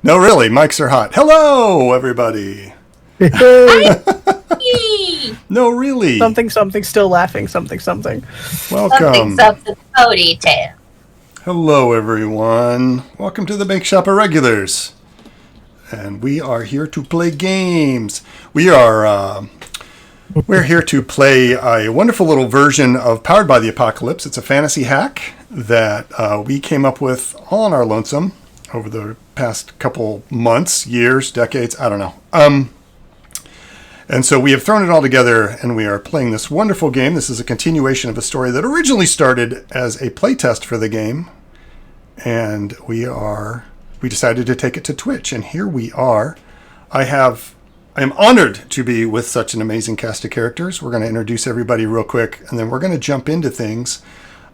No, really, mics are hot. Hello, everybody. Hey, No, really. something, still laughing, something. Welcome. Something, ponytail. Hello, everyone. Welcome to the Bake Shop of Regulars. And we are here to play games. We're here to play a wonderful little version of Powered by the Apocalypse. It's a fantasy hack that we came up with all on our lonesome over the past couple months, years, decades, I don't know. And so we have thrown it all together and we are playing this wonderful game. This is a continuation of a story that originally started as a playtest for the game. And we decided to take it to Twitch, and here we are. I am honored to be with such an amazing cast of characters. We're going to introduce everybody real quick, and then we're going to jump into things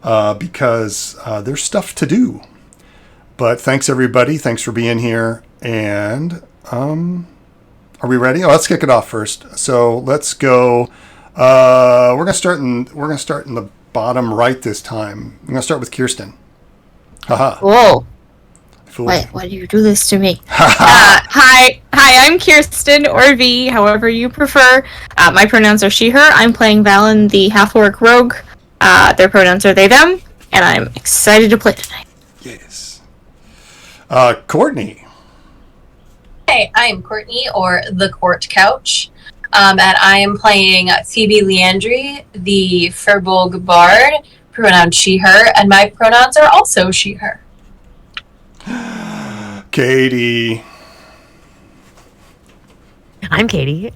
because there's stuff to do. But thanks, everybody. Thanks for being here. And are we ready? Oh, let's kick it off first. So let's go. We're going to start in the bottom right this time. I'm going to start with Kirsten. Haha. Whoa. Why do you do this to me? Hi, I'm Kirsten, or V, however you prefer. My pronouns are she, her. I'm playing Valen, the half-orc rogue. Their pronouns are they, them, and I'm excited to play tonight. Yes. Courtney. Hey, I am Courtney, or the Court Couch, and I am playing Phoebe Leandri, the Firbolg Bard, pronoun she, her, and my pronouns are also she, her. Katie. I'm Katie.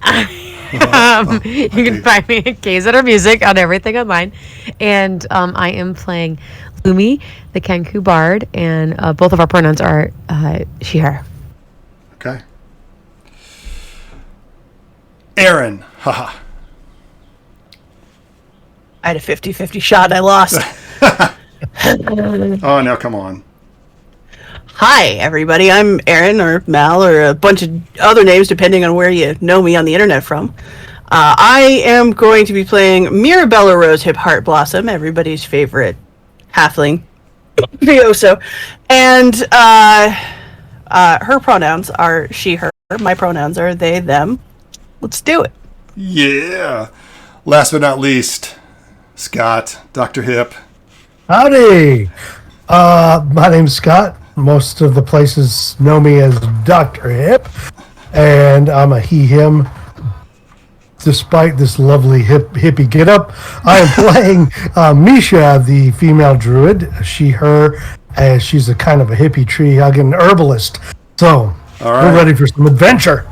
You can find me at KZR Music on everything online. And I am playing Lumi, the Kenku Bard, and both of our pronouns are she, her. Okay. Aaron. Haha. I had a 50-50 shot, I lost. Oh, no, come on. Hi, everybody, I'm Aaron, or Mal, or a bunch of other names, depending on where you know me on the internet from. I am going to be playing Mirabella Rosehip Heartblossom, everybody's favorite halfling, Vioso. And her pronouns are she, her. My pronouns are they, them. Let's do it. Yeah. Last but not least, Scott, Dr. Hip. Howdy. My name's Scott. Most of the places know me as Dr. Hip, and I'm a he, him. Despite this lovely hippie getup, I am playing Misha, the female druid, she, her, as she's a kind of a hippie tree-hugging herbalist. So, All right. We're ready for some adventure.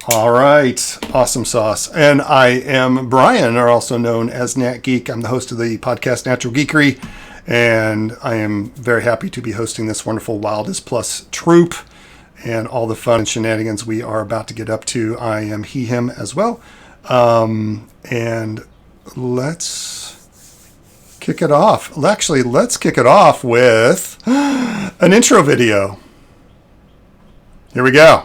All right. Awesome sauce. And I am Brian, or also known as Nat Geek. I'm the host of the podcast Natural Geekery, and I am very happy to be hosting this wonderful Wildest Plus troop and all the fun and shenanigans we are about to get up to. I am he, him as well. And let's kick it off. Actually, let's kick it off with an intro video. Here we go.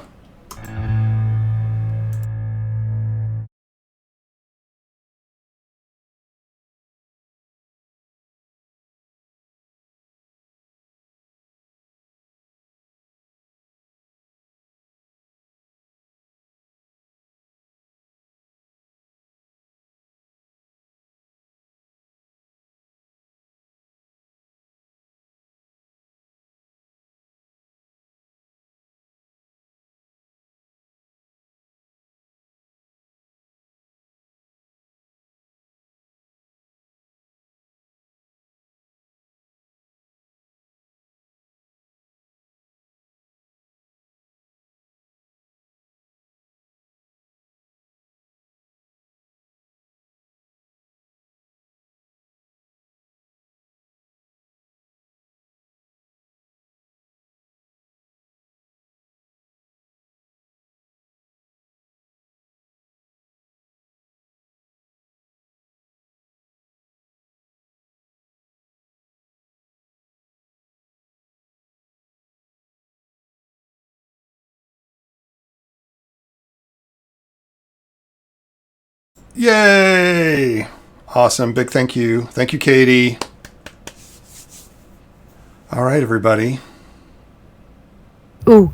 Yay! Awesome. Big thank you. Thank you, Katie. All right, everybody. Ooh,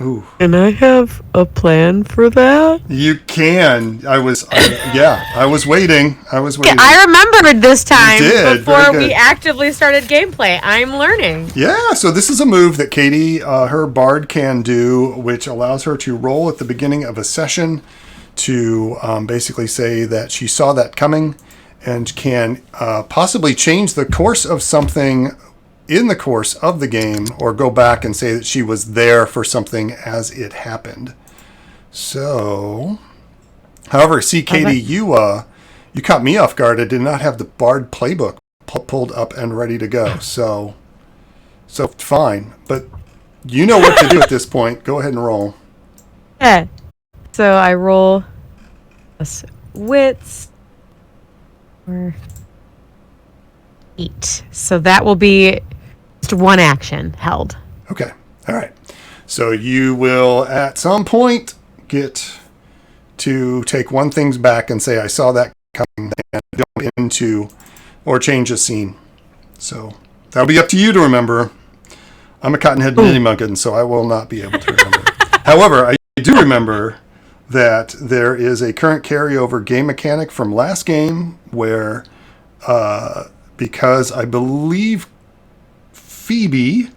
Ooh. Can I have a plan for that? You can. I was waiting. I remembered this time did. Very before good. we actively started gameplay. I'm learning. Yeah, so this is a move that Katie, her bard, can do, which allows her to roll at the beginning of a session to basically say that she saw that coming and can possibly change the course of something in the course of the game, or go back and say that she was there for something as it happened. So, however, see, Katie, you caught me off guard. I did not have the Bard playbook pulled up and ready to go. So fine, but you know what to do at this point. Go ahead and roll. Yeah. So I roll wits or 8. So that will be just one action held. Okay. All right. So you will at some point get to take one thing back and say, I saw that coming, and go into or change a scene. So that'll be up to you to remember. I'm a cotton-headed ninny-munkin, so I will not be able to remember. However, I do remember that there is a current carryover game mechanic from last game where, because I believe Phoebe,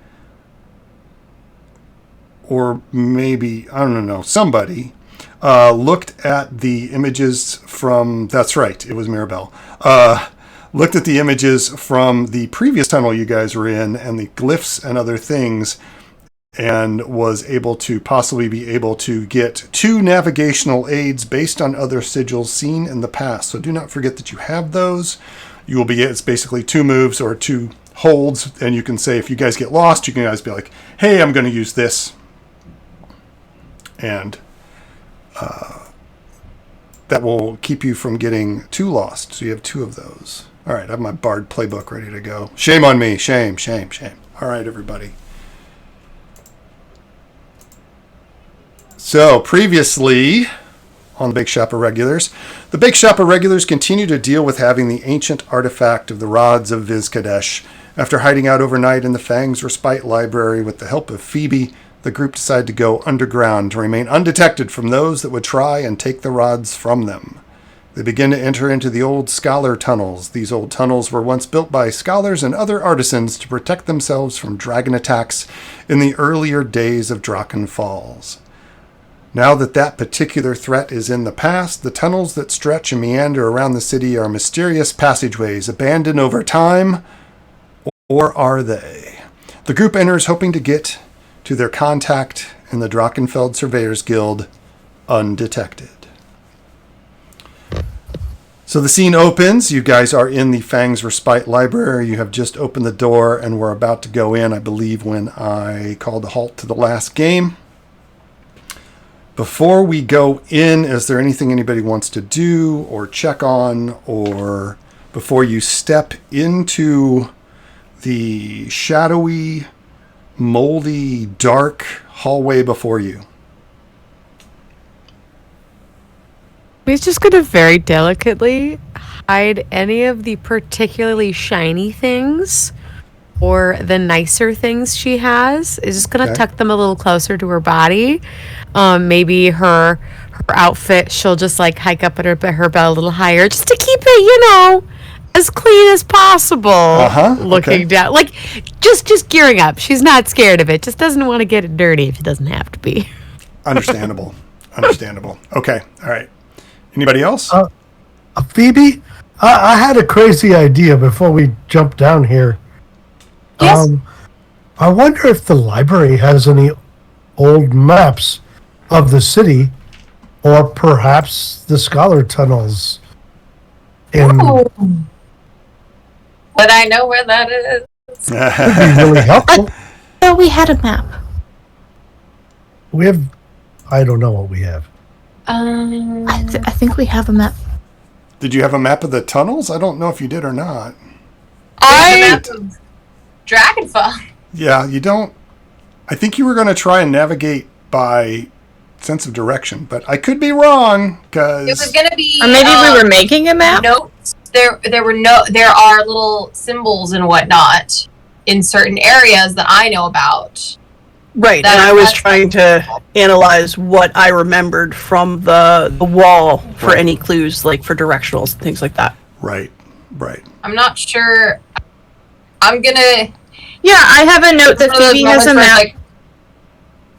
or maybe, I don't know, somebody looked at the images from, that's right, it was Mirabelle, looked at the images from the previous tunnel you guys were in and the glyphs and other things, and was able to possibly be able to get 2 navigational aids based on other sigils seen in the past. So do not forget that you have those. You will be, it's basically 2 moves or 2 holds, and you can say, if you guys get lost, you can guys be like, hey, I'm going to use this. And that will keep you from getting too lost. So you have 2 of those. All right, I have my Bard playbook ready to go. Shame on me. Shame. All right, everybody. So previously on the Bake Shop of Regulars, the Bake Shop of Regulars continue to deal with having the ancient artifact of the Rods of Viz-Kadesh. After hiding out overnight in the Fang's Respite Library with the help of Phoebe, the group decided to go underground to remain undetected from those that would try and take the rods from them. They begin to enter into the old scholar tunnels. These old tunnels were once built by scholars and other artisans to protect themselves from dragon attacks in the earlier days of Draken Falls. Now that that particular threat is in the past, the tunnels that stretch and meander around the city are mysterious passageways abandoned over time, or are they? The group enters hoping to get to their contact in the Drachenfeld Surveyors Guild undetected. So the scene opens. You guys are in the Fang's Respite Library. You have just opened the door and we're about to go in, I believe, when I called a halt to the last game. Before we go in, is there anything anybody wants to do or check on, or before you step into the shadowy, moldy, dark hallway before you? He's just going to very delicately hide any of the particularly shiny things or the nicer things she has. Is just going to tuck them a little closer to her body. Maybe her outfit, she'll just like hike up at her belt a little higher just to keep it, as clean as possible. Looking down, like just gearing up. She's not scared of it. Just doesn't want to get it dirty if it doesn't have to be. Understandable. Okay. All right. Anybody else? Phoebe, I had a crazy idea before we jump down here. Yes. I wonder if the library has any old maps of the city, or perhaps the scholar tunnels. But I know where that is. Would be really helpful. No, we had a map. We have, I don't know what we have. I think we have a map. Did you have a map of the tunnels? I don't know if you did or not. Dragonfall. Yeah, you don't. I think you were going to try and navigate by sense of direction, but I could be wrong because It was gonna be. Or maybe we were making a map? Notes. There are little symbols and whatnot in certain areas that I know about. Right, That- and I was that's- trying to analyze what I remembered from the wall for Right. any clues, like for directionals and things like that. Right. I'm not sure. I'm gonna. Yeah, I have a note that One of those Phoebe has a moments where, map. like,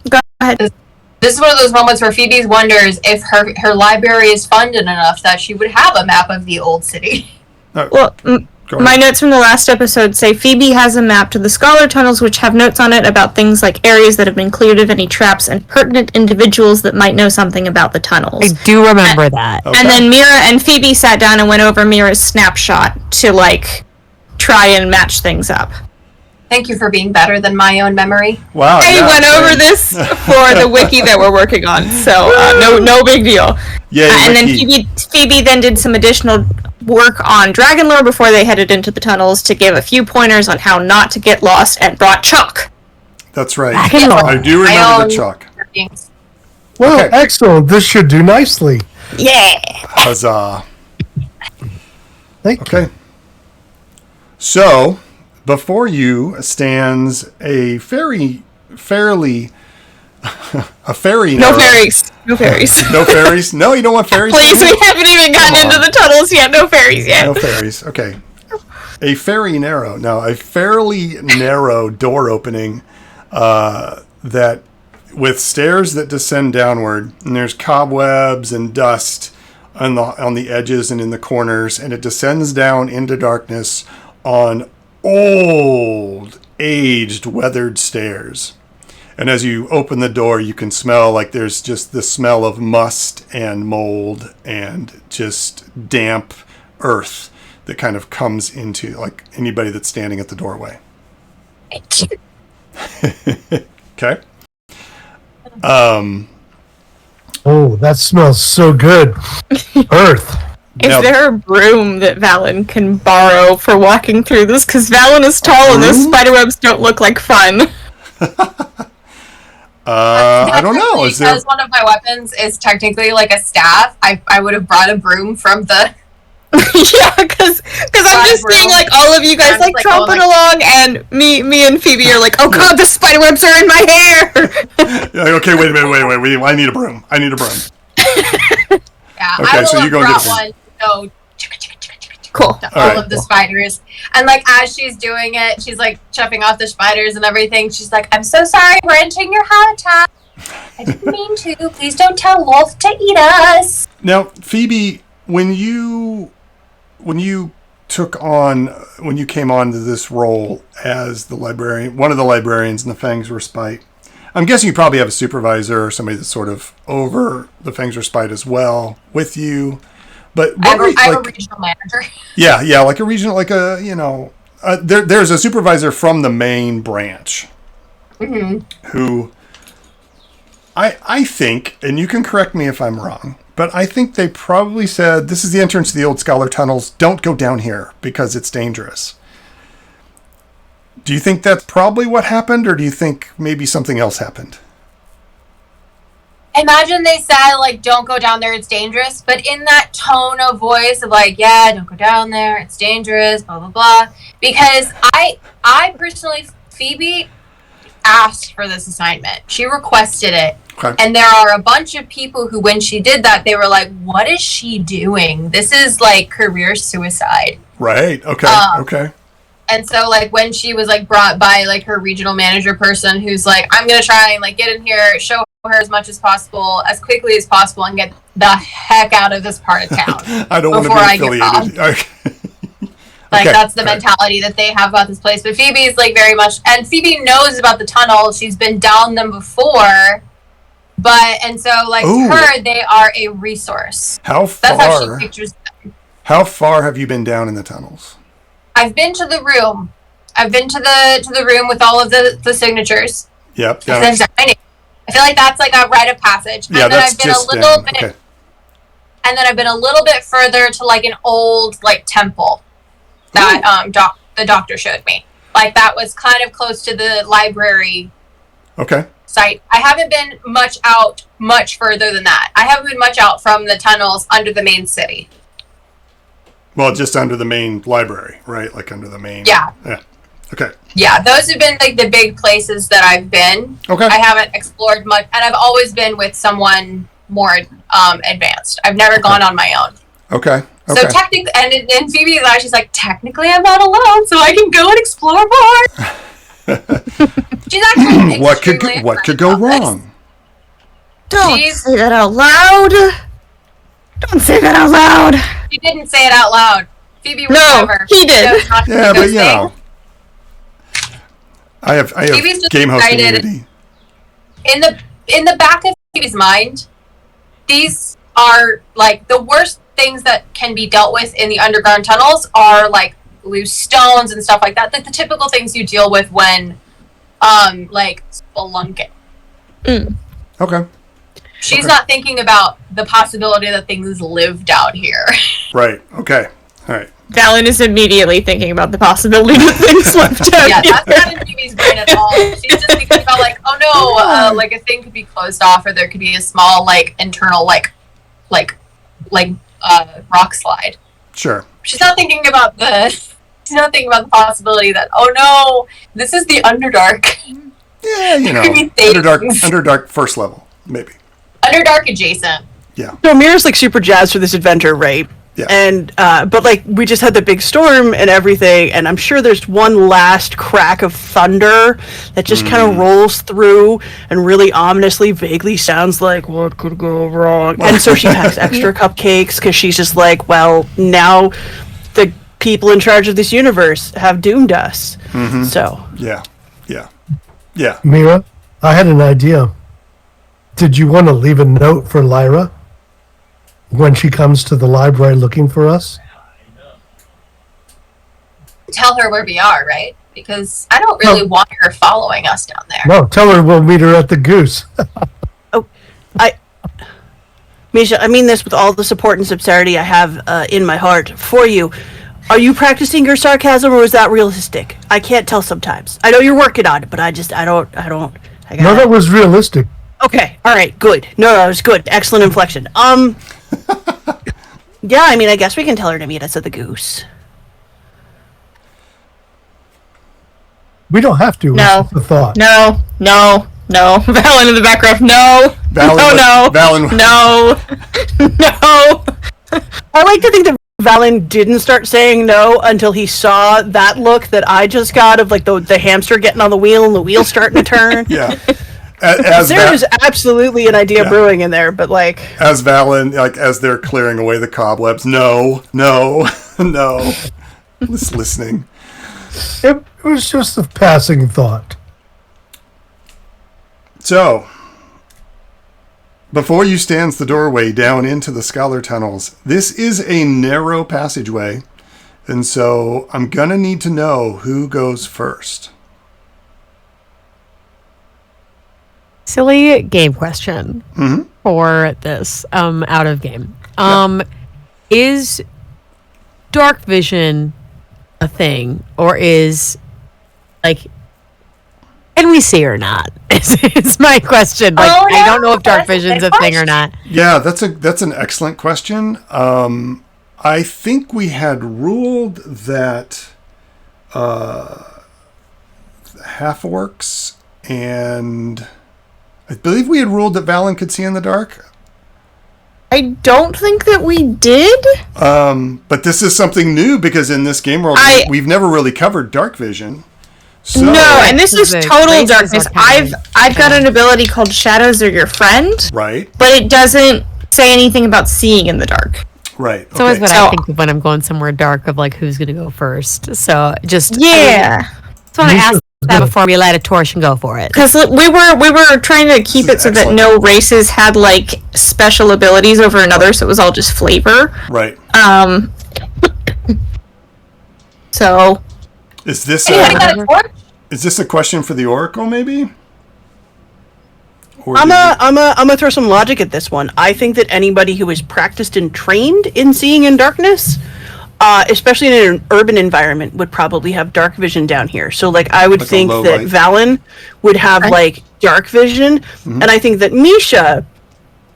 Go ahead. this is one of those moments where Phoebe wonders if her library is funded enough that she would have a map of the old city. Well, Go my ahead. notes from the last episode say Phoebe has a map to the scholar tunnels, which have notes on it about things like areas that have been cleared of any traps and pertinent individuals that might know something about the tunnels. I do remember that. Okay. And then Mira and Phoebe sat down and went over Mira's snapshot to like try and match things up. Thank you for being better than my own memory. Wow. I yeah, went same. over this for the wiki that we're working on, so no big deal. Yay, And then Wiki. Phoebe then did some additional work on Dragon Lore before they headed into the tunnels to give a few pointers on how not to get lost, and brought chalk. That's right. Dragon Lore. I do I remember own- the chalk. Well, Okay. excellent. This should do nicely. Yeah. Huzzah. Thank you. Okay. So, before you stands a fairy No narrow- fairies. No fairies. No fairies? No, you don't want fairies? Please, Amy? we haven't even gotten Come into on. the tunnels yet. No fairies yet. No fairies. Okay. A fairly narrow door opening that with stairs that descend downward, and there's cobwebs and dust on the edges and in the corners, and it descends down into darkness on old, aged, weathered stairs. And as you open the door, you can smell like there's just the smell of must and mold and just damp earth that kind of comes into like anybody that's standing at the doorway. Okay. Oh, that smells so good. Earth. Is Now- there a broom that Valen can borrow for walking through this? Because Valen is tall and those broom? spiderwebs don't look like fun. I don't know. Is there? Because one of my weapons is technically like a staff, I would have brought a broom from the. Yeah, because I'm just broom. seeing like all of you guys I'm like like, tromping going, along, and me and Phoebe are like, oh god, the spiderwebs are in my hair. Okay, wait a minute. Wait. I need a broom. Yeah, Okay, I will so you have go get brought a one. So Cool. all right. of the spiders, and like as she's doing it, she's like chopping off the spiders and everything. She's like, "I'm so sorry, we're entering your habitat. I didn't mean to. Please don't tell Wolf to eat us." Now, Phoebe, when you came on to this role as the librarian, one of the librarians in the Fangs Respite, I'm guessing you probably have a supervisor or somebody that's sort of over the Fangs Respite as well with you. But I what have were, a regional manager. yeah, like a regional, like a there's a supervisor from the main branch who I think, and you can correct me if I'm wrong, but I think they probably said, this is the entrance to the old Scholar Tunnels. Don't go down here because it's dangerous. Do you think that's probably what happened, or do you think maybe something else happened? Imagine they said like, "Don't go down there; it's dangerous," but in that tone of voice of like, "Yeah, don't go down there; it's dangerous." Blah blah blah. Because I personally, Phoebe asked for this assignment. She requested it. Okay. And there are a bunch of people who, when she did that, they were like, "What is she doing? This is like career suicide." Right. Okay. Okay. And so, like, when she was like brought by like her regional manager person, who's like, "I'm gonna try and like get in here, show her as much as possible, as quickly as possible, and get the heck out of this part of town." I don't want to Before be I get affiliated. Like, Okay, that's the okay. mentality that they have about this place. But Phoebe's like very much, and Phoebe knows about the tunnel. She's been down them before. And so, like, Ooh. to her, they are a resource. How That's how she far? pictures them. How far have you been down in the tunnels? I've been to the room. I've been to the room with all of the signatures. Yep. And then I feel like that's like a rite of passage. Yeah, And then that's I've been just a little down. bit, Okay. and then I've been a little bit further to like an old like temple that the doctor showed me. Like that was kind of close to the library Okay. site. I haven't been much further than that. I haven't been much out from the tunnels under the main city. Well, just under the main library, right? Like under the main. Yeah. Yeah. Okay. Yeah, those have been like the big places that I've been. Okay. I haven't explored much, and I've always been with someone more advanced. I've never gone on my own. Okay. So Okay. technically, and Phoebe is she's like, technically, I'm not alone, so I can go and explore more. She's actually What could extremely what could excited go about this. wrong? Don't She's- say that out loud. Don't say that out loud. She didn't say it out loud. Phoebe would No, never. he did. That was not Yeah, a but good you thing. know, I have Phoebe's just game host excited. immunity. In the back of Phoebe's mind, these are like the worst things that can be dealt with in the underground tunnels are like loose stones and stuff like that. Like the typical things you deal with when like spelunking. Okay. She's Okay. not thinking about the possibility that things live down here. Right. Okay. All right. Valen is immediately thinking about the possibility that things left out. Yeah, that's not in Phoebe's brain at all. She's just thinking about like, oh no, like a thing could be closed off, or there could be a small like internal like rock slide. Sure. She's not thinking about the. She's not thinking about the possibility that oh no, this is the Underdark. Yeah, you know, Could be things. Underdark first level, maybe. Underdark adjacent. Yeah. So Mira's like super jazzed for this adventure, right? Yeah. And but like we just had the big storm and everything, and I'm sure there's one last crack of thunder that just kind of rolls through and really ominously, vaguely sounds like what could go wrong. And so she packs extra cupcakes because she's just like, well, now the people in charge of this universe have doomed us. So Yeah. Yeah. Yeah. Mira, I had an idea. Did you want to leave a note for Lyra when she comes to the library looking for us? Tell her where we are, right? Because I don't really want her following us down there. No, tell her we'll meet her at the Goose. Misha, I mean this with all the support and sincerity I have in my heart for you. Are you practicing your sarcasm or is that realistic? I can't tell sometimes. I know you're working on it, but I don't. I No, gotta... that was realistic. Okay, all right, good. No, that was good. Excellent inflection. Yeah, I mean, I guess we can tell her to meet us at the Goose. We don't have to. No. It's just a thought. No. Valen in the background. No. Valen. No. No. I like to think that Valen didn't start saying no until he saw that look that I just got of like the hamster getting on the wheel and the wheel starting to turn. Yeah. As There's absolutely an idea Yeah. brewing in there, but like, as Valen, like as they're clearing away the cobwebs, no. Just listening. It was just a passing thought. So, before you stands the doorway down into the Scholar Tunnels. This is a narrow passageway, and so I'm gonna need to know who goes first. Silly game question Mhm. for this out of game. Is dark vision a thing, or is like can we see or not? Is my question. Like Oh, I don't know if dark that's a vision's good a thing or not. Yeah, that's an excellent question. I think we had ruled that half orcs, and I believe we had ruled that Valen could see in the dark. I don't think that we did. But this is something new because in this game world we've never really covered dark vision. So, No, and this is The total races darkness. are kind I've got an ability called Shadows Are Your Friend, right, but it doesn't say anything about seeing in the dark. right. It's always Okay. what So- I think of when I'm going somewhere dark of like who's gonna go first. So just Yeah. so I ask that before we light a torch and go for it. Because we were trying to keep This it is so that excellent. no races had like special abilities over another, so it was all just flavor. Right. So Is this Anybody a, got a torch? is this a question for the Oracle maybe? Or I'm do you- gonna throw some logic at this one. I think that anybody who is practiced and trained in seeing in darkness, especially in an urban environment, would probably have dark vision down here. So, like, I would Like a think low that light. Valen would have like dark vision, and I think that Misha,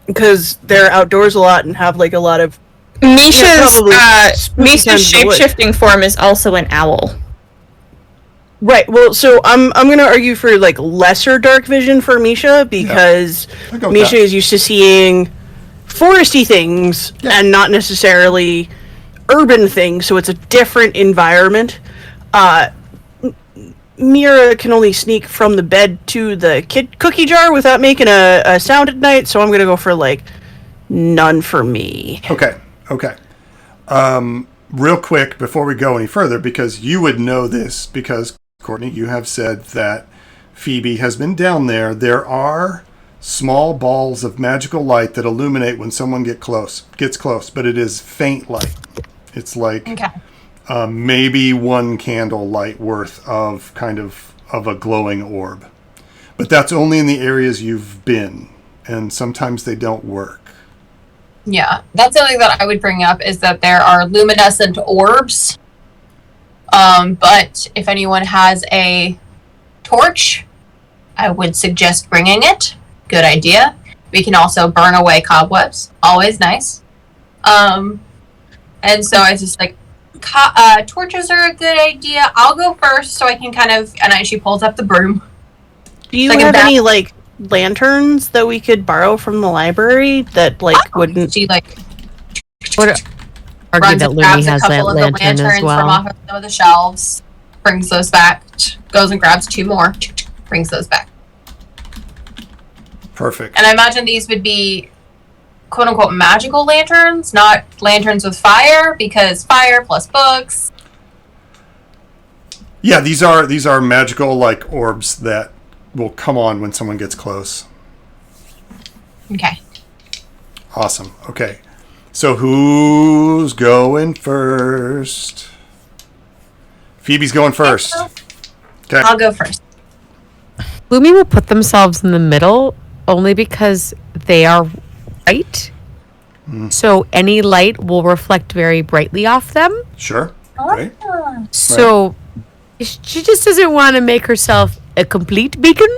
because they're outdoors a lot and have like a lot of Misha's probably spooky times in the woods. shape-shifting form is also an owl. Right. Well, so I'm gonna argue for like lesser dark vision for Misha because I'll go with Misha that. is used to seeing foresty things and not necessarily urban things, so it's a different environment. Mira can only sneak from the bed to the cookie jar without making a sound at night, so I'm gonna go for like none for me. Okay. Real quick before we go any further, because you would know this, because Courtney, you have said that Phoebe has been down there. There are small balls of magical light that illuminate when someone gets close, but it is faint light. It's like maybe one candle light worth of kind of a glowing orb. But that's only in the areas you've been, and sometimes they don't work. Yeah, that's something that I would bring up is that there are luminescent orbs. But if anyone has a torch, I would suggest bringing it. Good idea. We can also burn away cobwebs. Always nice. And so I just like, torches are a good idea. I'll go first so I can kind of, and she pulls up the broom. Do you Like a have bat- any like lanterns that we could borrow from the library that like wouldn't? She like Would argue runs that and grabs Lumi a has couple that of the lantern lanterns as from well. off of some of the shelves, brings those back, goes and grabs 2 more, brings those back. Perfect. And I imagine these would be quote unquote magical lanterns, not lanterns with fire, because fire plus books. Yeah, these are magical like orbs that will come on when someone gets close. Okay. Awesome. Okay. So who's going first? Phoebe's going first. Okay. I'll go first. Lumi will put themselves in the middle only because they are white. So any light will reflect very brightly off them. Sure. Right. So she just doesn't want to make herself a complete beacon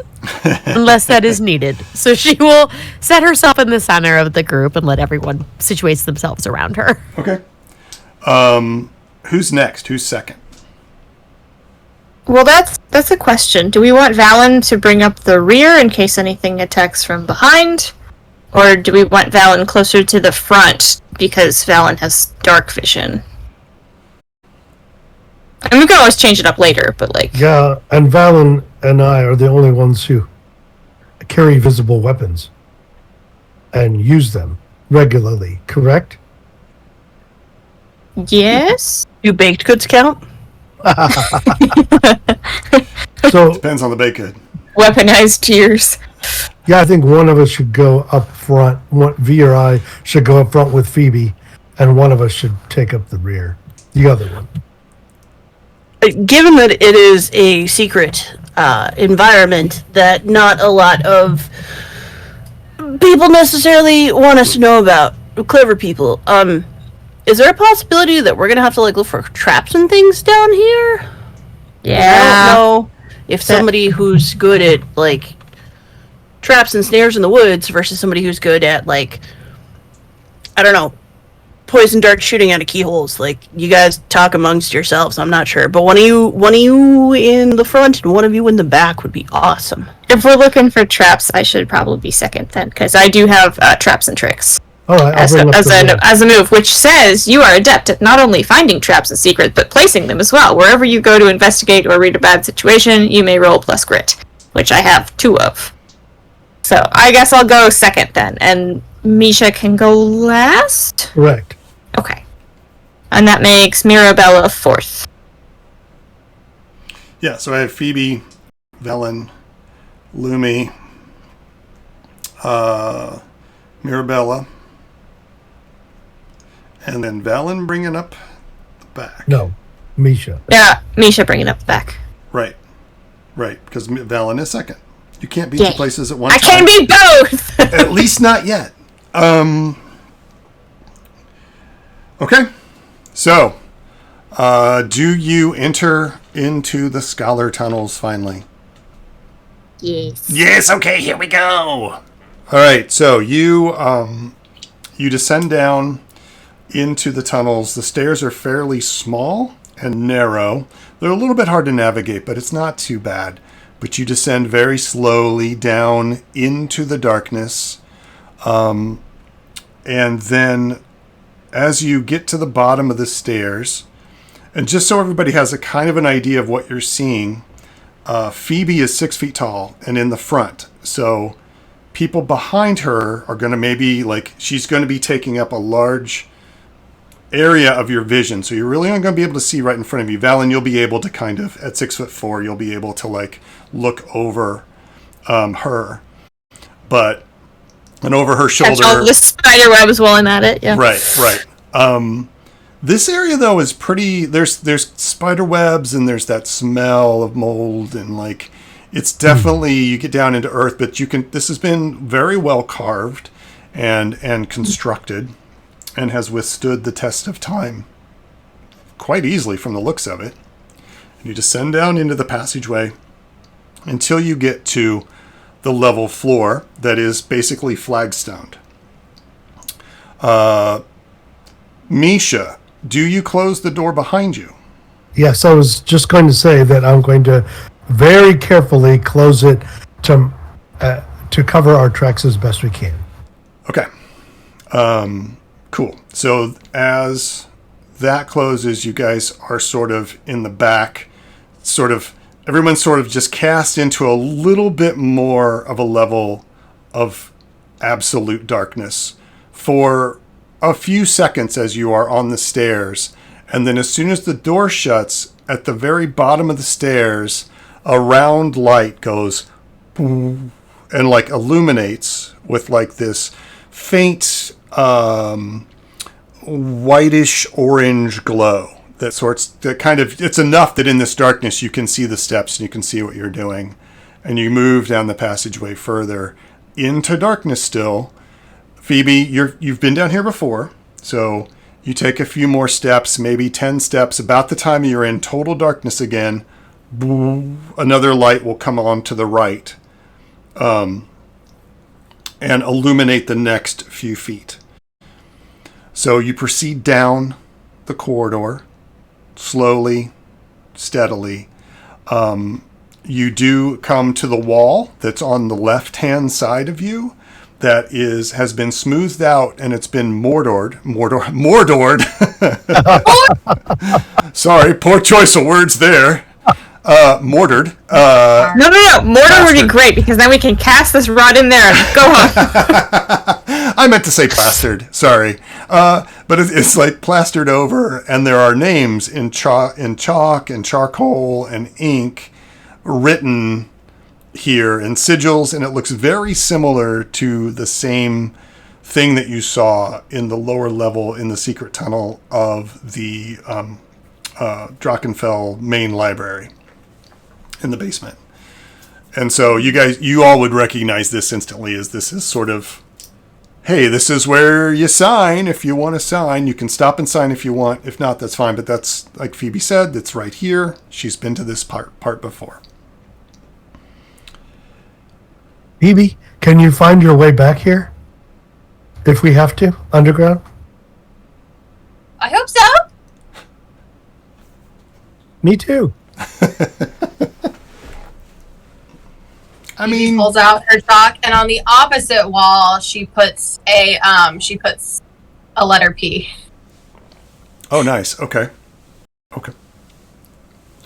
unless that is needed. So she will set herself in the center of the group and let everyone situate themselves around her. Okay. Who's next? Who's second? Well, that's a question. Do we want Valen to bring up the rear in case anything attacks from behind? Or do we want Valen closer to the front because Valen has dark vision? And we can always change it up later, but like... Yeah, and Valen and I are the only ones who carry visible weapons and use them regularly, correct? Yes? Do baked goods count? So, Depends on the baked good. Weaponized tears. yeah, I think one of us should go up front. V or I should go up front with Phoebe, and one of us should take up the rear. The other one. Given that it is a secret environment that not a lot of people necessarily want us to know about, clever people, is there a possibility that we're gonna have to like look for traps and things down here? I don't know if somebody who's good at like traps and snares in the woods versus somebody who's good at like, I don't know, poison dart shooting out of keyholes. Like, you guys talk amongst yourselves. I'm not sure, but one of you in the front and one of you in the back would be awesome. If we're looking for traps, I should probably be second then, because I do have traps and tricks All right, I'll as bring up the rear. as a move, which says you are adept at not only finding traps and secrets, but placing them as well. Wherever you go to investigate or read a bad situation, you may roll plus grit, which I have 2 of. So I guess I'll go second then, and Misha can go last? Correct. Okay. And that makes Mirabella 4th. Yeah, so I have Phoebe, Velen, Lumi, Mirabella, and then Valen bringing up the back. No, Misha. Yeah, Misha bringing up the back. Right, because Valen is second. You can't be Yay. 2 places at one I time. can be both! At least not yet. Okay, so do you enter into the scholar tunnels finally? Yes. Yes. Okay. Here we go. All right. So you descend down into the tunnels. The stairs are fairly small, and narrow. They're a little bit hard to navigate, but it's not too bad. But you descend very slowly down into the darkness. And then as you get to the bottom of the stairs, and just so everybody has a kind of an idea of what you're seeing, Phoebe is 6 feet tall and in the front. So people behind her are going to maybe, like, she's going to be taking up a large area of your vision. So you're really only going to be able to see right in front of you. Valen, you'll be able to kind of, at 6'4", you'll be able to, like, look over her. But, and over her shoulder. Catch all the spider webs while I'm at it, yeah. Right. This area though is pretty. There's spider webs and there's that smell of mold and like it's definitely you get down into earth, but you can. This has been very well carved and constructed and has withstood the test of time quite easily from the looks of it. And you descend down into the passageway until you get to the level floor that is basically flagstoned. Misha, do you close the door behind you? Yes, I was just going to say that I'm going to very carefully close it to cover our tracks as best we can. Okay. Cool. So as that closes, you guys are sort of in the back, everyone's sort of just cast into a little bit more of a level of absolute darkness for a few seconds as you are on the stairs. And then as soon as the door shuts, at the very bottom of the stairs, a round light goes boom, and like illuminates with like this faint whitish orange glow it's enough that in this darkness you can see the steps and you can see what you're doing. And you move down the passageway further into darkness still. Phoebe, you've been down here before, so you take a few more steps, maybe 10 steps. About the time you're in total darkness again, boom, another light will come on to the right and illuminate the next few feet. So you proceed down the corridor, slowly, steadily. You do come to the wall that's on the left-hand side of you. That has been smoothed out and it's been mortared. Sorry, poor choice of words there. Mortared. No. Mortar would be great because then we can cast this rod in there and go on. I meant to say plastered. Sorry. But it's like plastered over, and there are names in chalk and charcoal and ink written here in sigils, and it looks very similar to the same thing that you saw in the lower level in the secret tunnel of the Drachenfell main library in the basement. And so you all would recognize this instantly as this is sort of, hey, this is where you sign. If you want to sign, you can stop and sign if you want. If not, that's fine. But that's, like Phoebe said, that's right here. She's been to this part before. Phoebe, can you find your way back here? If we have to, underground? I hope so. Me too. I mean, pulls out her chalk, and on the opposite wall, she puts a letter P. Oh, nice. Okay. All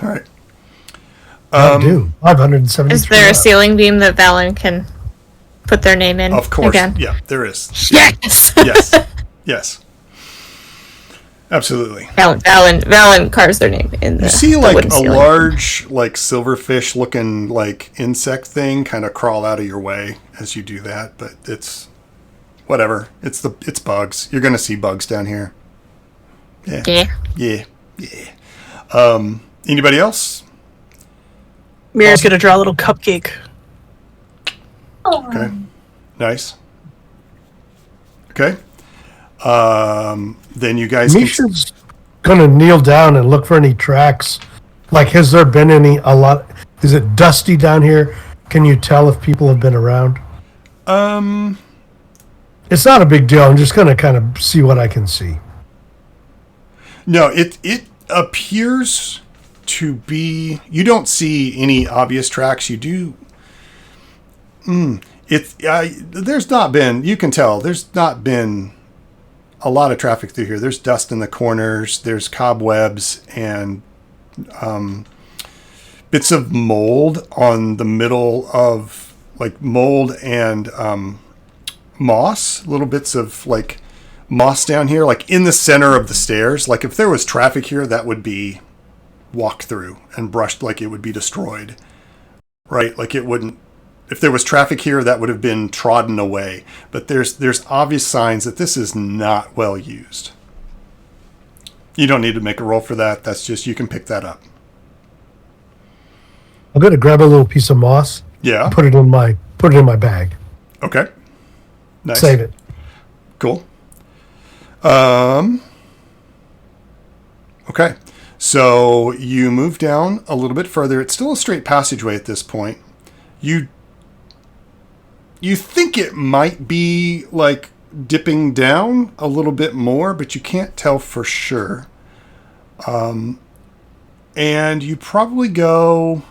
right. I do. 573. Is there a ceiling beam that Valen can put their name in? Of course. Again? Yeah, there is. Yes. Yes. Absolutely. Valen carves their name in the. You see, the like wooden a ceiling. large, like silverfish-looking, like insect thing, kind of crawl out of your way as you do that. But it's whatever. It's bugs. You're gonna see bugs down here. Yeah. Anybody else? Mira's gonna draw a little cupcake. Okay. Nice. Okay. Then you guys Misha's gonna kneel down and look for any tracks. Like, has there been is it dusty down here? Can you tell if people have been around? It's not a big deal. I'm just gonna kind of see what I can see. No, appears to be. You don't see any obvious tracks. You do. There's not been. You can tell there's not been a lot of traffic through here. There's dust in the corners. There's cobwebs and bits of mold on the middle of like mold and moss. Little bits of like moss down here, like in the center of the stairs. Like if there was traffic here, that would be walked through and brushed, like it would be destroyed, right? Like it wouldn't. If there was traffic here, that would have been trodden away. But there's obvious signs that this is not well used. You don't need to make a roll for that. That's just, you can pick that up. I'm gonna grab a little piece of moss. Yeah. Put it in my bag. Okay. Nice. Save it. Cool. Okay. So you move down a little bit further. It's still a straight passageway at this point. You think it might be like dipping down a little bit more, but you can't tell for sure. And you probably go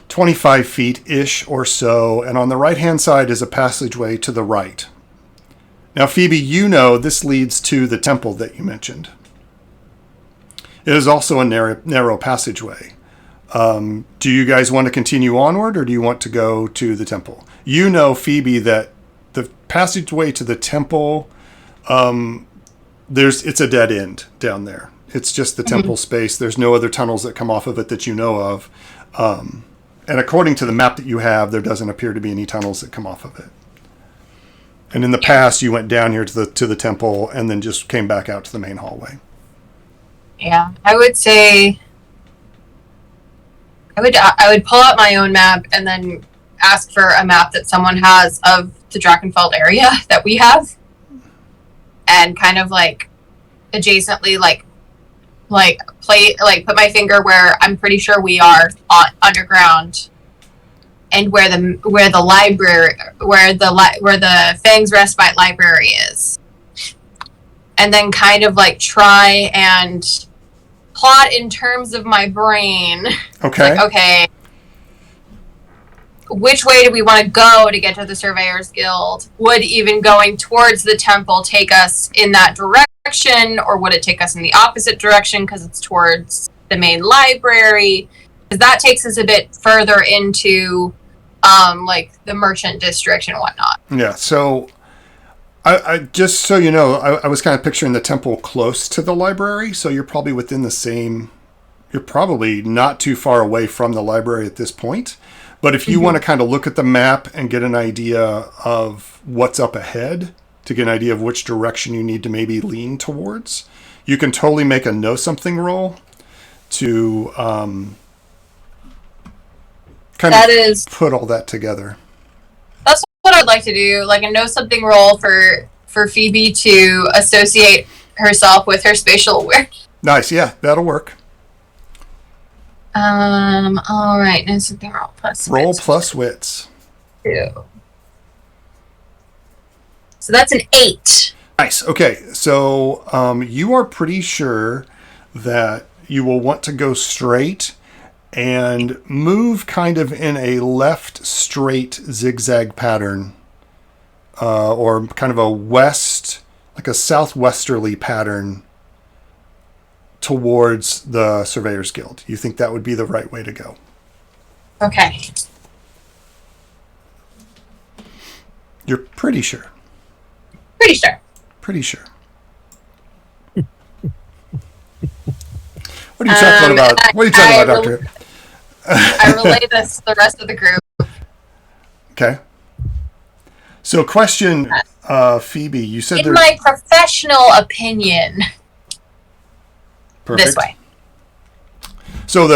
25 feet-ish or so, and on the right-hand side is a passageway to the right. Now, Phoebe, you know this leads to the temple that you mentioned. It is also a narrow passageway. Do you guys want to continue onward, or do you want to go to the temple? You know, Phoebe, that the passageway to the temple, it's a dead end down there. It's just the temple space. There's no other tunnels that come off of it that you know of. And according to the map that you have, there doesn't appear to be any tunnels that come off of it. And in the past, you went down here to the temple and then just came back out to the main hallway. Yeah, I would say I would pull out my own map and then ask for a map that someone has of the Drachenfeld area that we have, and kind of like adjacently put my finger where I'm pretty sure we are underground, and where the library where the Fangs Respite Library is, and then kind of like try and plot in terms of my brain. Okay. Like, okay, which way do we want to go to get to the Surveyors Guild? Would even going towards the temple take us in that direction, or would it take us in the opposite direction because it's towards the main library? Because that takes us a bit further into like the merchant district and whatnot. Yeah, so I just so you know, I was kind of picturing the temple close to the library, so you're probably within the same. You're probably not too far away from the library at this point. But if you want to kind of look at the map and get an idea of what's up ahead, to get an idea of which direction you need to maybe lean towards, you can totally make a know something roll to put all that together. That's what I'd like to do, like a know something roll for Phoebe to associate herself with her spatial awareness. Nice, yeah, that'll work. All right, know something roll plus Roll wits. plus wits. 2. So that's an 8. Nice. Okay, so you are pretty sure that you will want to go straight and move kind of in a left straight zigzag pattern, or kind of a west, like a southwesterly pattern towards the Surveyors Guild. You think that would be the right way to go? Okay. You're pretty sure. Pretty sure. Pretty sure. What are you talking about? What are you talking about, Doctor? I relay this to the rest of the group. Okay. So, question, Phoebe, you said In my professional opinion, Perfect. this way. So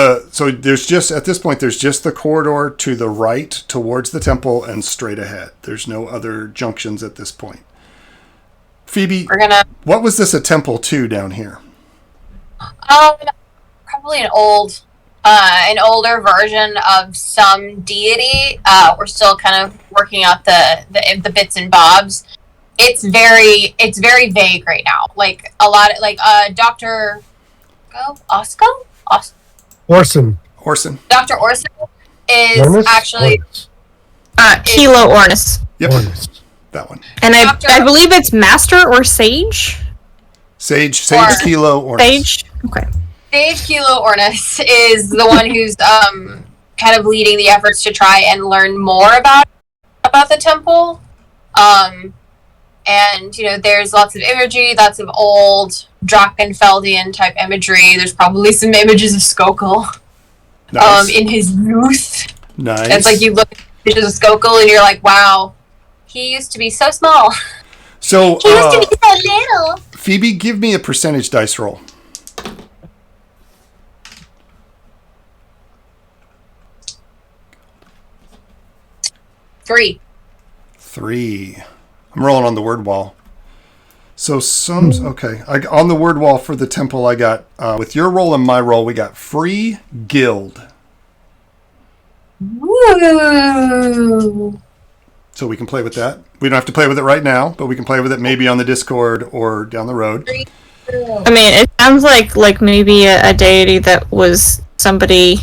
there's just at this point there's just the corridor to the right towards the temple and straight ahead. There's no other junctions at this point. Phoebe, what was this a temple to down here? Probably an older version of some deity. We're still kind of working out the bits and bobs. It's very vague right now. Like a lot of, like Dr. Orson. Orson. Dr. Orson is Ornis? actually Ornis. Kilo Ornis. Yep. Ornis. That one. And Doctor- I believe it's Master or Sage? Sage Or- Kilo Ornis. Sage? Okay. Sage Kilo Ornis is the one who's kind of leading the efforts to try and learn more about the temple. And there's lots of imagery, lots of old Drachenfeldian type imagery. There's probably some images of Skokel Nice. in his youth. Nice. It's like you look at pictures of Skokel and you're like, wow, he used to be so small. So, He used to be so little. Phoebe, give me a percentage dice roll. 3. 3. I'm rolling on the word wall. So okay. On the word wall for the temple, I got with your roll and my roll, we got free guild. Woo! So we can play with that. We don't have to play with it right now, but we can play with it maybe on the Discord or down the road. I mean, it sounds like maybe a deity that was somebody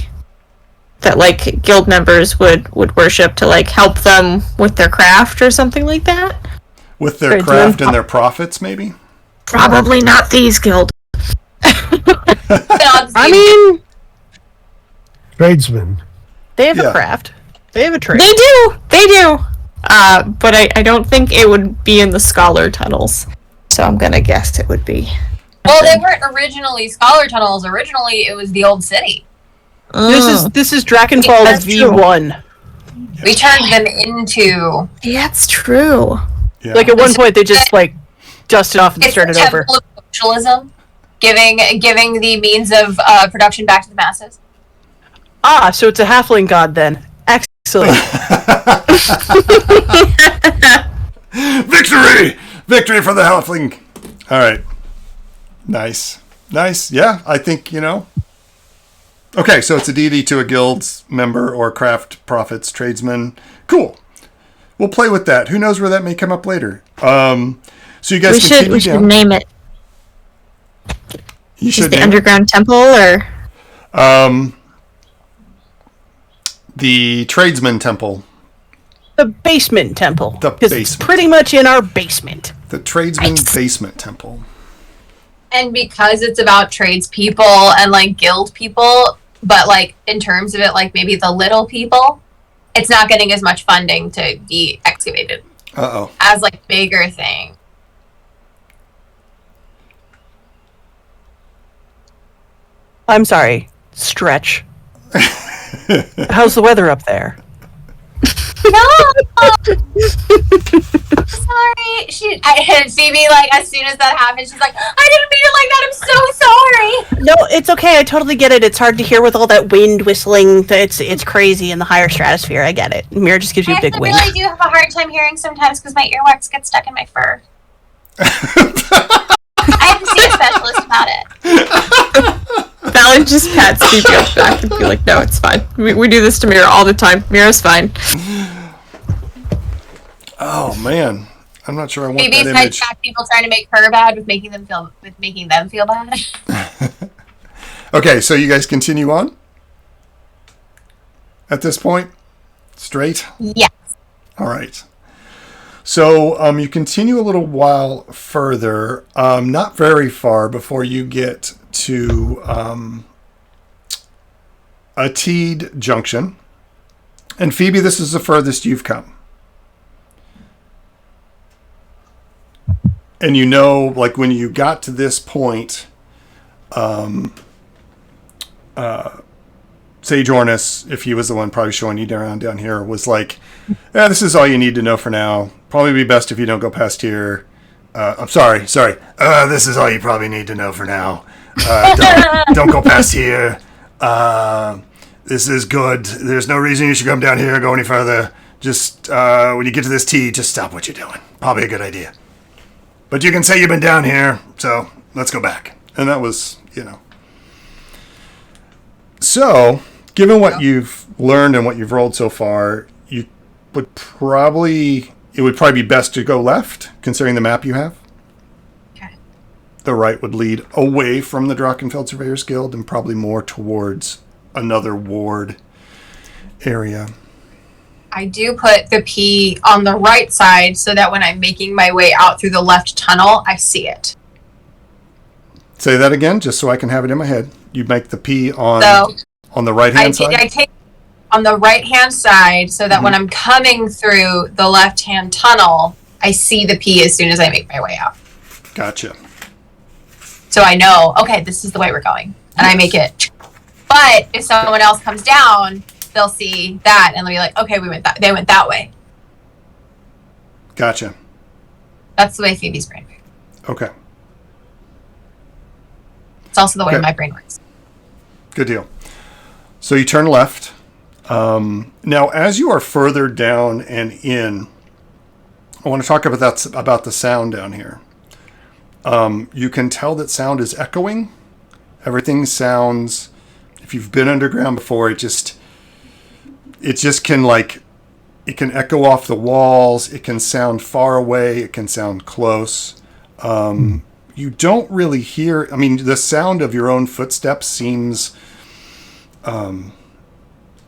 that like guild members would worship to like help them with their craft or something like that. With their craft and their profits, maybe? Probably not these guild. I mean, Tradesman. they have Yeah. a craft. They have a trade. They do. But I don't think it would be in the scholar tunnels. So I'm gonna guess it would be. Well, they weren't originally scholar tunnels. Originally, it was the old city. This is Drakenfall That's true. V1. We turned them into. That's true. Yeah. Like at one point, they just like dusted off and It's a started over. temple of socialism, giving the means of production back to the masses. Ah, so it's a halfling god then. Excellent. Victory! Victory for the halfling! All right. Nice. Yeah, I think, Okay, so it's a deity to a guild's member or craft, profits, tradesman. Cool. We'll play with that. Who knows where that may come up later. So you guys We should down. name it. You Is should the name underground temple or the tradesman temple. The basement temple. The 'Cause it's basement. pretty much in our basement. The tradesman basement temple. And because it's about tradespeople and like guild people, but like in terms of it, like maybe the little people, it's not getting as much funding to be excavated Uh-oh. as like bigger thing. I'm sorry. Stretch. How's the weather up there? No, sorry. Phoebe, like as soon as that happened, she's like, "I didn't mean it like that. I'm so sorry." No, it's okay. I totally get it. It's hard to hear with all that wind whistling. It's crazy in the higher stratosphere. I get it. Mira just gives you I a big actually wing. really do have a hard time hearing sometimes because my earwax get stuck in my fur. I have to see a specialist about it. Valen just pats Phoebe on the back and be like, no, it's fine. We do this to Mira all the time. Mira's fine. Oh, man. I'm not sure I want Maybe that it's like image. fat people trying to make her bad with making them feel bad. Okay, so you guys continue on? At this point? Straight? Yes. All right. So you continue a little while further, not very far before you get to a Teed junction. And Phoebe, this is the furthest you've come. And like when you got to this point, Sage Ornis, if he was the one probably showing you around down here, was like, "Yeah, this is all you need to know for now. Probably be best if you don't go past here." I'm sorry. This is all you probably need to know for now. Don't go past here. This is good. There's no reason you should come down here or go any further. Just when you get to this T, just stop what you're doing. Probably a good idea. But you can say you've been down here, so let's go back. And that was, So, given what you've learned and what you've rolled so far, it would probably be best to go left, considering the map you have. Okay. the right would lead away from the Drachenfeld Surveyors Guild and probably more towards another ward area. I do put the P on the right side so that when I'm making my way out through the left tunnel, I see it. Say that again, just so I can have it in my head. You make the P on the right hand side? I take on the right hand side so that when I'm coming through the left hand tunnel, I see the P as soon as I make my way out. Gotcha. So I know, okay, this is the way we're going. And I make it. But if someone else comes down, they'll see that and they'll be like, okay, they went that way. Gotcha. That's the way Phoebe's brain works. Okay. It's also the way Okay. my brain works. Good deal. So you turn left. Now, as you are further down and in, I want to talk about the sound down here. You can tell that sound is echoing. Everything sounds, if you've been underground before, it just can it can echo off the walls. It can sound far away. It can sound close. You don't really hear, I mean, the sound of your own footsteps seems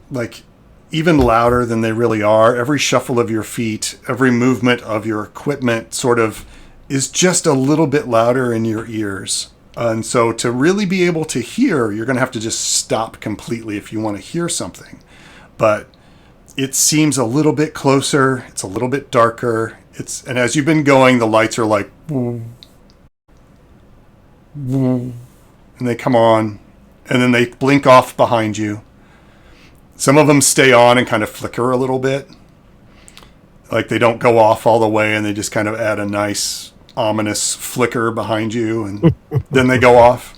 like even louder than they really are. Every shuffle of your feet, every movement of your equipment sort of is just a little bit louder in your ears. And so to really be able to hear, you're going to have to just stop completely if you want to hear something. But it seems a little bit closer. It's a little bit darker. And as you've been going, the lights are like, and they come on, and then they blink off behind you. Some of them stay on and kind of flicker a little bit. Like they don't go off all the way, and they just kind of add a nice ominous flicker behind you, and then they go off.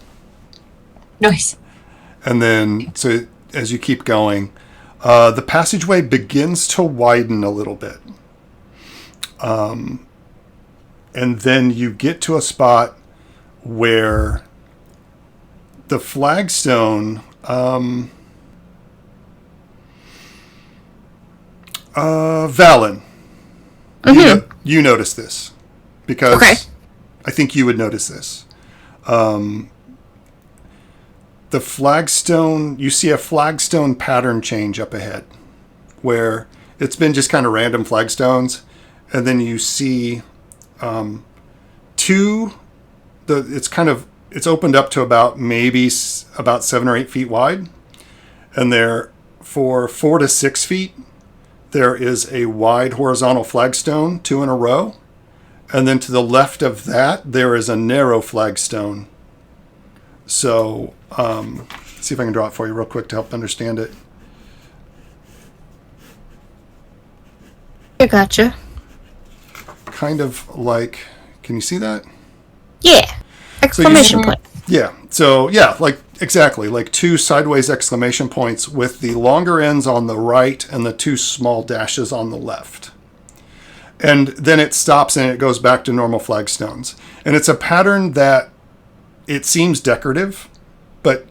Nice. And then, so as you keep going, the passageway begins to widen a little bit. And then you get to a spot where the flagstone, Valen, you notice this because I think you would notice this. The flagstone, you see a flagstone pattern change up ahead where it's been just kind of random flagstones. And then you see it's opened up to about 7 or 8 feet wide. And there, for 4 to 6 feet, there is a wide horizontal flagstone, 2 in a row. And then to the left of that, there is a narrow flagstone. So, see if I can draw it for you real quick to help understand it. I gotcha. Kind of like, can you see that? Yeah. Exclamation point. Yeah. So, yeah, like exactly, like 2 sideways exclamation points with the longer ends on the right and the 2 small dashes on the left. And then it stops and it goes back to normal flagstones. And it's a pattern that it seems decorative, but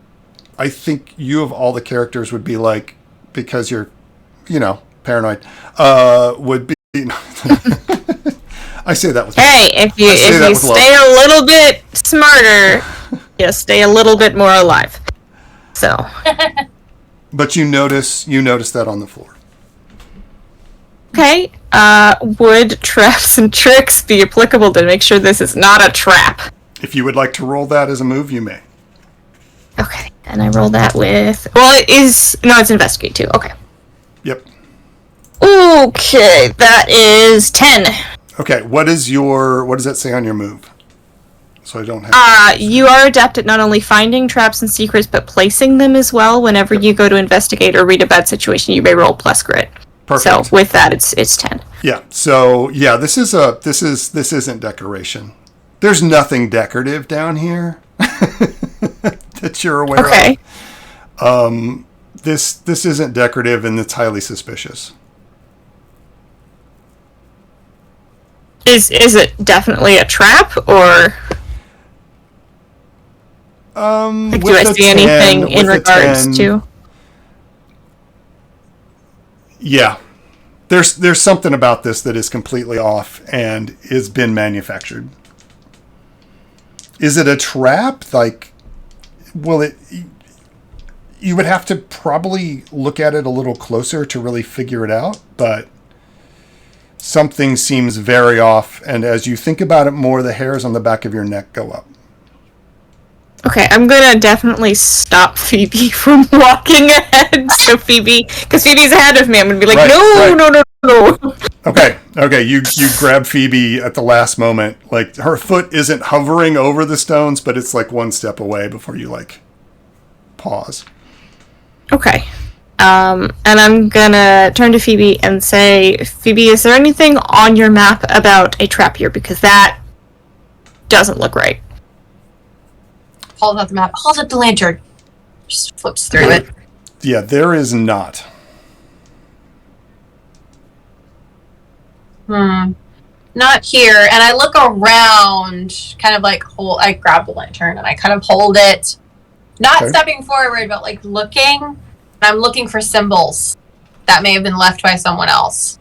I think you of all the characters would be like, because you're, paranoid, would be... I say that with Hey, if you stay a little bit smarter, you stay a little bit more alive. So. But you notice that on the floor. Okay. Would traps and tricks be applicable to make sure this is not a trap? If you would like to roll that as a move, you may. Okay, and I roll that with... Well, it's investigate too. Okay. Yep. Okay, that is 10. Okay, what does that say on your move? So I don't have... You are adept at not only finding traps and secrets, but placing them as well. Whenever you go to investigate or read a bad situation, you may roll plus grit. Perfect. So with that, it's 10. Yeah. So yeah, this isn't decoration. There's nothing decorative down here that you're aware of. This isn't decorative, and it's highly suspicious. Is it definitely a trap, or do I see anything in regards to? Yeah, there's something about this that is completely off and has been manufactured. Is it a trap? Like, will it? You would have to probably look at it a little closer to really figure it out, but something seems very off, and as you think about it more, the hairs on the back of your neck go up. Okay, I'm gonna definitely stop Phoebe from walking ahead. So because Phoebe's ahead of me, I'm gonna be like, Right, no, right. no. Okay, you grab Phoebe at the last moment. Like, her foot isn't hovering over the stones, but it's like one step away before you, like, pause. Okay. And I'm gonna turn to Phoebe and say, Phoebe, is there anything on your map about a trap here? Because that doesn't look right. Holds out the map. Holds up the lantern. Just flips through it. Yeah, there is not. Not here. And I look around, kind of like I grab the lantern and I kind of hold it. Not Okay. stepping forward, but like looking. And I'm looking for symbols that may have been left by someone else.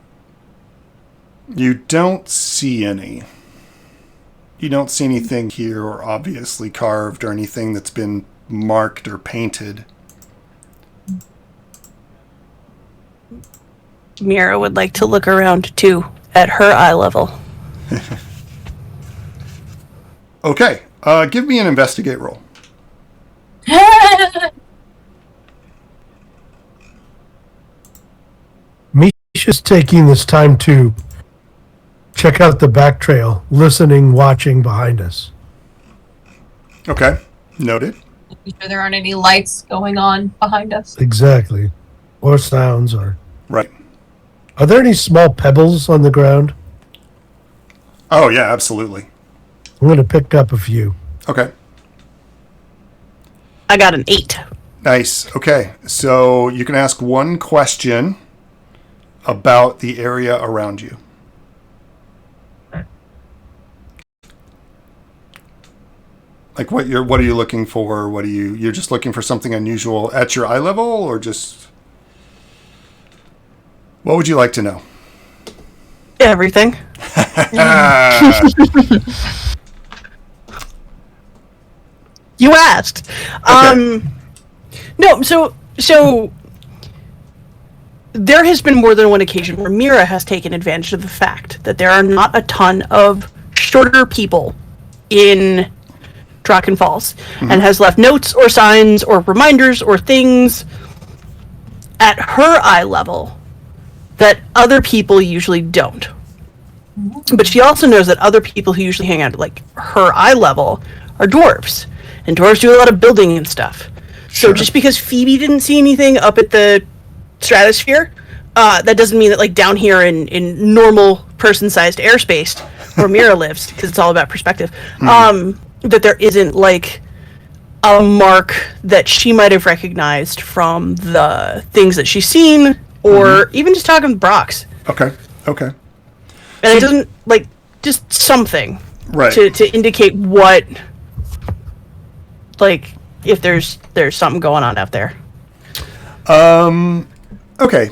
You don't see any. You don't see anything here or obviously carved or anything that's been marked or painted. Mira would like to look around too, at her eye level. Okay, give me an investigate roll. Misha's taking this time to check out the back trail, listening, watching behind us. Okay, noted. Make sure there aren't any lights going on behind us. Exactly. Or sounds, or... Right. Are there any small pebbles on the ground? Oh, yeah, absolutely. I'm going to pick up a few. Okay. I got an 8. Nice. Okay, so you can ask one question about the area around you. Like, what are you looking for? You're just looking for something unusual at your eye level, or just what would you like to know? Everything. You asked. No, so there has been more than one occasion where Mira has taken advantage of the fact that there are not a ton of shorter people in Draken Falls, and has left notes or signs or reminders or things at her eye level that other people usually don't. But she also knows that other people who usually hang out at like her eye level are dwarves, and dwarves do a lot of building and stuff. So just because Phoebe didn't see anything up at the stratosphere, that doesn't mean that like down here in normal person-sized airspace where Mira lives, because it's all about perspective, that there isn't like a mark that she might have recognized from the things that she's seen, or even just talking with Brox. Okay. And it doesn't, like, just something. Right. To indicate what, like, if there's something going on out there. Okay.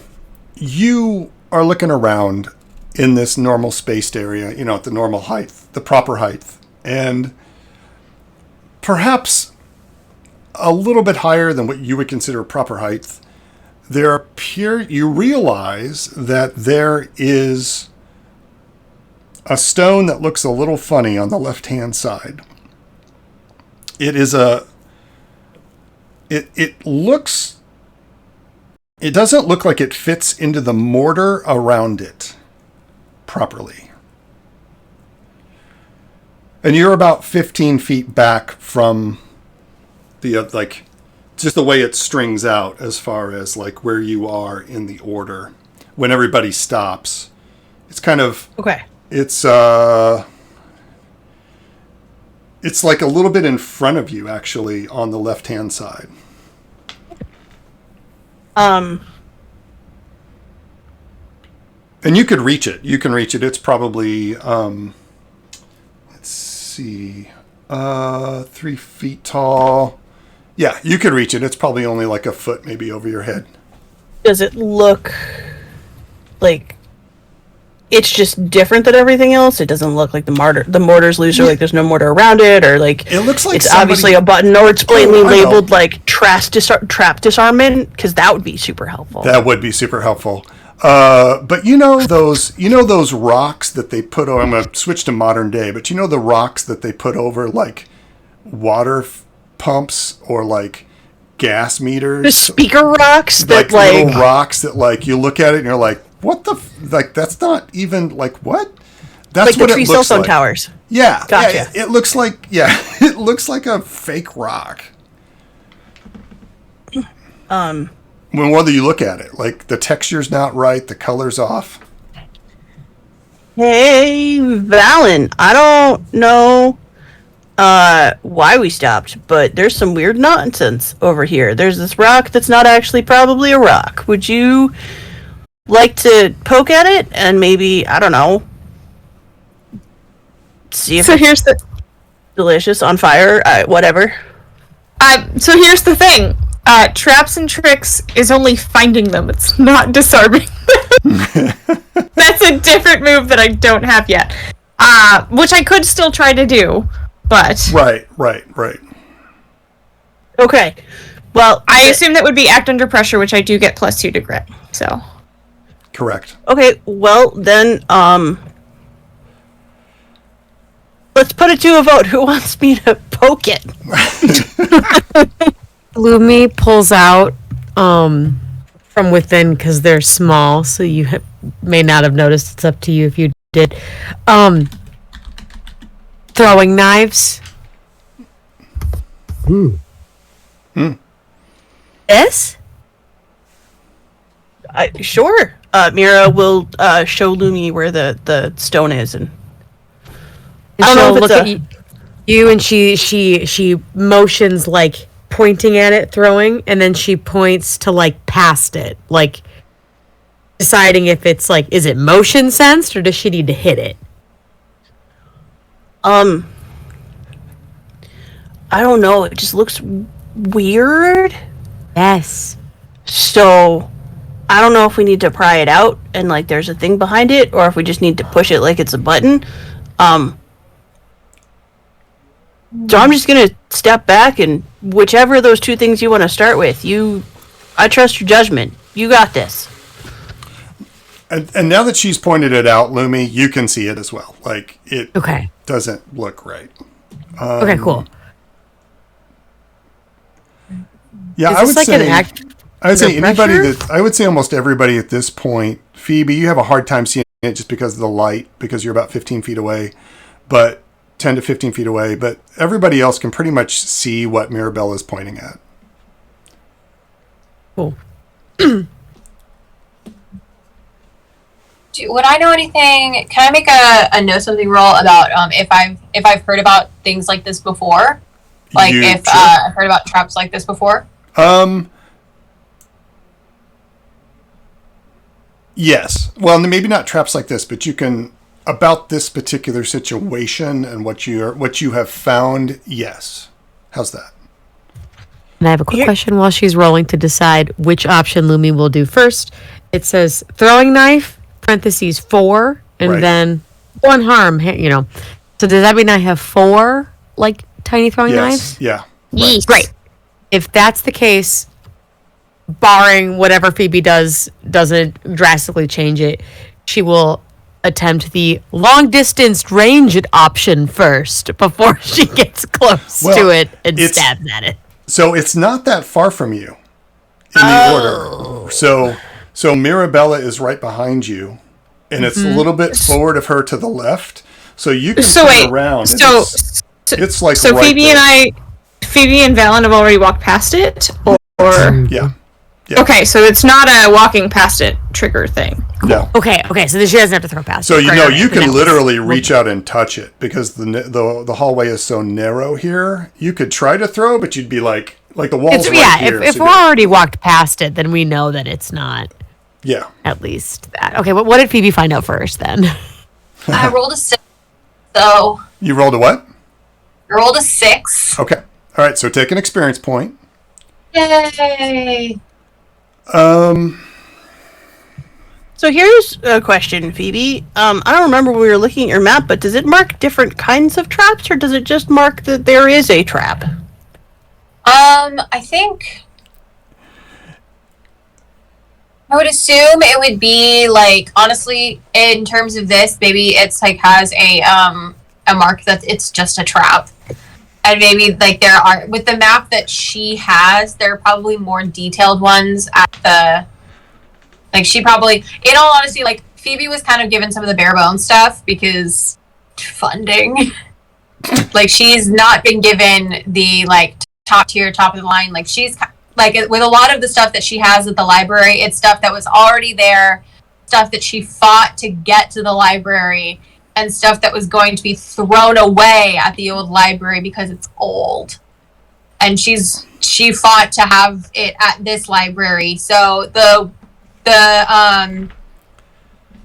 You are looking around in this normal spaced area, at the normal height, the proper height, and perhaps a little bit higher than what you would consider proper height. You realize that there is a stone that looks a little funny on the left-hand side. It doesn't look like it fits into the mortar around it properly. And you're about 15 feet back from the, just the way it strings out as far as, like, where you are in the order. When everybody stops, it's kind of... Okay. It's like a little bit in front of you, actually, on the left-hand side. And you could reach it. You can reach it. It's probably, let's see, 3 feet tall. Yeah, you could reach it. It's probably only like a foot maybe over your head. Does it look like it's just different than everything else. It doesn't look like the mortar's loose, or like there's no mortar around it, or like It looks like it's somebody- obviously a button, or it's blatantly I know. labeled like trap disarmament, because that would be super helpful. That would be super helpful. But those rocks that they put over, I'm going to switch to modern day, but the rocks that they put over like water pumps or like gas meters? The speaker rocks that little rocks that like you look at it and you're like, what the like that's not even like what? That's like the what tree it cell looks phone like. towers. Yeah, Gotcha. yeah, it looks like it looks like a fake rock. When whether you look at it, like the texture's not right, the color's off. Hey, Valen, I don't know why we stopped, but there's some weird nonsense over here. There's this rock that's not actually probably a rock. Would you like to poke at it and maybe, I don't know, see if So it's here's the delicious, on fire, whatever? so here's the thing. Traps and tricks is only finding them. It's not disarming them. That's a different move that I don't have yet. Which I could still try to do, but Right. Okay. Well, I assume that would be act under pressure, which I do get +2 to grit. So Correct. okay, well then, let's put it to a vote. Who wants me to poke it? Lumi pulls out from within because they're small, so you may not have noticed. It's up to you if you did. Throwing knives. This? Sure. Mira will show Lumi where the stone is, and I don't know She'll if look it's at you, and she motions like pointing at it, throwing, and then she points to like past it, like deciding if it's like, is it motion sensed or does she need to hit it? I don't know. It just looks weird. Yes. So I don't know if we need to pry it out and like there's a thing behind it, or if we just need to push it like it's a button. So I'm just gonna step back, and whichever of those two things you want to start with, I trust your judgment. You got this. And now that she's pointed it out, Lumi, you can see it as well. Like it Okay. doesn't look right. Okay, cool. Yeah, Is I this would like say an act I would say under anybody pressure? that I would say almost everybody at this point. Phoebe, you have a hard time seeing it just because of the light, because you're about 15 feet away, but 10 to 15 feet away. But everybody else can pretty much see what Mirabelle is pointing at. Cool. Would I know anything? Can I make a know something roll about if I've heard about things like this before? Like You- if sure. I've heard about traps like this before? Yes. Well, maybe not traps like this, but you can about this particular situation and what you have found. Yes. How's that? And I have a quick Here- question while she's rolling to decide which option Lumi will do first. It says throwing knife, parentheses 4, and Right. then 1 harm, you know. So does that mean I have 4, like, tiny throwing Yes. knives? Yeah. yeast. Great. If that's the case, barring whatever Phoebe does doesn't drastically change it, she will attempt the long distance ranged option first before she gets close Well, to it and it's- stabs at it. So it's not that far from you in the order. So Mirabella is right behind you, and it's a little bit forward of her to the left. So you can So turn wait. around. and So it's like so right Phoebe there. Phoebe and Valen have already walked past it, or Yeah. okay, so it's not a walking past it trigger thing. No. Okay, so then she doesn't have to throw past So it. you Right, know right, you and can that was- literally reach out and touch it because the hallway is so narrow here. You could try to throw, but you'd be like the walls It's, right yeah, here. if so we're you'd already walked past it, then we know that it's not be- yeah. at least that. Okay, what did Phoebe find out first then? I rolled a 6, so You rolled a what? I rolled a 6. Okay. All right. So take an experience point. Yay! So here's a question, Phoebe. I don't remember when we were looking at your map, but does it mark different kinds of traps, or does it just mark that there is a trap? I think I would assume it would be like, honestly, in terms of this, maybe it's like has a mark that it's just a trap. And maybe like there are, with the map that she has, there are probably more detailed ones at the, like she probably, in all honesty, like Phoebe was kind of given some of the bare bones stuff because funding. Like she's not been given the like top tier, top of the line. Like she's like with a lot of the stuff that she has at the library, it's stuff that was already there, stuff that she fought to get to the library, and stuff that was going to be thrown away at the old library because it's old. And she fought to have it at this library. So the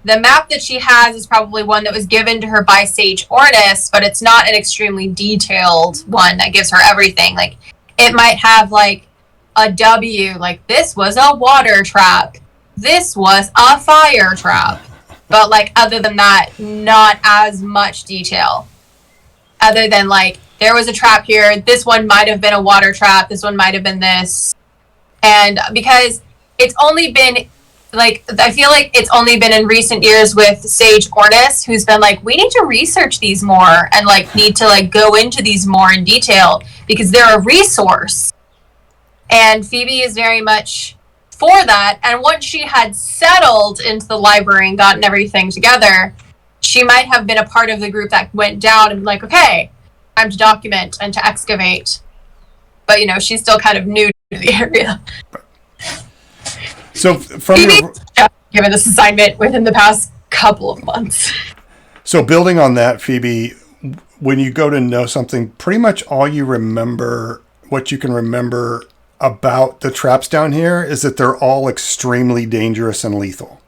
map that she has is probably one that was given to her by Sage Ornis, but it's not an extremely detailed one that gives her everything. Like it might have like a W, like this was a water trap, this was a fire trap. But like other than that, not as much detail. Other than like there was a trap here, this one might have been a water trap, this one might have been this. And because it's only been like, I feel like it's only been in recent years with Sage Ornis, who's been like, we need to research these more and like need to like go into these more in detail because they're a resource. And Phoebe is very much for that, and once she had settled into the library and gotten everything together, she might have been a part of the group that went down and like, okay, time to document and to excavate. But you know, she's still kind of new to the area. So from Phoebe's given this assignment within the past couple of months. So building on that, Phoebe, when you go to know something, pretty much all you remember, what you can remember about the traps down here is that they're all extremely dangerous and lethal.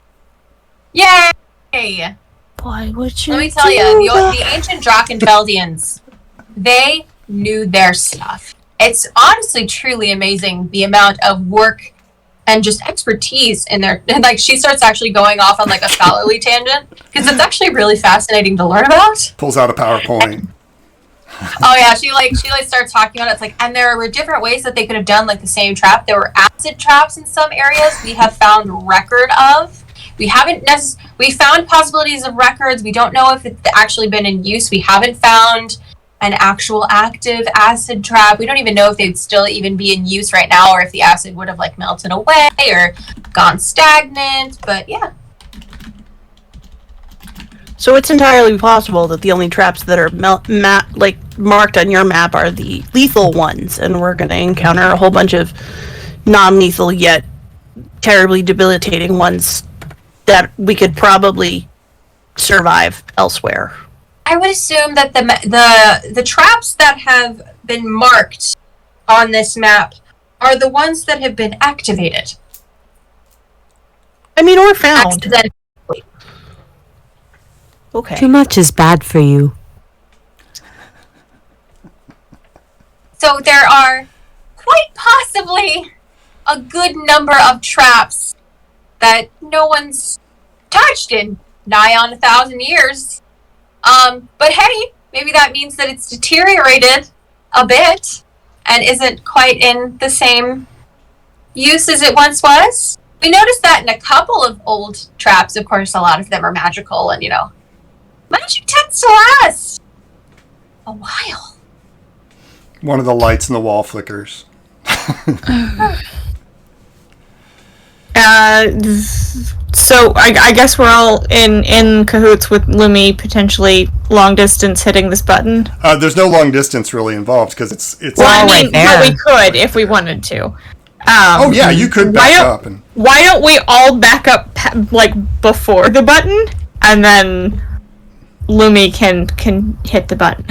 Yay! Why would you? Let me tell you, the ancient Drachenfeldians, they knew their stuff. It's honestly truly amazing the amount of work and just expertise in there. And like she starts actually going off on like a scholarly tangent because it's actually really fascinating to learn about. Pulls out a PowerPoint. Oh yeah, she starts talking about it. It's like, and there were different ways that they could have done like the same trap. There were acid traps in some areas we have found record of. We haven't we found possibilities of records. We don't know if it's actually been in use. We haven't found an actual active acid trap. We don't even know if they'd still even be in use right now, or if the acid would have like melted away or gone stagnant. But yeah. So it's entirely possible that the only traps that are marked on your map are the lethal ones, and we're going to encounter a whole bunch of non-lethal yet terribly debilitating ones that we could probably survive elsewhere. I would assume that the traps that have been marked on this map are the ones that have been activated. I mean, or found. Accidentally. Okay. Too much is bad for you. So there are quite possibly a good number of traps that no one's touched in nigh on 1,000 years. But hey, maybe that means that it's deteriorated a bit and isn't quite in the same use as it once was. We noticed that in a couple of old traps. Of course, a lot of them are magical, and you know, magic tends to last a while. One of the lights in the wall flickers. So I guess we're all in cahoots with Lumi potentially long distance hitting this button. There's no long distance really involved because it's. Well, I all mean, right there. but we could if we wanted to. Oh yeah, you could back up and. Why don't we all back up like before the button, and then Lumi can hit the button,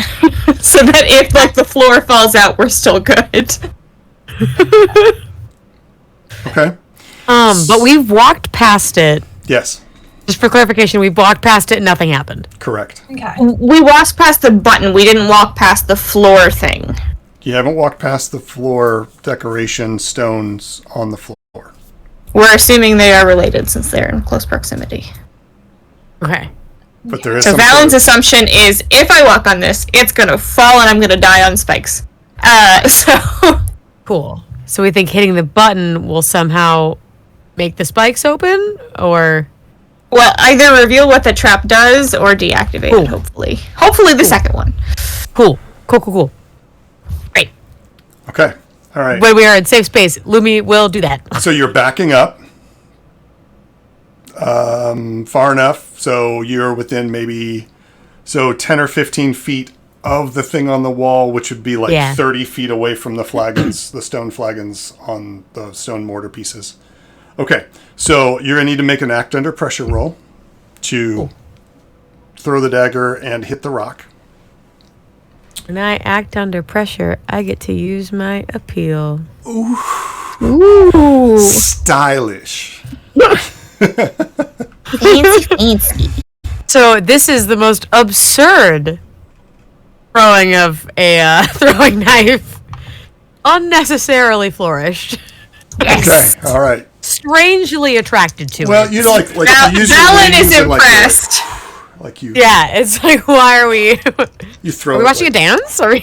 so that if like the floor falls out, we're still good. Okay. But we've walked past it. Yes. Just for clarification, we've walked past it and nothing happened. Correct. Okay. We walked past the button. We didn't walk past the floor thing. You haven't walked past the floor decoration stones on the floor. We're assuming they are related since they're in close proximity. Okay. But there is So some Valen's sort assumption is if I walk on this, it's gonna fall and I'm gonna die on spikes. So Cool. So we think hitting the button will somehow make the spikes open, or well, either reveal what the trap does or deactivate Cool. it, hopefully. Hopefully the second one. cool. Cool. Right. okay. All right. When we are in safe space, Lumi will do that. So you're backing up far enough so you're within maybe 10 or 15 feet of the thing on the wall, which would be like Yeah. 30 feet away from the flagons, the stone flagons on the stone mortar pieces. Okay, so you're going to need to make an act under pressure roll to throw the dagger and hit the rock. When I act under pressure, I get to use my appeal. Stylish. Fancy. So this is the most absurd throwing of a throwing knife. Unnecessarily flourished. Okay, all right. Strangely attracted to Well, it. you know, like you usually Valen use is it like impressed. like you Yeah, it's like, why are we? you throw Are we it watching like- a dance? Are we?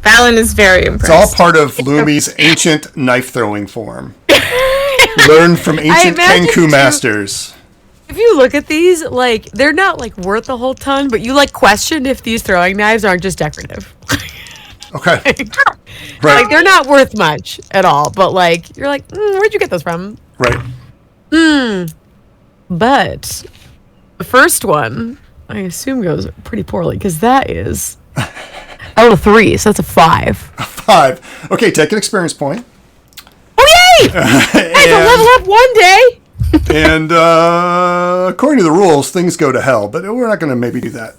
Valen is very It's all impressed. part of Lumi's ancient knife throwing form. Learn from ancient imagine Kenku too- masters. If you look at these, like, they're not like worth a whole ton, but you like question if these throwing knives aren't just decorative. Okay. Like Right. they're not worth much at all, but like you're like, where'd you get those from? Right. But the first one, I assume, goes pretty poorly because that is out of 3, so that's a 5. 5. Okay, take an experience point. Oh yay! Hey, to level up one day. And according to the rules, things go to hell, but we're not going to maybe do that.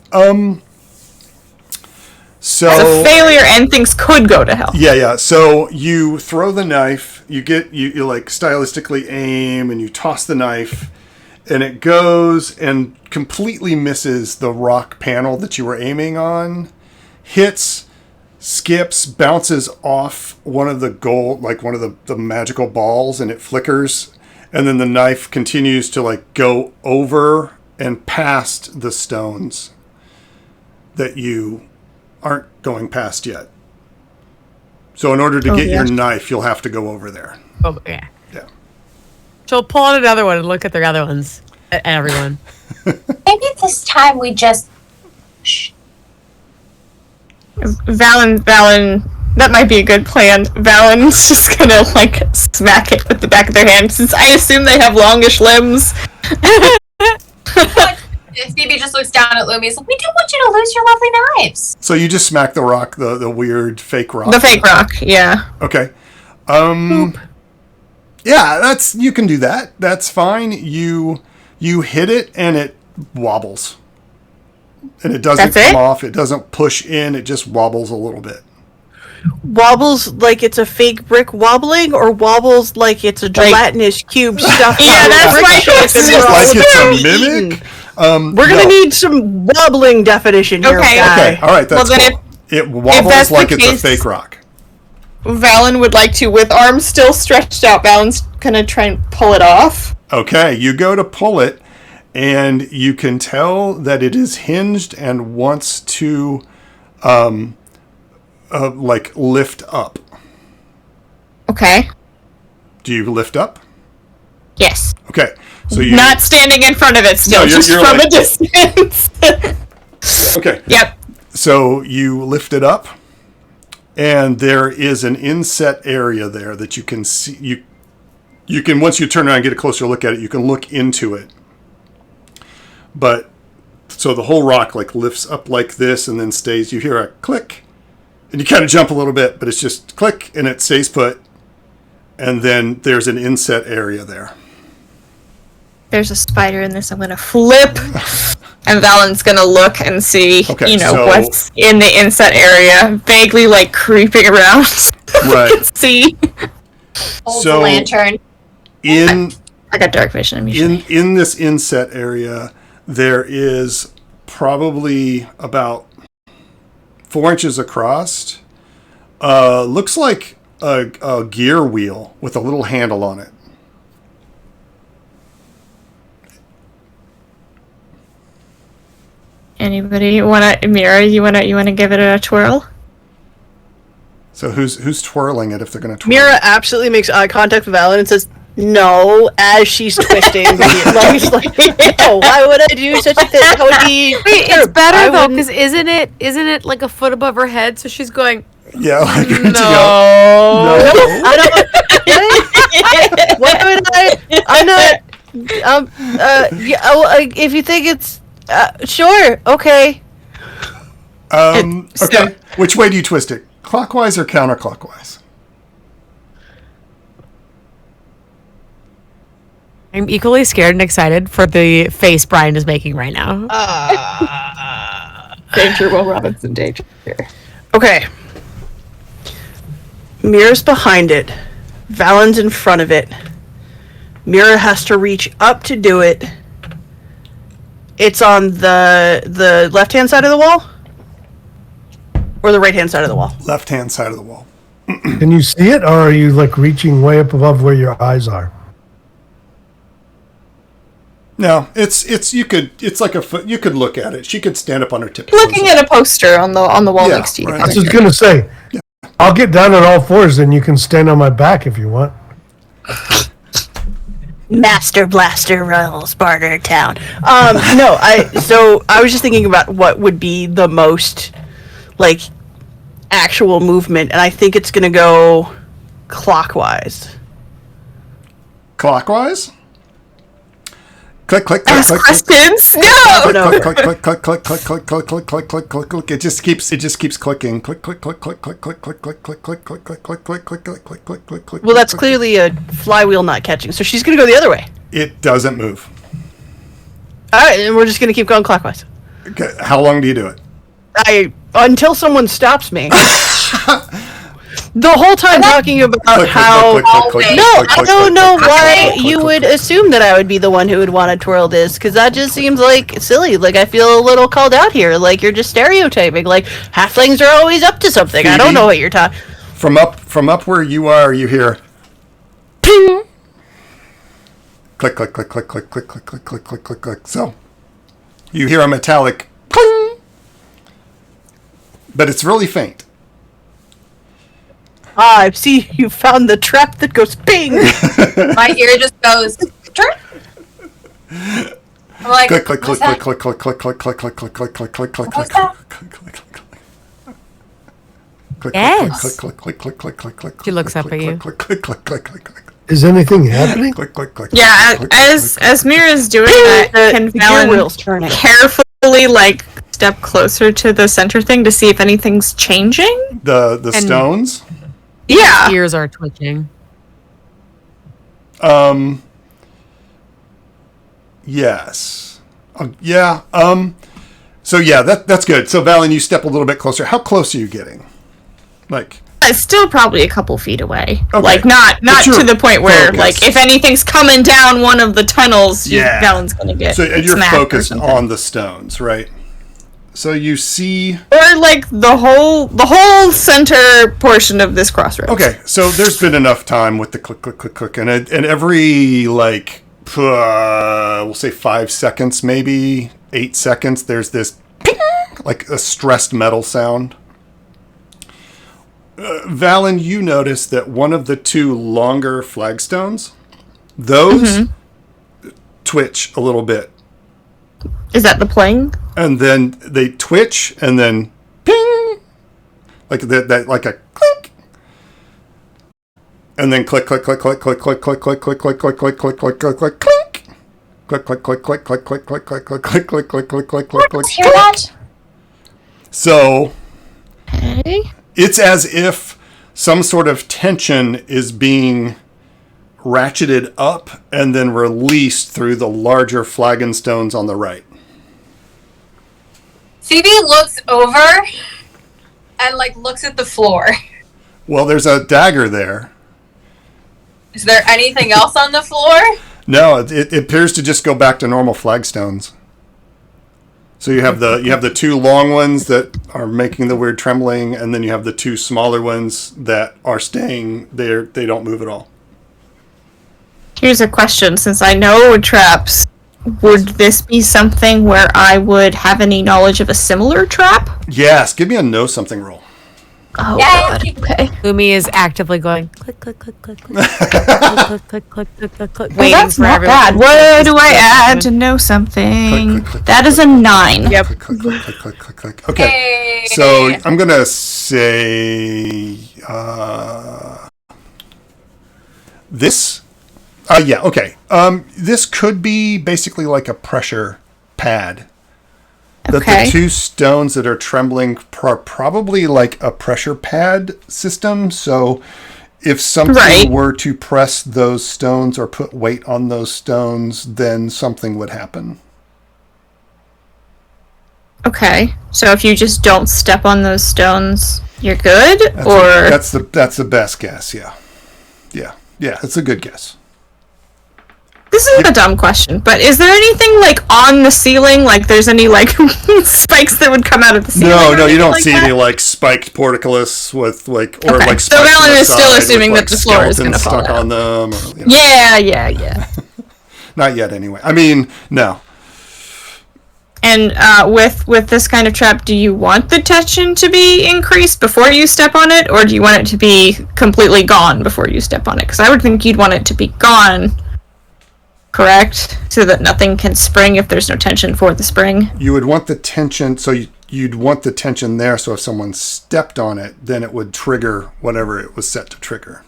It's a So failure and things could go to hell. yeah. So you throw the knife. You like stylistically aim, and you toss the knife, and it goes and completely misses the rock panel that you were aiming on. Hits, skips, bounces off one of the gold, like one of the magical balls, and it flickers. And then the knife continues to like go over and past the stones that you aren't going past yet. So in order to get your knife, you'll have to go over there. Oh yeah. Yeah. So pull out another one and look at the other ones. At everyone. Maybe this time we just. Shh. Valen, that might be a good plan. Valen's just gonna like smack it with the back of their hand since I assume they have longish limbs. Phoebe just looks down at Lumi. He's like, "We don't want you to lose your lovely knives." So you just smack the rock, the weird fake rock. The fake rock, yeah. Okay. Yeah, you can do that. That's fine. You hit it and it wobbles. And it doesn't That's come it? off. It doesn't push in. It just wobbles a little bit. Wobbles like it's a fake brick wobbling, or wobbles like it's a gelatinous cube stuffed. Yeah, on that's brick my shapes and question. we're all Like it's a eaten. mimic. We're gonna No. need some wobbling definition here, Okay. guy. Okay, all right, that's Well, then cool. It wobbles that's the like it's a case- fake rock. Valen would like to, with arms still stretched out, Valen's gonna try and pull it off. Okay, you go to pull it, and you can tell that it is hinged and wants to, like lift up. Okay. Do you lift up? Yes. Okay, so you Not standing in front of it still, No, you're- just you're from like- a distance. okay. Yep. So you lift it up, and there is an inset area there that you can see. You can, once you turn around and get a closer look at it, you can look into it. But so the whole rock like lifts up like this and then stays. You hear a click, and you kind of jump a little bit, but it's just click and it stays put. And then there's an inset area there. There's a spider in this. I'm gonna flip, and Valen's gonna look and see, Okay, so- what's in the inset area, vaguely like creeping around. Right. See, Holds So- the lantern. In I got dark vision. I'm usually. in this inset area, there is probably about 4 inches across. Looks like a gear wheel with a little handle on it. Anybody wanna Mira? You wanna give it a twirl? So who's twirling it if they're going to twirl? Mira absolutely makes eye contact with Valen and says, "No," as she's twisting. She's like, "No, why would I do such a thing? That would be." Wait, it's terrible. better I though, wouldn't- because isn't it like a foot above her head? So she's going, Yeah, like no. no. I don't. Why would I? I'm not. Yeah. If you think it's, sure, okay. Okay. So- Which way do you twist it? Clockwise or counterclockwise? I'm equally scared and excited for the face Brian is making right now. Danger, Will Robinson, danger. Okay. Mira's behind it. Valen's in front of it. Mira has to reach up to do it. It's on the left-hand side of the wall? Or the right-hand side of the wall? Left-hand side of the wall. Can you see it, or are you like reaching way up above where your eyes are? No, it's like a foot. You could look at it. She could stand up on her tiptoes. Looking at a poster on the wall Yeah, next to you. right. I was just gonna say, I'll get down on all fours, and you can stand on my back if you want. Master Blaster rules Barter Town. No, I was just thinking about what would be the most, like, actual movement, and I think it's gonna go clockwise. Clockwise. Click, click, click, Ask click, click, questions? No! No. click, click, click, click, click, click, click, click, click, click, click, click. It just keeps clicking. Click, click, click, click, click, click, click, click, click, click, click, click, click, click, click, click, click, click, click, click. Well, that's clearly a flywheel not catching, so she's gonna go the other way. It doesn't move. All right, and we're just gonna keep going clockwise. Okay, how long do you do it? Until someone stops me. The whole time talking about Click, click, how. click, click, click, No, click, I click, don't click, know click, why click, click, you click, would click. assume that I would be the one who would want to twirl this, because that just seems like silly. Like, I feel a little called out here. Like, you're just stereotyping. Like, halflings are always up to something. I don't Phoebe? know what you're talking. From up where you are, you hear ping. Click, click, click, click, click, click, click, click, click, click, click, click. So you hear a metallic cling, but it's really faint. Ah, I see you found the trap that goes ping. My ear just goes. Chirp. I'm like, Click, click, click, what's that? click, click, click, click, click, click, click, click, click, click, click, What's click, that? click, click, click, click. Yes. Click, click, click, click, click, click, click. She looks up at you. Click, click, click, click, click, click. Is anything happening? Click, click, click. Yeah, click, as click, as Mira's doing that, can The gear wheel's Valen turning. carefully like step closer to the center thing to see if anything's changing? the And- stones. Yeah. Ears are twitching. Yes. Yeah. So yeah, that's good. So Valen, you step a little bit closer. How close are you getting? Like, It's still probably a couple feet away. Okay. Like not But to you're the point where focused. like if anything's coming down one of the tunnels, Yeah. Valen's gonna get so and you're smacked or focused something. on the stones, right? So you see. Or like the whole center portion of this crossroads. Okay, so there's been enough time with the click, click, click, click, and every like we'll say 5 seconds, maybe 8 seconds, there's this ping, like a stressed metal sound. Valen, you notice that one of the two longer flagstones, those twitch a little bit, Is that the playing? and then they twitch, and then ping, like that like a click. And then click, click, click, click, click, click, click, click, click, click, click, click, click, click, click, click, clink. Click, click, click, click, click, click, click, click, click, click, click, click, click, click, click, click. Hear that? So Okay. it's as if some sort of tension is being ratcheted up and then released through the larger flagon stones on the right. Phoebe looks over and like looks at the floor. Well, there's a dagger there. Is there anything else on the floor? No, it appears to just go back to normal flagstones. So you have the two long ones that are making the weird trembling, and then you have the two smaller ones that are staying there. They don't move at all. Here's a question, since I know traps would this be something where I would have any knowledge of a similar trap? Yes, give me a know something roll. Oh, Yeah. God. Okay. Lumi is actively going click, click, click, click, click, click, click, click, click, click, click, click, Well, waiting that's for not everyone. bad. to What do I click, add to know something? Click, click, That is a 9. Yep. Click, click, click, click, click, click, click. Okay. Hey. So I'm gonna say this. Yeah. Okay. This could be basically like a pressure pad. That Okay. the two stones that are trembling are probably like a pressure pad system. So if something Right. were to press those stones or put weight on those stones, then something would happen. Okay. So if you just don't step on those stones, you're good? That's the best guess. Yeah. Yeah. It's a good guess. This is a dumb question, but is there anything like on the ceiling? Like there's any like spikes that would come out of the ceiling? No, or you anything don't like see that? any like spiked portcullis with like or Okay. like So spikes on Valen the is still side with, assuming like, that the floor is gonna skeletons fall stuck out. on them. Or, you know. Yeah. Not yet, anyway. I mean, no. And with this kind of trap, do you want the tension to be increased before you step on it, or do you want it to be completely gone before you step on it? Because I would think you'd want it to be gone, correct? So that nothing can spring if there's no tension for the spring. You would want the tension, so you'd want the tension there, so if someone stepped on it, then it would trigger whatever it was set to trigger.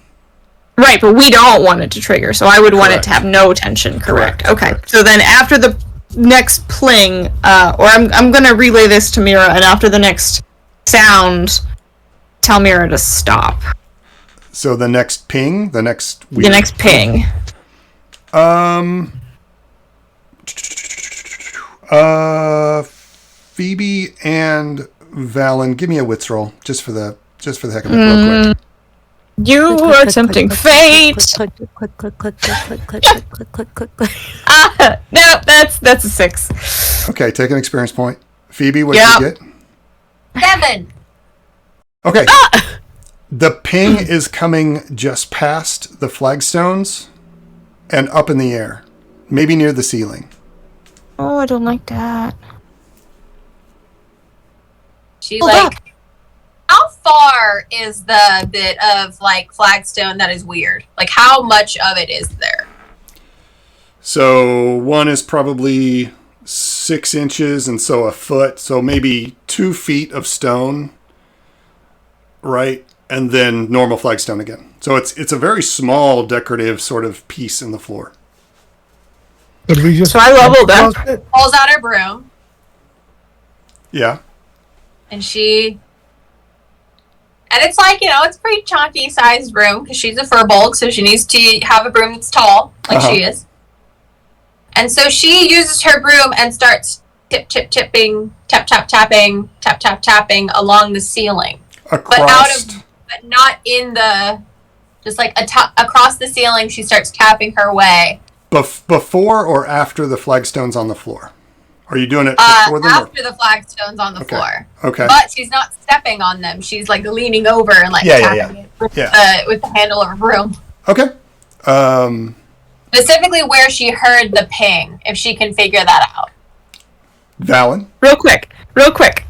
Right, but we don't want it to trigger, so I would want it Correct. to have no tension, correct? Correct, Okay, correct. so then after the next pling, or I'm gonna relay this to Mira, and after the next sound, tell Mira to stop. So the next ping, the next The next ping. Phoebe and Valen, give me a wits roll just for the heck of it, real quick. You are tempting fate. Click, click, click, click, click, click, click, click, click, click, click, click. No, that's a 6. Okay, take an experience point. Phoebe, what Yeah. did you get? 7. Okay. The ping is coming just past the flagstones and up in the air, maybe near the ceiling. Oh, I don't like that. She Hold like. up. How far is the bit of like flagstone that is weird? Like how much of it is there? So one is probably 6 inches, and so a foot. So maybe 2 feet of stone, right? And then normal flagstone again. So it's a very small decorative sort of piece in the floor. Could we just So I leveled up. across it? Pulls out her broom Yeah. and she. And it's like, it's a pretty chunky sized broom because she's a furbolg, so she needs to have a broom that's tall, like she is. And so she uses her broom and starts tipping, tap tapping along the ceiling. Across. But not in the, just like across the ceiling, she starts tapping her way. Before or after the flagstones on the floor? Are you doing it before them? After the flagstones on the Okay. floor. Okay. But she's not stepping on them. She's like leaning over and like Yeah, tapping it with the handle of her broom. Okay. Specifically where she heard the ping, if she can figure that out. Valen. Real quick.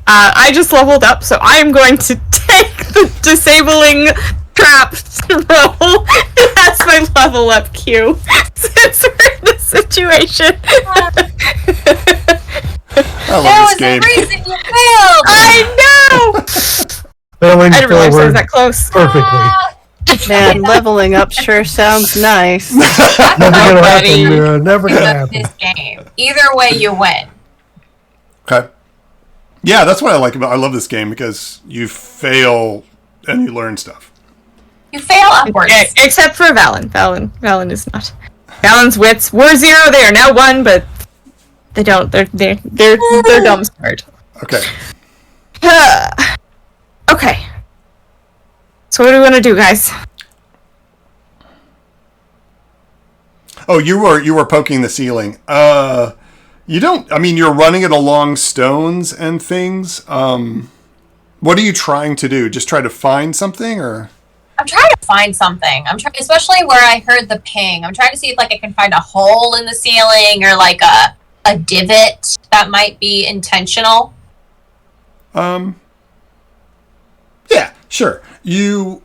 I just leveled up, so I am going to take the disabling trap roll as my level up cue since we're in this situation. I love There this was game. a reason you failed! I know! Filling I didn't realize I was forward that close. perfectly. Man, leveling up sure sounds nice. Never gonna Buddy. happen, Mira. Never gonna Of happen. this game. Either way, you win. Okay. Yeah, that's what I like about. I love this game because you fail and you learn stuff. You fail upwards. Okay, except for Valen. Valen is not. Valen's wits were 0, they are now 1, but they don't. They're dumb smart. Okay. Okay. So what do we want to do, guys? Oh, you were poking the ceiling. You don't. I mean, you're running it along stones and things. What are you trying to do? Just try to find something, or? I'm trying to find something. I'm trying, especially where I heard the ping. I'm trying to see if like I can find a hole in the ceiling or like a divot that might be intentional. Yeah, sure. You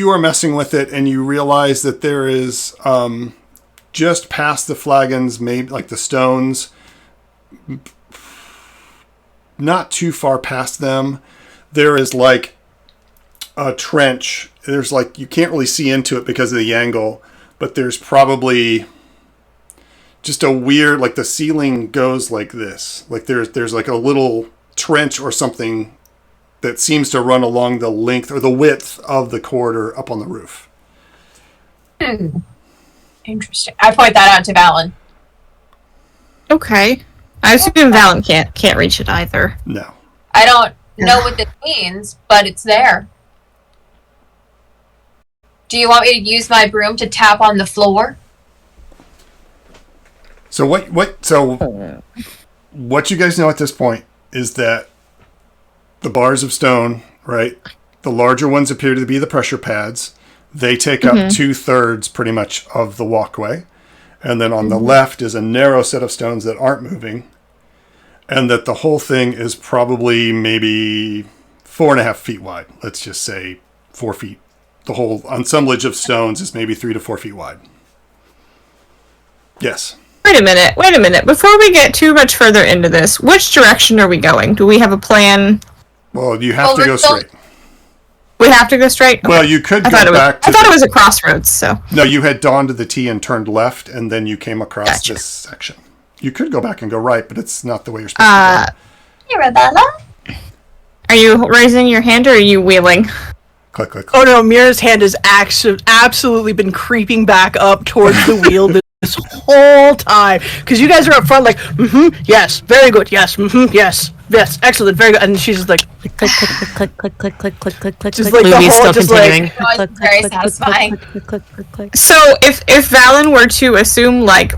are messing with it, and you realize that there is just past the flagons, maybe like the stones, not too far past them, there is like a trench. There's like, you can't really see into it because of the angle, but there's probably just a weird, like the ceiling goes like this. Like there's like a little trench or something that seems to run along the length or the width of the corridor up on the roof. Interesting. I point that out to Valen. Okay. I assume Valen can't reach it either. No. I don't know what this means, but it's there. Do you want me to use my broom to tap on the floor? So what you guys know at this point is that the bars of stone, right? The larger ones appear to be the pressure pads. They take up 2/3 pretty much of the walkway. And then on the left is a narrow set of stones that aren't moving. And that the whole thing is probably maybe 4.5 feet wide. Let's just say 4 feet. The whole assemblage of stones is maybe 3 to 4 feet wide. Yes. Wait a minute. Before we get too much further into this, which direction are we going? Do we have a plan? Well, you have to go straight. We have to go straight? Okay. Well, you could go back to... I thought it was a crossroads, so... No, you had dawned to the T and turned left, and then you came across Gotcha. this section. You could go back and go right, but it's not the way you're supposed to go. Mirabella? Are you raising your hand or are you wheeling? Click, click, click. Oh no, Mira's hand has absolutely been creeping back up towards the wheel this whole time. Because you guys are up front like, yes, very good, yes, yes, excellent, very good. And she's just like, Click, click, click, click, click, click, click, click, click, Just click. like the Lumi's whole- still just like- continuing. It was very satisfying. Click, click, click, click. So if Valen were to assume, like,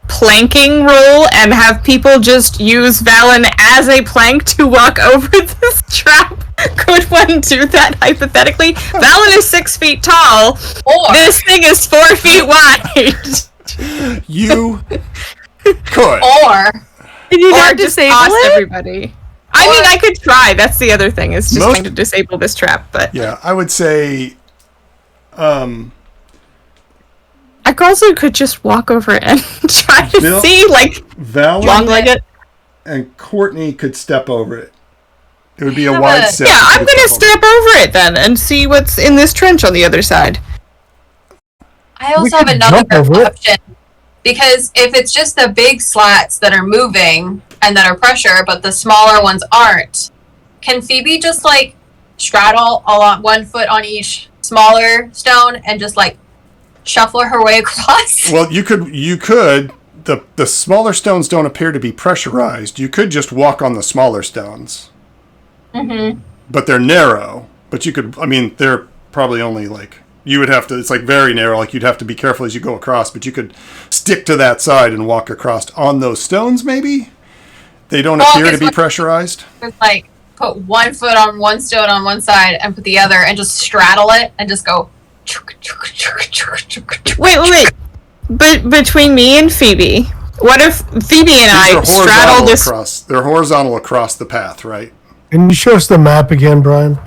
planking role and have people just use Valen as a plank to walk over this trap, could one do that hypothetically? Valen is 6 feet tall. Or This thing is 4 feet wide. You could. or Did you Or not just disable toss it? everybody. I mean, I could try. That's the other thing, is just Most- trying to disable this trap, but... Yeah, I would say... I also could just walk over it and try to Bill- see, like, Valen long-legged. and Courtney could step over it. It would be a have wide a- step. Yeah, I'm You could gonna over. step over it then and see what's in this trench on the other side. I also We have could another jump over it. option. Because if it's just the big slats that are moving and that are pressure, but the smaller ones aren't, can Phoebe just like straddle along 1 foot on each smaller stone and just like shuffle her way across? Well, you could. The smaller stones don't appear to be pressurized. You could just walk on the smaller stones. Mm-hmm. But they're narrow. But you could, I mean, they're probably only like, you would have to, it's like very narrow, like you'd have to be careful as you go across, but you could stick to that side and walk across on those stones, maybe? They don't Well, appear to it's be like- pressurized? Just like put 1 foot on one stone on one side and put the other and just straddle it and just go. Wait. But between me and Phoebe, what if Phoebe and I These are straddle horizontal this? across, they're horizontal across the path, right? Can you show us the map again, Brian?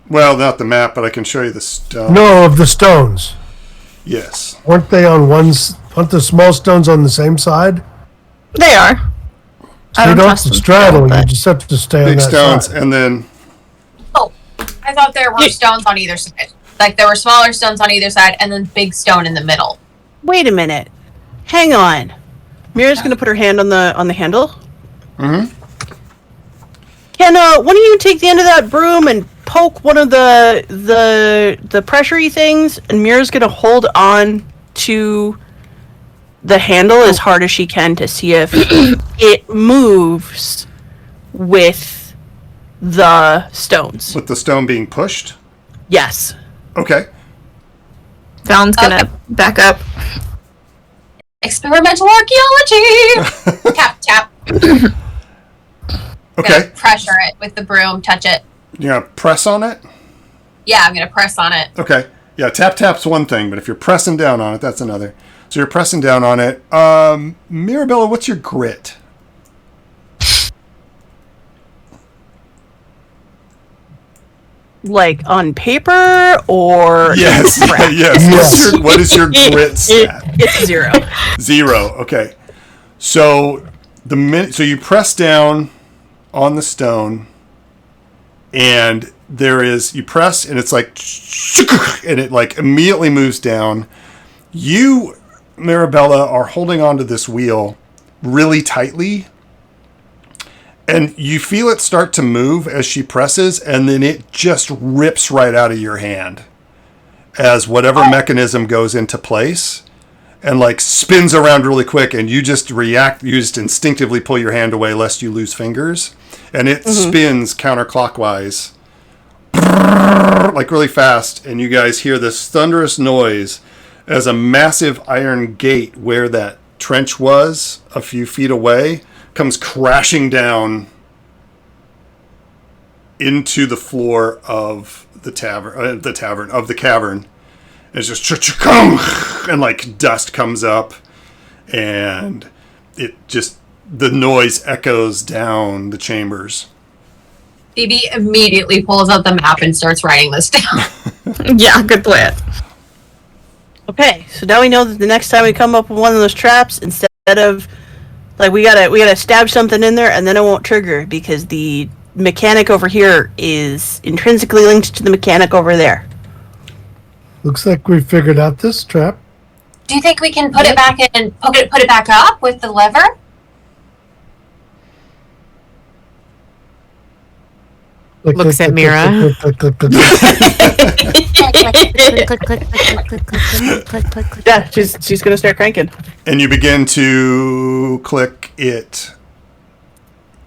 Well, not the map, but I can show you the stone. No, of the stones. Yes. Weren't they on aren't the small stones on the same side? They are. So I you don't don't have trust to them, straddle, you but- just have to stay on Big that stones, side. and then Oh, I thought there were stones on either side. Like there were smaller stones on either side and then big stone in the middle. wait a minute, hang on. Mira's gonna put her hand on the handle. Mhm. Can one of you take the end of that broom and poke one of the pressure-y things, and Mira's gonna hold on to the handle as hard as she can to see if it moves with the stones. with the stone being pushed. Yes. Okay. Valen's gonna back up. Experimental archaeology! Tap, tap. Okay. Pressure it with the broom, touch it. You gonna press on it? Yeah, I'm gonna press on it. Okay. Yeah, tap's one thing, but if you're pressing down on it, that's another. So you're pressing down on it. Mirabella, what's your grit? Like on paper or Yes. crap? Yes. What is your grit stat? It's 0. 0. Okay. So so you press down on the stone, and you press, and it's like, and it like immediately moves down. You, Mirabella, are holding onto this wheel really tightly, and you feel it start to move as she presses, and then it just rips right out of your hand as whatever mechanism goes into place and like spins around really quick, and you just instinctively pull your hand away lest you lose fingers, and it spins counterclockwise like really fast, and you guys hear this thunderous noise as a massive iron gate where that trench was a few feet away comes crashing down into the floor of the cavern. It's just ch-ch-cum, and like dust comes up, and the noise echoes down the chambers. Phoebe immediately pulls out the map and starts writing this down. Yeah, good plan. Okay, so now we know that the next time we come up with one of those traps, instead of like we gotta stab something in there and then it won't trigger because the mechanic over here is intrinsically linked to the mechanic over there. Looks like we figured out this trap. Do you think we can put it back in, put it back up with the lever? Click, Looks click, at click, Mira. click, click, click, click, click. Yeah, she's gonna start cranking. And you begin to click it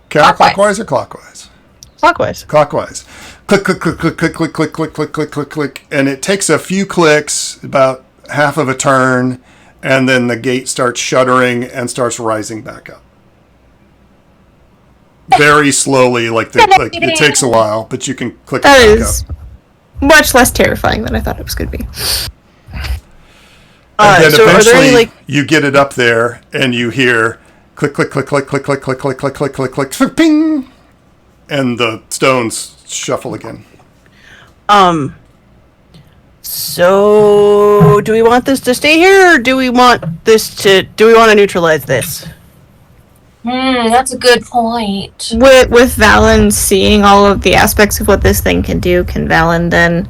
counterclockwise or clockwise? Clockwise. Clockwise. Click, click, click, click, click, click, click, click, click, click, click, click. And it takes a few clicks, about half of a turn, and then the gate starts shuddering and starts rising back up. Very slowly, it takes a while, but you can click That it back is up. much less terrifying than I thought it was going to be. And then So are there eventually any, you get it up there and you hear click, click, click, click, click, click, click, click, click, click, click, click, click, ping, and the stones shuffle again. So do we want this to stay here, or do we want to neutralize this? That's a good point. With Valen seeing all of the aspects of what this thing can do, can Valen then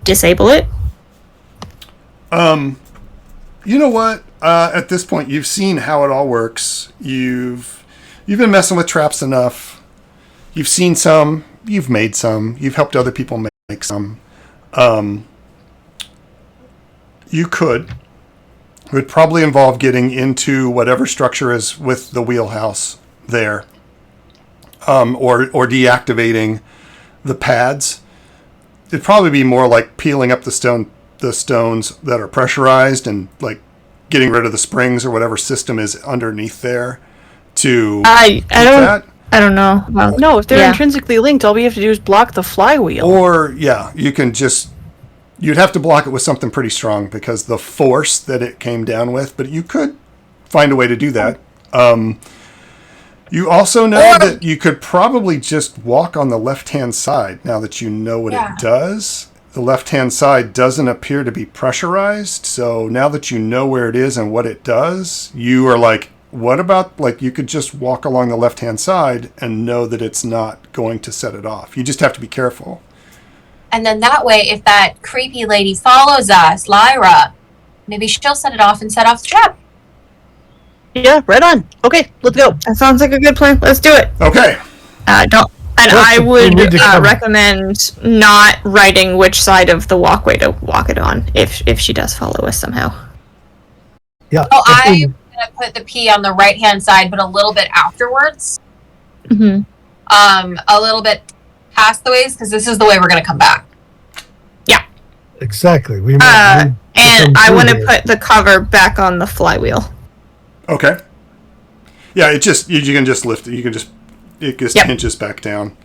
disable it? You know what? At this point, you've seen how it all works. You've been messing with traps enough. You've seen some. You've made some. You've helped other people make some. You could. It would probably involve getting into whatever structure is with the wheelhouse there, or deactivating the pads. It'd probably be more like peeling up the stones that are pressurized and like getting rid of the springs or whatever system is underneath there to I don't know. Well, No, if they're yeah. intrinsically linked, all we have to do is block the flywheel. Or you'd have to block it with something pretty strong because the force that it came down with, but you could find a way to do that. You also know that you could probably just walk on the left-hand side now that you know what it does. The left-hand side doesn't appear to be pressurized, so now that you know where it is and what it does, you are like, what about, like, you could just walk along the left-hand side and know that it's not going to set it off. You just have to be careful. And then that way, if that creepy lady follows us, Lyra, maybe she'll set it off and set off the trap. Yeah, right on. Okay, let's go. That sounds like a good plan. Let's do it. Okay. I we would need to come- recommend not writing which side of the walkway to walk it on if she does follow us somehow. Yeah. Oh, I I'm think- gonna put the P on the right-hand side, but a little bit afterwards. Mm-hmm. A little bit past the ways, because this is the way we're gonna come back. Exactly. We And I want to here. put the cover back on the flywheel. Okay. Yeah, you can just lift it. It just Yep. hinges back down.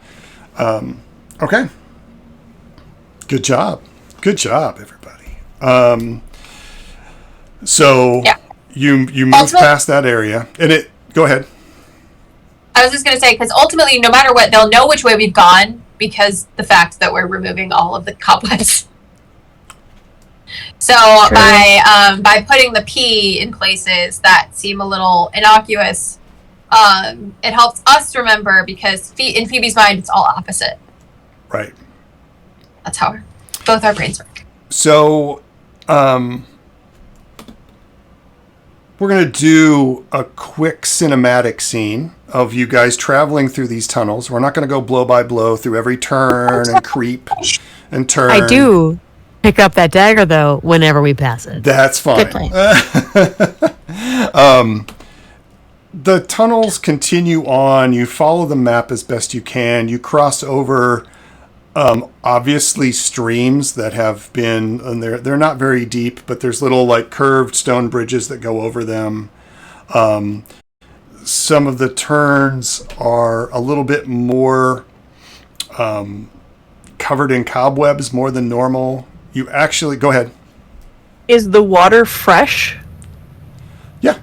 Okay. Good job. Good job, everybody. So Yeah. you move Also- past that area, and it. Go ahead. I was just going to say, because ultimately, no matter what, they'll know which way we've gone because the fact that we're removing all of the cobwebs. So by putting the P in places that seem a little innocuous, it helps us remember because in Phoebe's mind, it's all opposite. Right. That's how both our brains work. So, we're going to do a quick cinematic scene of you guys traveling through these tunnels. We're not going to go blow by blow through every turn and creep and turn. I do pick up that dagger though whenever we pass it. That's fine. Good plan. The tunnels continue on. You follow the map as best you can. You cross over, obviously, streams that have been, and they're not very deep, but there's little like curved stone bridges that go over them. Some of the turns are a little bit more covered in cobwebs more than normal. You actually go ahead. Is the water fresh? Yeah.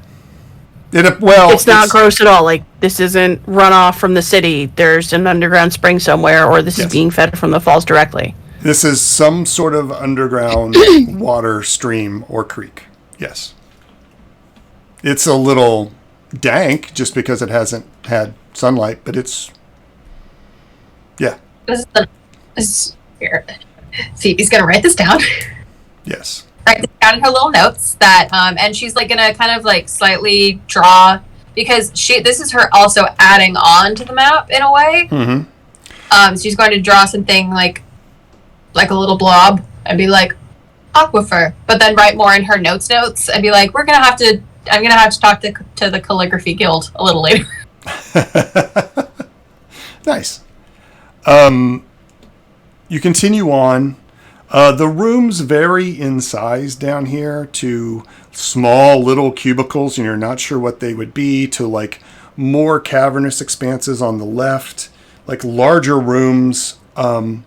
It's not gross at all. Like, this isn't runoff from the city. There's an underground spring somewhere, or this Yes. is being fed from the falls directly. This is some sort of underground water stream or creek. Yes. It's a little dank just because it hasn't had sunlight, but it's, yeah, This is here. Phoebe's gonna write this down. yes. Write this down in her little notes that, and she's like gonna kind of like slightly draw because this is her also adding on to the map in a way. Mm-hmm. She's going to draw something like a little blob and be like aquifer, but then write more in her notes and be like, I'm gonna have to talk to the calligraphy guild a little later. Nice. You continue on. The rooms vary in size down here to small little cubicles, and you're not sure what they would be, to like more cavernous expanses on the left, like larger rooms. And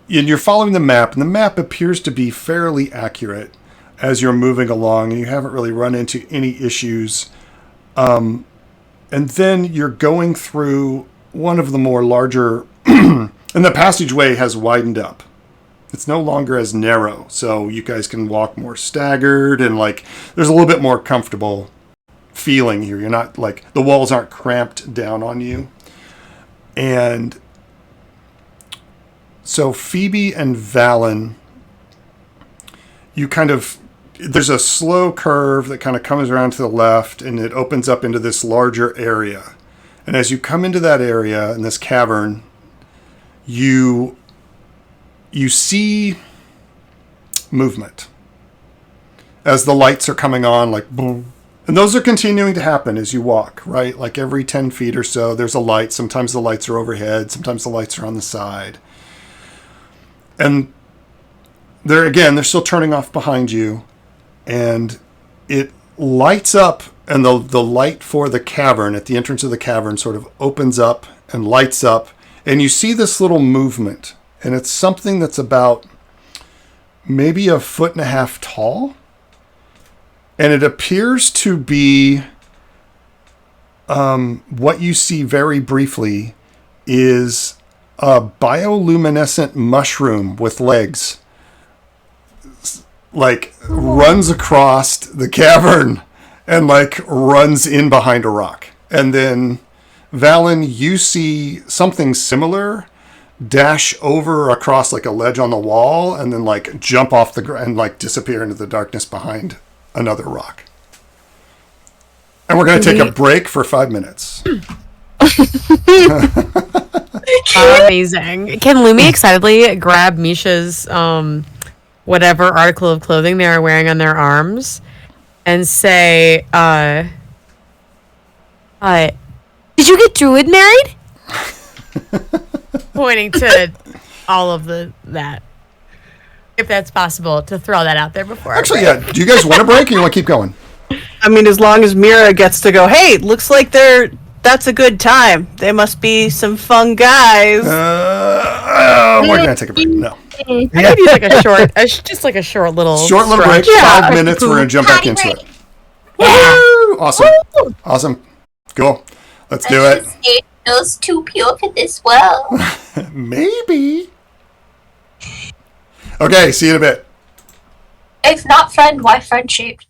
you're following the map, and the map appears to be fairly accurate as you're moving along, and you haven't really run into any issues. And then you're going through one of the more larger, and the passageway has widened up. It's no longer as narrow, so you guys can walk more staggered, and like there's a little bit more comfortable feeling here. You're not like, the walls aren't cramped down on you. And so Phoebe and Valen, there's a slow curve that kind of comes around to the left, and it opens up into this larger area. And as you come into that area in this cavern, you see movement as the lights are coming on, like boom. And those are continuing to happen as you walk, right? Like every 10 feet or so, there's a light. Sometimes the lights are overhead. Sometimes the lights are on the side. And they're still turning off behind you. And it lights up, and the light for the cavern at the entrance of the cavern sort of opens up and lights up. And you see this little movement. And it's something that's about maybe 1.5 feet tall. And it appears to be what you see very briefly is a bioluminescent mushroom with legs. Like runs across the cavern and like runs in behind a rock. And then Valen, you see something similar dash over across like a ledge on the wall and then like jump off the ground and like disappear into the darkness behind another rock. And we're going to take a break for 5 minutes. Amazing. Can Lumi excitedly grab Misha's whatever article of clothing they are wearing on their arms and say, did you get Druid married? Pointing to all of that. If that's possible, to throw that out there before. Actually, yeah. Do you guys want a break or you want to keep going? I mean, as long as Mira gets to go, hey, looks like they're That's a good time. They must be some fun guys. We're gonna take a break. No, I could use like a short, just like a short little break. stretch. Yeah. 5 minutes. We're gonna jump back into it. Yeah. Woo! Awesome. Cool. Let's do it. It feels too pure for this world. Maybe. Okay. See you in a bit. If not friend, why friendship?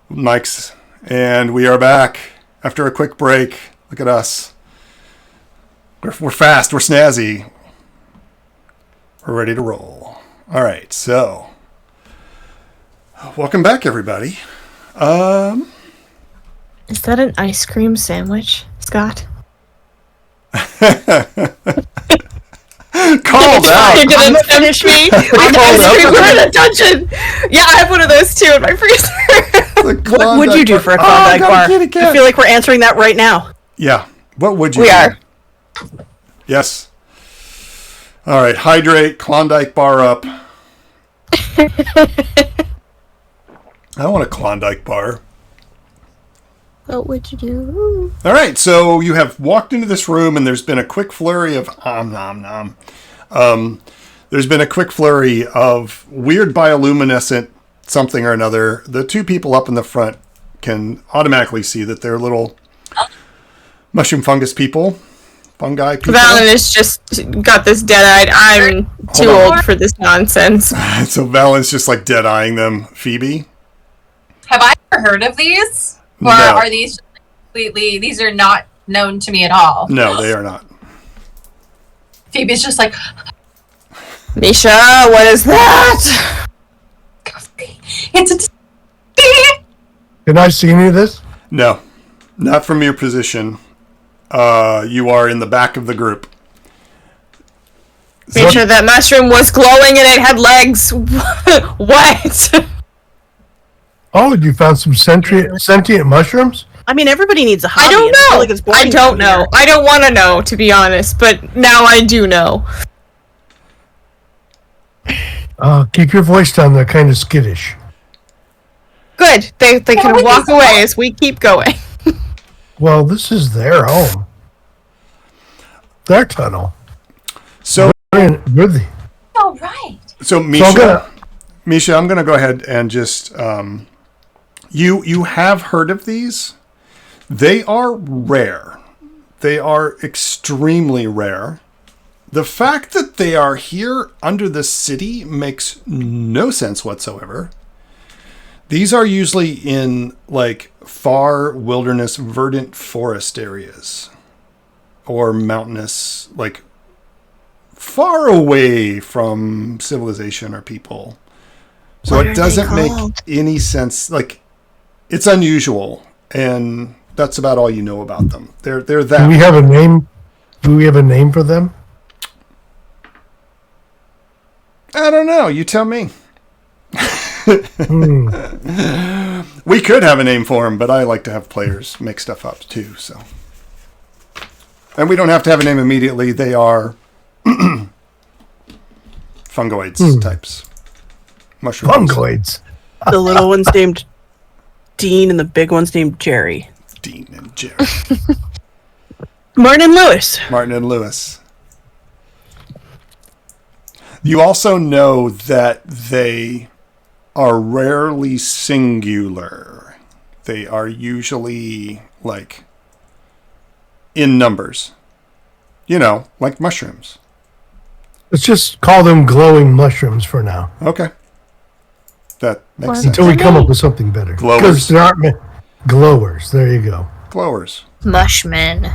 Mike's, and we are back after a quick break. Look at us. We're fast. We're snazzy. We're ready to roll. All right, so welcome back, everybody. Is that an ice cream sandwich, Scott? Called out. You're gonna finish me with ice cream. We're in a dungeon. Yeah, I have one of those too in my freezer. What would you do for a Klondike bar? I feel like we're answering that right now. Yeah. What would you We do? are. Yes. All right. Hydrate. Klondike bar up. I want a Klondike bar. What would you do? All right. So you have walked into this room, and there's been a quick flurry of nom nom. There's been a quick flurry of weird bioluminescent something or another. The two people up in the front can automatically see that they're little mushroom fungus people. Fungi people. Valen has just got this dead-eyed. I'm too old for this nonsense. So Valen's just like dead-eyeing them. Phoebe? Have I ever heard of these? Or No. are these completely, these are not known to me at all? No, they are not. Phoebe's just like, Misha, what is that? it's a... Can I see any of this? No, not from your position. You are in the back of the group. Misha, that mushroom was glowing and it had legs. What? Oh, you found some sentient mushrooms? I mean, everybody needs a hobby. I don't and I feel know. like it's boring I don't down here. know. I don't want to know, to be honest, but now I do know. Keep your voice down. They're kind of skittish. Good. They can would walk you away say? as we keep going. Well, this is their home. Their tunnel. So, We're the, All right. so Misha, I'm gonna go ahead and just you have heard of these. They are rare. They are extremely rare. The fact that they are here under the city makes no sense whatsoever. These are usually in like far wilderness, verdant forest areas or mountainous, like far away from civilization or people. So What it are doesn't they make called? any sense. Like it's unusual, and that's about all you know about them. They're do that. we have a name? Do we have a name for them? I don't know. You tell me. Hmm. We could have a name for them, but I like to have players make stuff up too. So, and we don't have to have a name immediately. They are fungoids types, mushrooms. Fungoids. The little one's named Dean and the big one's named Jerry. Dean and Jerry, Martin and Lewis. Martin and Lewis. You also know that they are rarely singular. They are usually like in numbers. You know, like mushrooms. Let's just call them glowing mushrooms for now. Okay. That makes Well, sense. Until we come up with something better. Glowers. Because there aren't glowers. There you go. Glowers. Mushman.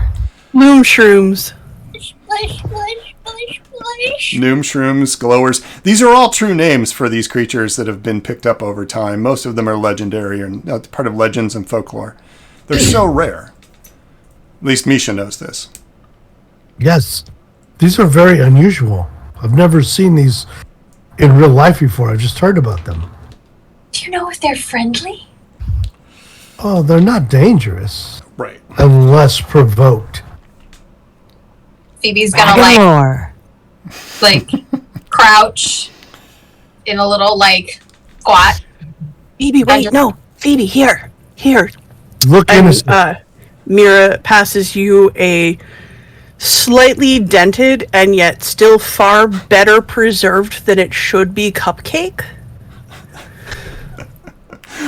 Loom shrooms. Splish, splish, splish, splish. Noom shrooms, glowers. These are all true names for these creatures that have been picked up over time. Most of them are legendary and part of legends and folklore. They're so rare. At least Misha knows this. Yes. These are very unusual. I've never seen these in real life before. I've just heard about them. Do you know if they're friendly? Oh, they're not dangerous Right. unless provoked. Phoebe's gonna like crouch in a little like squat. Phoebe, wait, no. Phoebe, here. Look And innocent. Mira passes you a slightly dented and yet still far better preserved than it should be cupcake.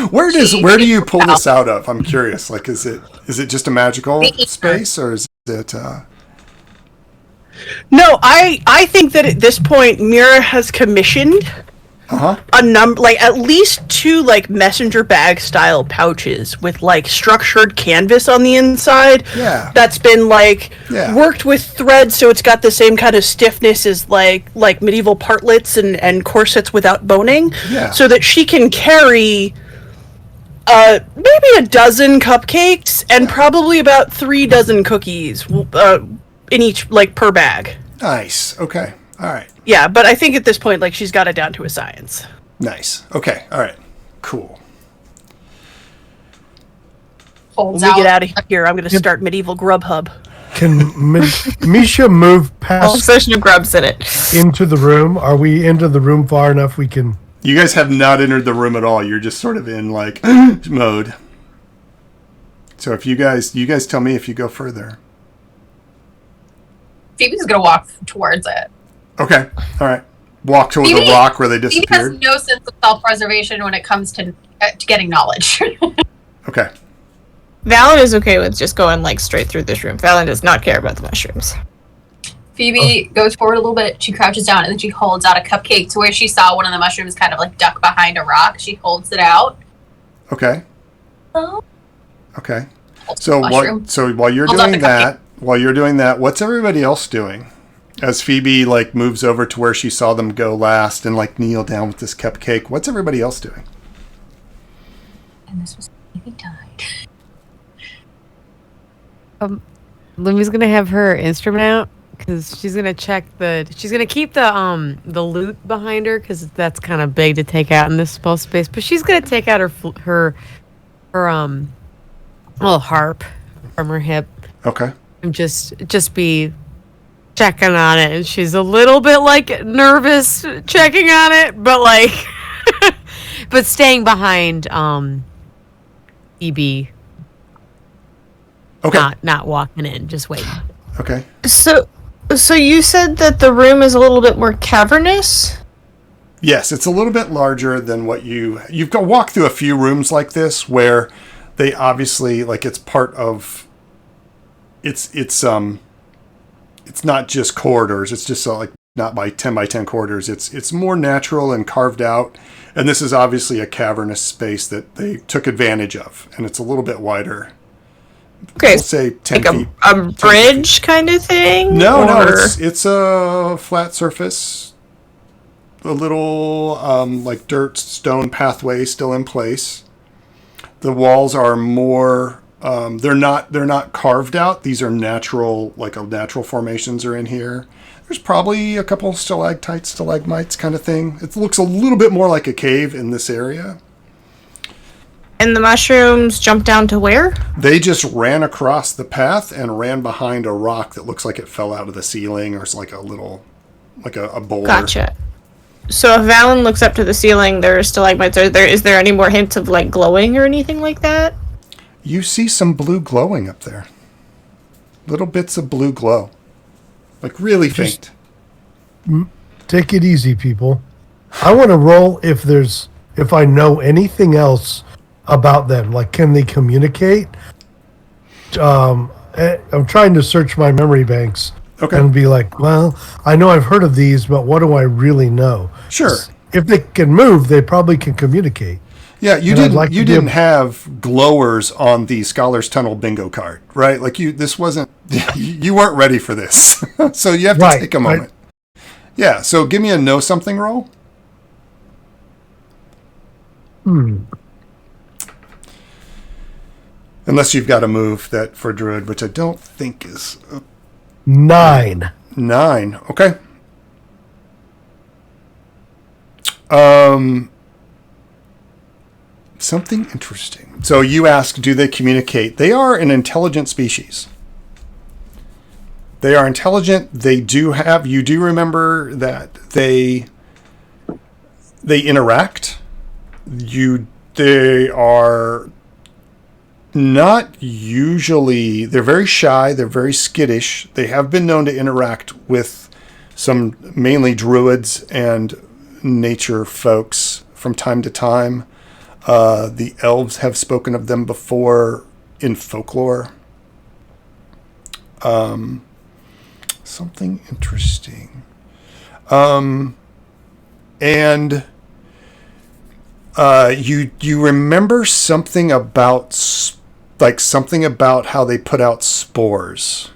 Where do you pull this out of? I'm curious. Like, is it just a magical space, or is it? No, I think that at this point Mira has commissioned a number, like at least 2 like messenger bag style pouches with like structured canvas on the inside. Yeah. That's been like Yeah. worked with thread, so it's got the same kind of stiffness as like medieval partlets and corsets without boning. Yeah. So that she can carry maybe a dozen cupcakes and probably about 3 dozen cookies in each, like per bag. Nice. Okay. All right. Yeah, but I think at this point, like, she's got it down to a science. Nice. Okay. All right. Cool. Holds When we out. get out of here, I'm going to start medieval Grubhub. Can Misha move Whole past session of grubs in it. into the room? Are we into the room far enough we can... You guys have not entered the room at all. You're just sort of in like mode. So if you guys tell me if you go further. Phoebe's gonna walk towards it. Okay. All right. Walk toward the Phoebe- rock where they Phoebe has disappeared. no sense of self-preservation when it comes to getting knowledge. Okay. Valen is okay with just going like straight through this room. Valen does not care about the mushrooms. Phoebe goes forward a little bit, she crouches down, and then she holds out a cupcake to where she saw one of the mushrooms kind of like duck behind a rock. She holds it out. Okay. Oh. Okay. So Mushroom. while you're Hold on doing to cupcake. that, what's everybody else doing? As Phoebe like moves over to where she saw them go last and like kneel down with this cupcake, what's everybody else doing? And this was Phoebe died. Lumi's gonna have her instrument out because she's gonna she's gonna keep the loot behind her because that's kind of big to take out in this small space. But she's gonna take out her little harp from her hip Okay. and just be checking on it. And she's a little bit like nervous checking on it, but like but staying behind EB. Okay. Not walking in, just waiting. Okay. So you said that the room is a little bit more cavernous? Yes, it's a little bit larger than what you've got. Walk through a few rooms like this where they obviously like it's part of. It's not just corridors. It's just like not by 10 by 10 corridors. It's more natural and carved out. And this is obviously a cavernous space that they took advantage of, and it's a little bit wider. Okay, We'll say 10 like feet. a bridge kind of thing? No, or... it's a flat surface. A little like dirt stone pathway still in place. The walls are more they're not carved out. These are natural, like natural formations are in here. There's probably a couple stalactites, stalagmites kind of thing. It looks a little bit more like a cave in this area. And the mushrooms jump down to where? They just ran across the path and ran behind a rock that looks like it fell out of the ceiling, or it's like a little, like a boulder. Gotcha. So if Valen looks up to the ceiling, there are stalagmites. Is there any more hints of like glowing or anything like that? You see some blue glowing up there. Little bits of blue glow. Like really faint. Take it easy, people. I want to roll if I know anything else about them. Like, can they communicate? I'm trying to search my memory banks. Okay. And be like, well, I know I've heard of these, but what do I really know? Sure. If they can move, they probably can communicate. Yeah, you And I'd didn't like to you give- didn't have glowers on the Scholar's Tunnel bingo card, right? Like this wasn't you weren't ready for this. So you have to Right, take a right. moment. Yeah, so give me a know something roll. Unless you've got a move that for Druid, which I don't think is 9. 9. Okay. Something interesting. So you ask, do they communicate? They are an intelligent species. They are intelligent. They do have, you do remember that they interact. They are not usually, they're very shy, they're very skittish. They have been known to interact with some mainly druids and nature folks from time to time. The elves have spoken of them before in folklore. Something interesting. And You remember something about something about how they put out spores.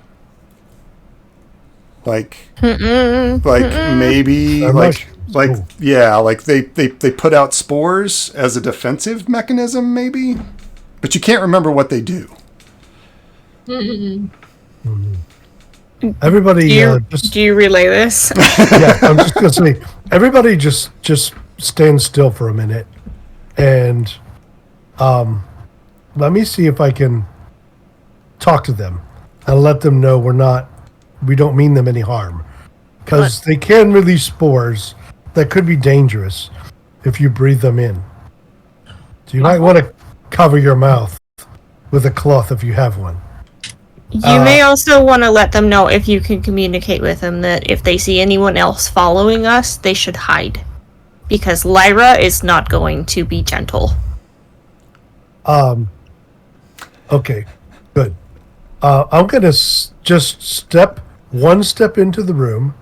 Like maybe Very much. Oh. yeah, like they put out spores as a defensive mechanism, maybe, but you can't remember what they do. Everybody, Do you relay this? yeah, I'm just gonna say, everybody, just stand still for a minute, and let me see if I can talk to them and let them know we don't mean them any harm, because they can release spores that could be dangerous if you breathe them in. So you might want to cover your mouth with a cloth if you have one. You may also want to let them know, if you can communicate with them, that if they see anyone else following us, they should hide. Because Lyra is not going to be gentle. Okay, good. I'm going to just step one step into the room,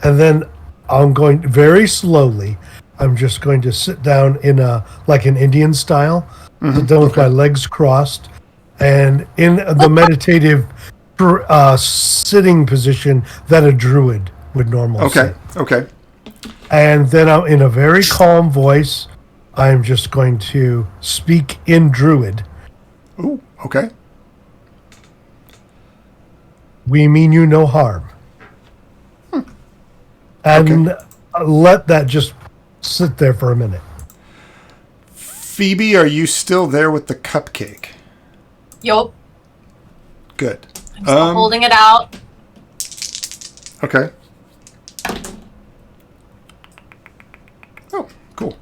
and then I'm going very slowly. I'm just going to sit down in like an Indian style, sit down with my legs crossed, and in the meditative sitting position that a druid would normally sit. Okay. And then I'm in a very calm voice. I'm just going to speak in druid. Ooh, okay. We mean you no harm. And let that just sit there for a minute. Phoebe, are you still there with the cupcake? Yup. Good. I'm still holding it out. Okay. Oh, cool.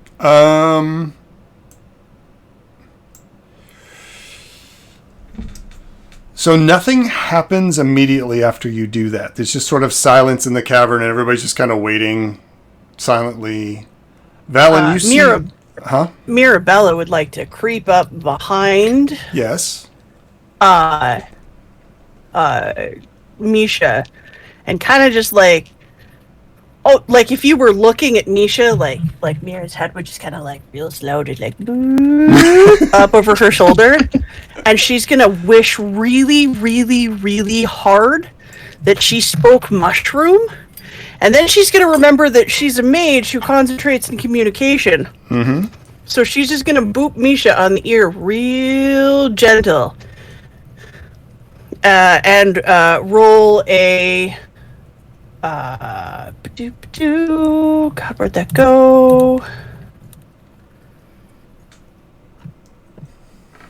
So nothing happens immediately after you do that. There's just sort of silence in the cavern, and everybody's just kind of waiting silently. Valen, you see... Mirabella would like to creep up behind Yes. Misha and kind of just like, like if you were looking at Misha, like Mira's head would just kind of like real slow, just like up over her shoulder, and she's gonna wish really, really, really hard that she spoke mushroom, and then she's gonna remember that she's a mage who concentrates in communication. Mm-hmm. So she's just gonna boop Misha on the ear real gentle. And roll a God, where'd that go?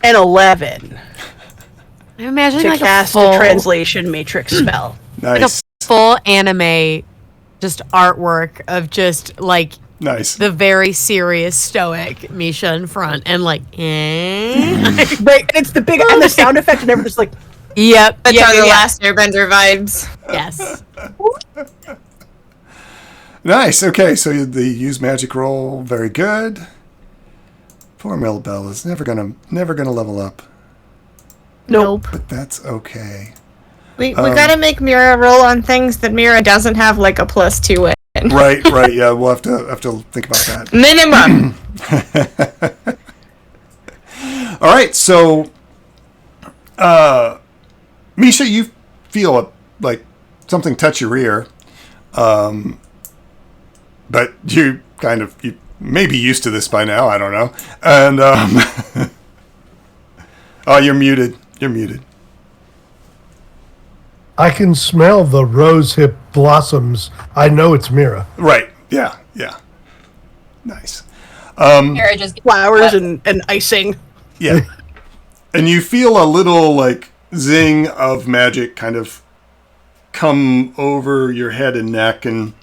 An 11 I'm imagining to like cast a full, a translation matrix spell. like Nice. a full anime, just artwork of just like Nice. the very serious stoic Misha in front, and like, Right, and it's the big and the sound effect, and everyone's like, yep, That's yep, how the yep, last Airbender vibes. yes. Nice. Okay, so the use magic roll, very good. Poor Mirabelle is never gonna level up, nope. but that's okay. We gotta make Mira roll on things that Mira doesn't have like a +2 in. Right. Yeah, we'll have to think about that. Minimum. All right, so Misha, you feel like something touch your ear, but you may be used to this by now. I don't know. And oh, you're muted. I can smell the rosehip blossoms. I know it's Mira. Right. Yeah. Nice. Mira just Flowers and icing. Yeah. And you feel a little like zing of magic kind of come over your head and neck, and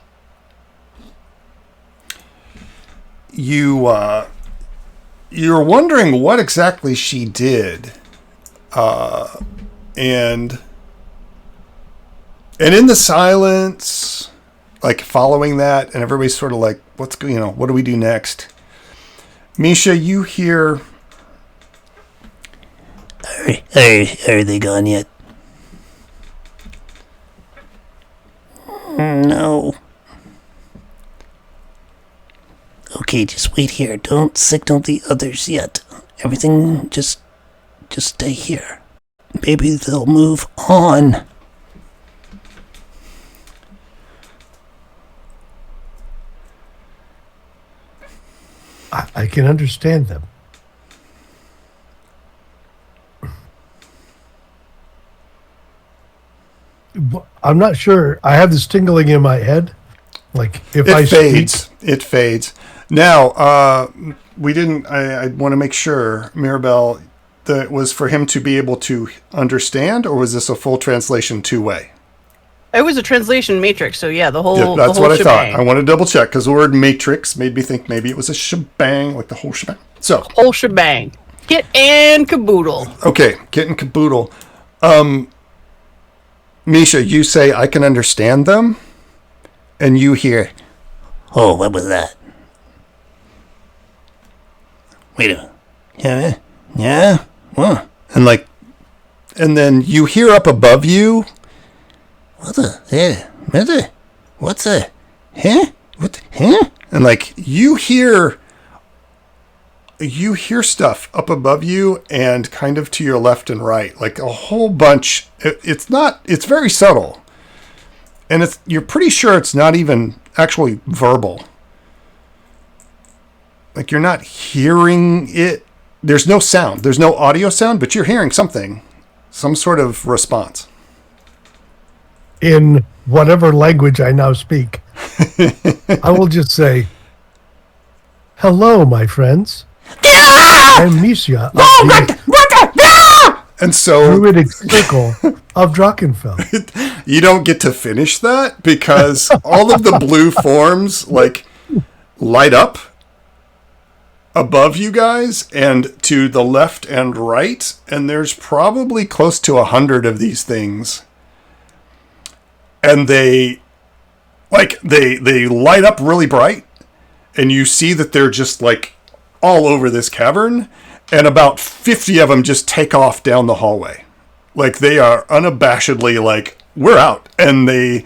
you're wondering what exactly she did, and in the silence, like following that, and everybody's sort of like, what do we do next? Misha, you hear, Are they gone yet? No. Okay, just wait here. Don't signal the others yet. Everything just stay here. Maybe they'll move on. I can understand them. I'm not sure. I have this tingling in my head. Like if I It fades. speak, It fades. Now, we didn't. I want to make sure, Mirabelle, that it was for him to be able to understand, or was this a full translation two-way? It was a translation matrix, so yeah, the whole. Yeah, that's the whole what I thought. shebang. I want to double check because the word matrix made me think maybe it was a shebang, like the whole shebang. So, Whole shebang. Kit and caboodle. okay, kit and caboodle. Misha, you say I can understand them, and you hear, Oh, what was that? Wait a minute. Yeah? What? and then you hear up above you, What the? Yeah. What the? What's the? huh? What? Huh? And like you hear stuff up above you and kind of to your left and right, like a whole bunch. It's very subtle, and you're pretty sure it's not even actually verbal. Like you're not hearing it. There's no sound. There's no audio sound, but you're hearing something, some sort of response. in whatever language I now speak, I will just say, "Hello, my friends. I'm Misha of the And so Druidic Circle of Drachenfeld." you don't get to finish that because all of the blue forms like light up above you guys and to the left and right, and there's probably close to 100 of these things, and they light up really bright, and you see that they're just like all over this cavern, and about 50 of them just take off down the hallway. Like they are unabashedly like, we're out. And they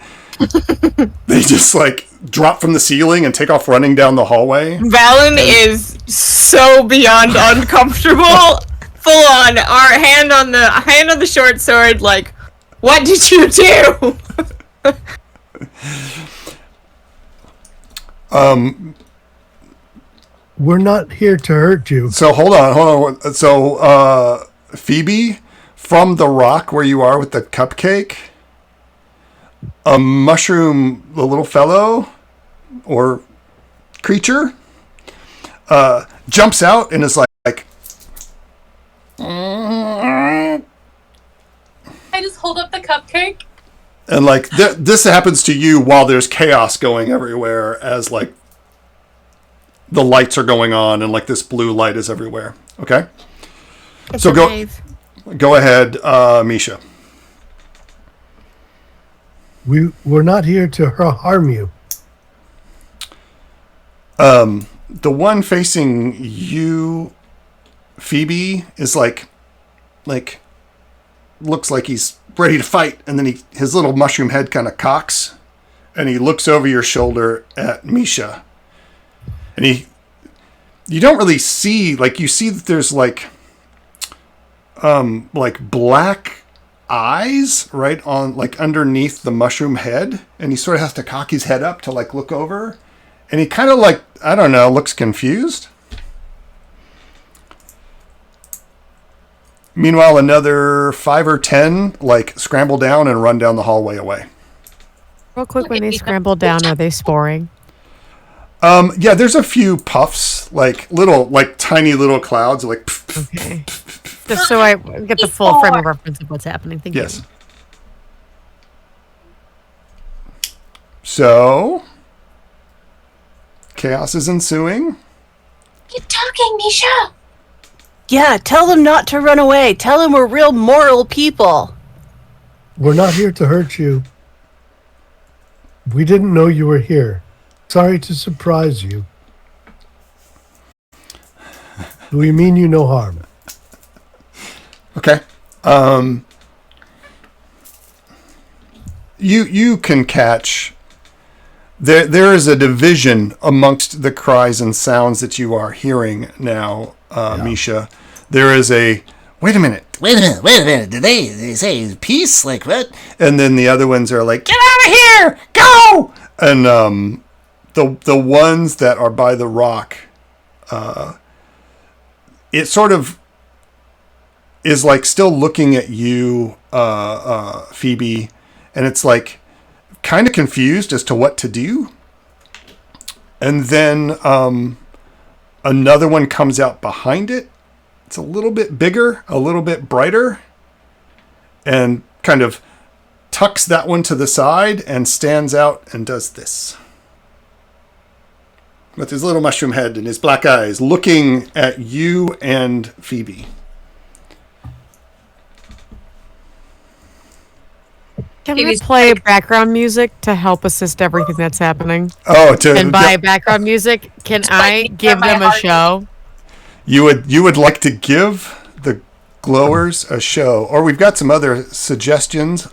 just like drop from the ceiling and take off running down the hallway. Valen is so beyond uncomfortable. Full on, our hand on the short sword. Like, what did you do? We're not here to hurt you. So hold on. So Phoebe, from the rock where you are with the cupcake, a mushroom, the little fellow or creature, jumps out and is like I just hold up the cupcake. and like this happens to you while there's chaos going everywhere as like the lights are going on and like this blue light is everywhere. Okay, so go ahead, Misha. We're not here to harm you. The one facing you, Phoebe, is like looks like he's ready to fight, and then his little mushroom head kind of cocks, and he looks over your shoulder at Misha, and you don't really see, like you see that there's like black eyes right on like underneath the mushroom head, and he sort of has to cock his head up to like look over, and he kind of like, I don't know, looks confused. Meanwhile, another 5 or 10 like scramble down and run down the hallway away. Real quick, when they scramble down, are they sporing? Yeah, there's a few puffs, like tiny little clouds, like. Okay. Just so I get the full frame of reference of what's happening. Thank Yes. you. So, chaos is ensuing. Keep talking, Misha. Yeah, tell them not to run away. Tell them we're real moral people. We're not here to hurt you. We didn't know you were here. Sorry to surprise you. We mean you no harm. Okay. You can catch there is a division amongst the cries and sounds that you are hearing now, Misha. There is a wait a minute. Wait a minute. Did they say peace? Like what? And then the other ones are like, get out of here! Go! And the ones that are by the rock, it sort of is like still looking at you, Phoebe, and it's like kind of confused as to what to do. And then another one comes out behind it. It's a little bit bigger, a little bit brighter, and kind of tucks that one to the side and stands out and does this. With his little mushroom head and his black eyes looking at you and Phoebe. Can we Phoebe's play background music to help assist everything that's happening? Oh, And by background music, can I give them a show? you would like to give the glowers a show, or we've got some other suggestions.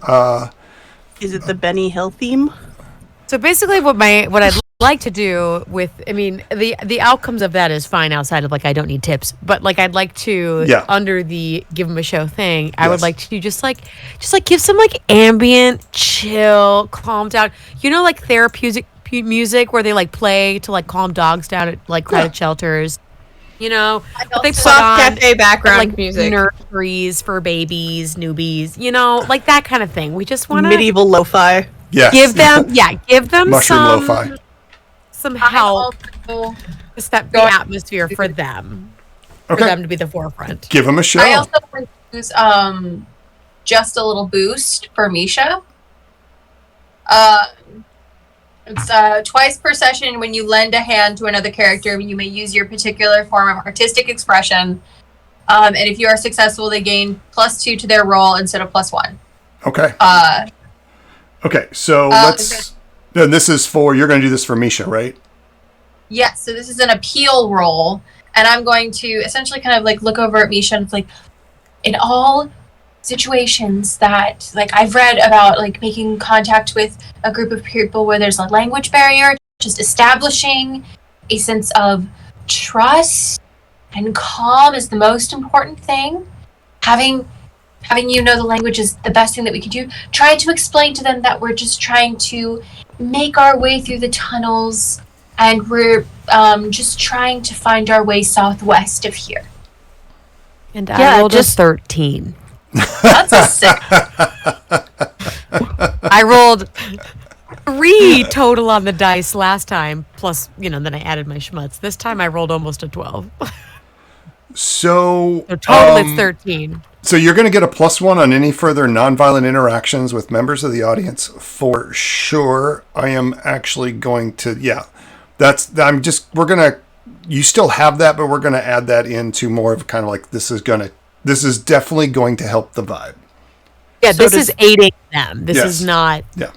Is it the Benny Hill theme? So basically, what I'd like to do with, I mean, the outcomes of that is fine outside of like I don't need tips, but like I'd like to under the give them a show thing, I would like to just like give some like ambient, chill, calm down, like therapeutic music where they like play to like calm dogs down at like crowded shelters. They put Soft on cafe background like music. nurseries for babies, newbies, like that kind of thing. We just want to Medieval lo-fi. Yes. give them mushroom some lo-fi. some help Also, to set the atmosphere for them. For Okay. them to be the forefront. Give him a show. I also want to use just a little boost for Misha. It's twice per session. When you lend a hand to another character, you may use your particular form of artistic expression. And if you are successful, they gain +2 to their roll instead of +1. Okay. Okay, so let's... No, this is for... You're going to do this for Misha, right? Yes, so this is an appeal roll. And I'm going to essentially kind of like look over at Misha and it's like, in all situations that like I've read about like making contact with a group of people where there's a language barrier, just establishing a sense of trust and calm is the most important thing. Having the language is the best thing that we can do. Try to explain to them that we're just trying to make our way through the tunnels and we're just trying to find our way southwest of here. And I rolled just 13. That's a 6. I rolled 3 total on the dice last time, plus, then I added my schmutz. This time I rolled almost a 12. So Total it's 13. So you're going to get a +1 on any further nonviolent interactions with members of the audience for sure. I am actually going to, we're going to, you still have that, but we're going to add that into more of kind of like, this is definitely going to help the vibe. Yeah, so this is aiding them. This is not. Yeah.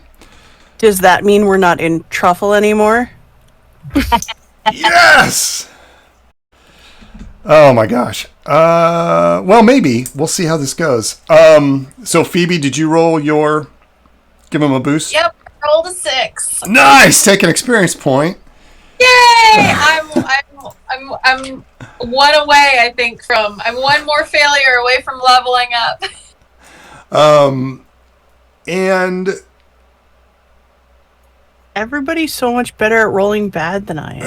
Does that mean we're not in truffle anymore? Yes! Oh my gosh. Well, maybe. We'll see how this goes. So Phoebe, did you roll give him a boost? Yep, rolled a 6. Nice! Take an experience point. Yay! I'm one away, I think, I'm one more failure away from leveling up. And everybody's so much better at rolling bad than I am.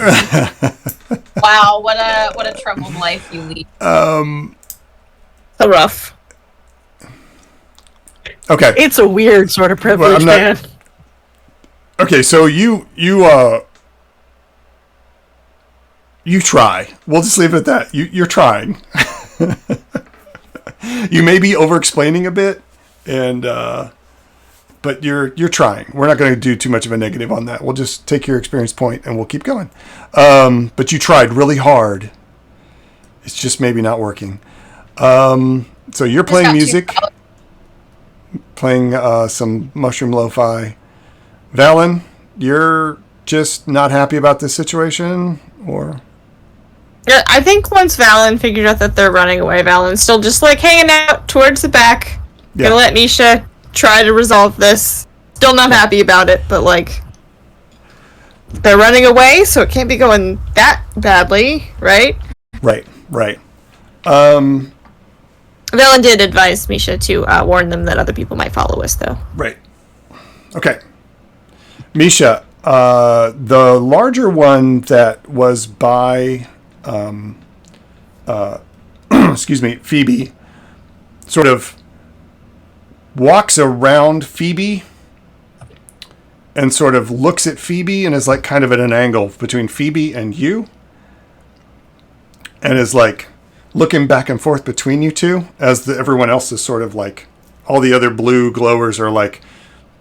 Wow, what a troubled life you lead. So rough. Okay. It's a weird sort of privilege, man. Okay, so you try. We'll just leave it at that. You're trying. You may be over-explaining a bit, and but you're trying. We're not going to do too much of a negative on that. We'll just take your experience point, and we'll keep going. But you tried really hard. It's just maybe not working. So you're playing music, playing some mushroom lo-fi. Valen, you're just not happy about this situation, or? Yeah, I think once Valen figured out that they're running away, Valen's still just like hanging out towards the back. Yeah. Gonna let Misha try to resolve this. Still not happy about it, but like. they're running away, so it can't be going that badly, right? Right. Valen did advise Misha to warn them that other people might follow us, though. Right. Okay. Misha, the larger one that was by, excuse me, Phoebe, sort of walks around Phoebe and sort of looks at Phoebe and is like kind of at an angle between Phoebe and you, and is like looking back and forth between you two as everyone else is sort of like, all the other blue glowers are like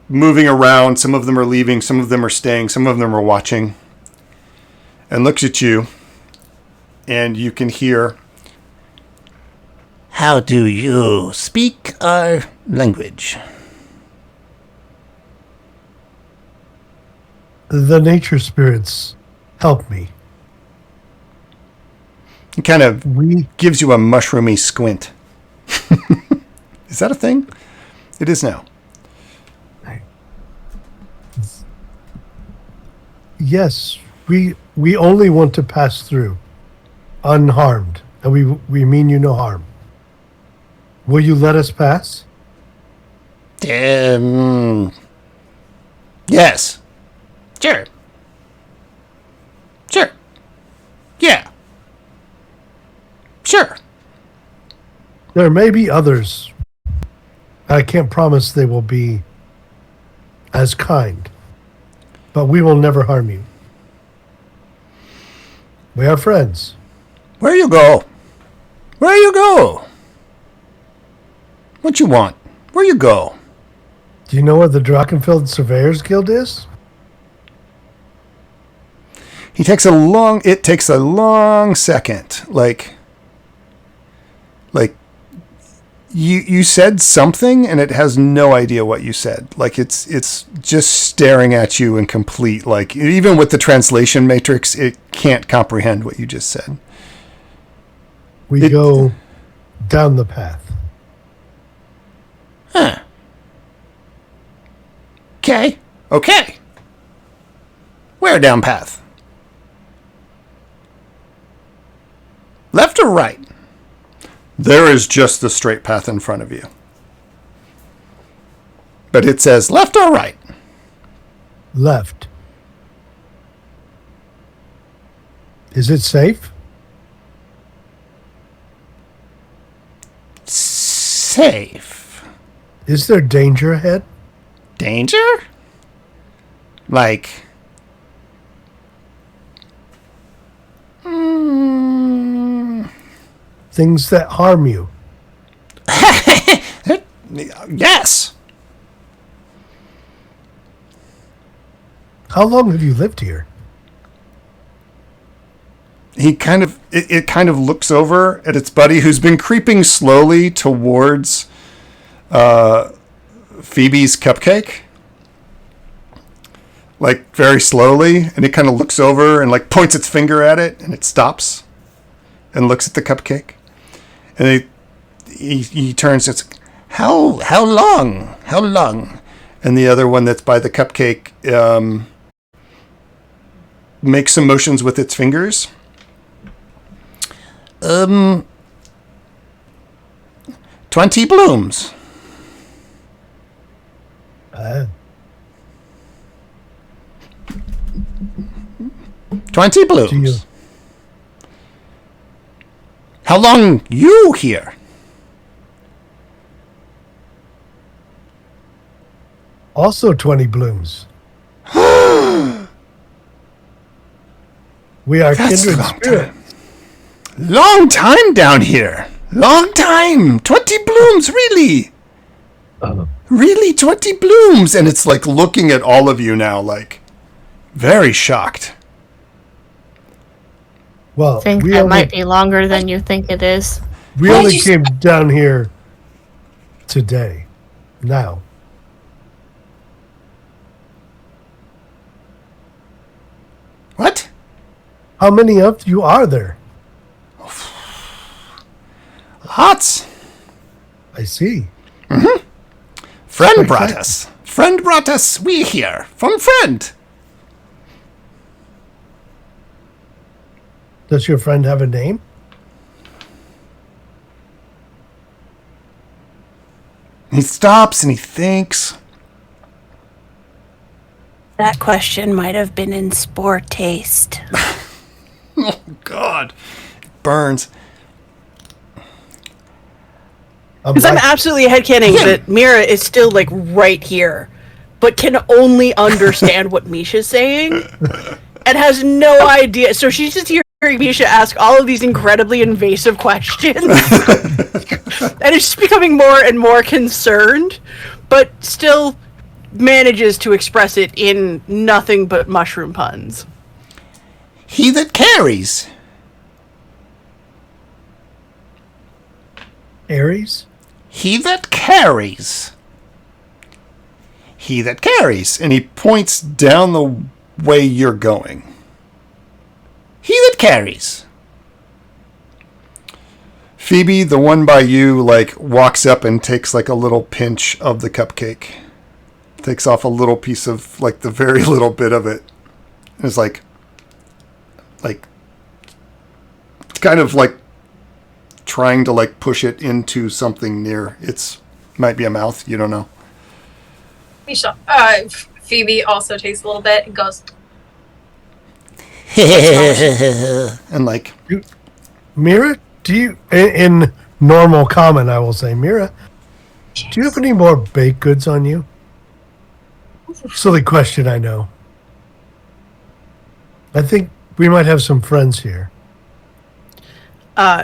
moving around. Some of them are leaving, some of them are staying, some of them are watching, and looks at you, and you can hear, How do you speak our language? The nature spirits help me. it kind of We gives you a mushroomy squint. Is that a thing? It is now. Yes, we only want to pass through, unharmed, and we mean you no harm. Will you let us pass? Yes. Sure. Yeah. Sure. There may be others. I can't promise they will be as kind, but we will never harm you. We are friends. Where you go? Where you go? What you want? Where you go? Do you know where the Drachenfeld Surveyors Guild is? It takes a long second. Like you said something and it has no idea what you said. Like it's just staring at you in complete, like even with the translation matrix, it can't comprehend what you just said. We go down the path. Huh. Okay. Where down path? Left or right? There is just the straight path in front of you. But it says left or right. Left. Is it safe? Safe. Is there danger ahead? Danger? Like... Things that harm you? Yes. How long have you lived here? He kind of it kind of looks over at its buddy who's been creeping slowly towards Phoebe's cupcake. Like very slowly, and it kind of looks over and like points its finger at it, and it stops and looks at the cupcake. And he turns and says, How long? And the other one that's by the cupcake makes some motions with its fingers. 20 blooms. 20 blooms. Do you? How long you here? Also 20 blooms. We are That's kindred long spirits. Long time down here. Long time. 20 blooms, really? Really, 20 blooms? And it's like looking at all of you now, like very shocked. Well, I think we that only, might be longer than you think it is. we Why only did you came down here today. Now. What? How many of you are there? Lots. I see. Friend brought us. Friend brought us. We here. From friend. Does your friend have a name? He stops and he thinks. That question might have been in spore taste. Oh, God. It burns. Because I'm absolutely headcanon that Mira is still, like, right here, but can only understand what Misha's saying, and has no idea. So she's just hearing Misha ask all of these incredibly invasive questions, and is just becoming more and more concerned, but still manages to express it in nothing but mushroom puns. He that carries. Aries? He that carries. He that carries. And he points down the way you're going. He that carries. Phoebe, the one by you, like, walks up and takes, like, a little pinch of the cupcake. Takes off a little piece of, like, the very little bit of it. And is like, kind of, like, trying to, like, push it into something near its, might be a mouth, you don't know. Misha, Phoebe also takes a little bit and goes, And, like, Mira, do you, in normal common, I will say, Mira, do you have any more baked goods on you? Silly question, I know. I think we might have some friends here.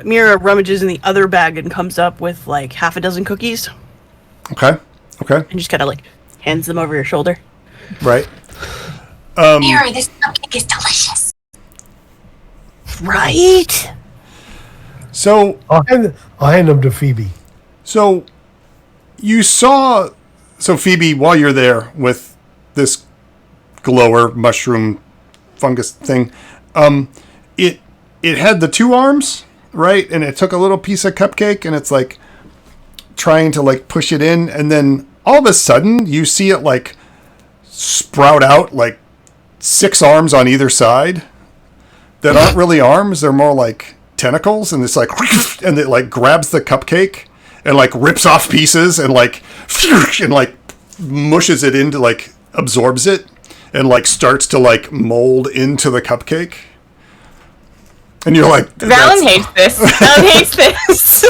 Mira rummages in the other bag and comes up with, like, half a dozen cookies, okay, and just kind of, like, hands them over your shoulder. right. Mira, this cupcake is delicious. Right? So, I'll hand them to Phoebe. So, you saw... So, Phoebe, while you're there with this glower mushroom fungus thing, it had the two arms, right? And it took a little piece of cupcake, and it's, like, trying to, like, push it in. And then, all of a sudden, you see it, like, sprout out, like, 6 arms on either side that aren't really arms. They're more like tentacles, and it's like... And it, like, grabs the cupcake and, like, rips off pieces and, like, mushes it into, like, absorbs it and, like, starts to, like, mold into the cupcake. And you're like... Valen hates this. Valen hates this.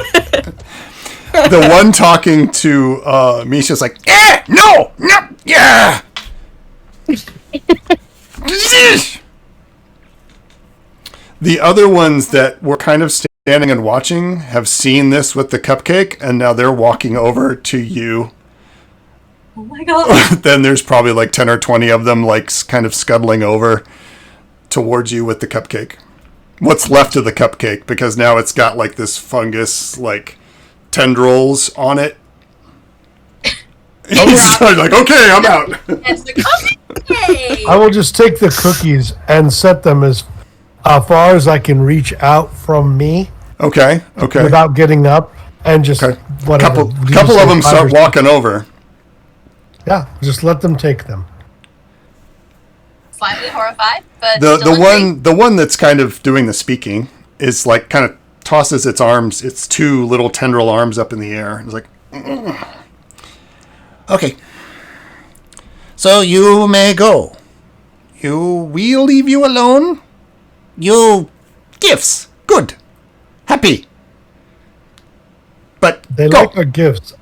The one talking to Misha's like, no, yeah. The other ones that were kind of standing and watching have seen this with the cupcake, and now they're walking over to you. oh my god. Then there's probably like 10 or 20 of them, like, kind of scuttling over towards you with the cupcake. What's left of the cupcake, because now it's got, like, this fungus, like, tendrils on it. He's like, okay, I'm out. It's the cupcake! I will just take the cookies and set them as far as I can reach out from me Okay. without getting up, and just Okay. whatever. Couple of them start walking over. Yeah, just let them take them. Slightly horrified, but The still the one that's kind of doing the speaking is, like, kind of tosses its arms, its 2 little tendril arms up in the air. It's like, Okay. So you may go. we'll leave you alone. You gifts. Good. Happy. But They go. like our gifts.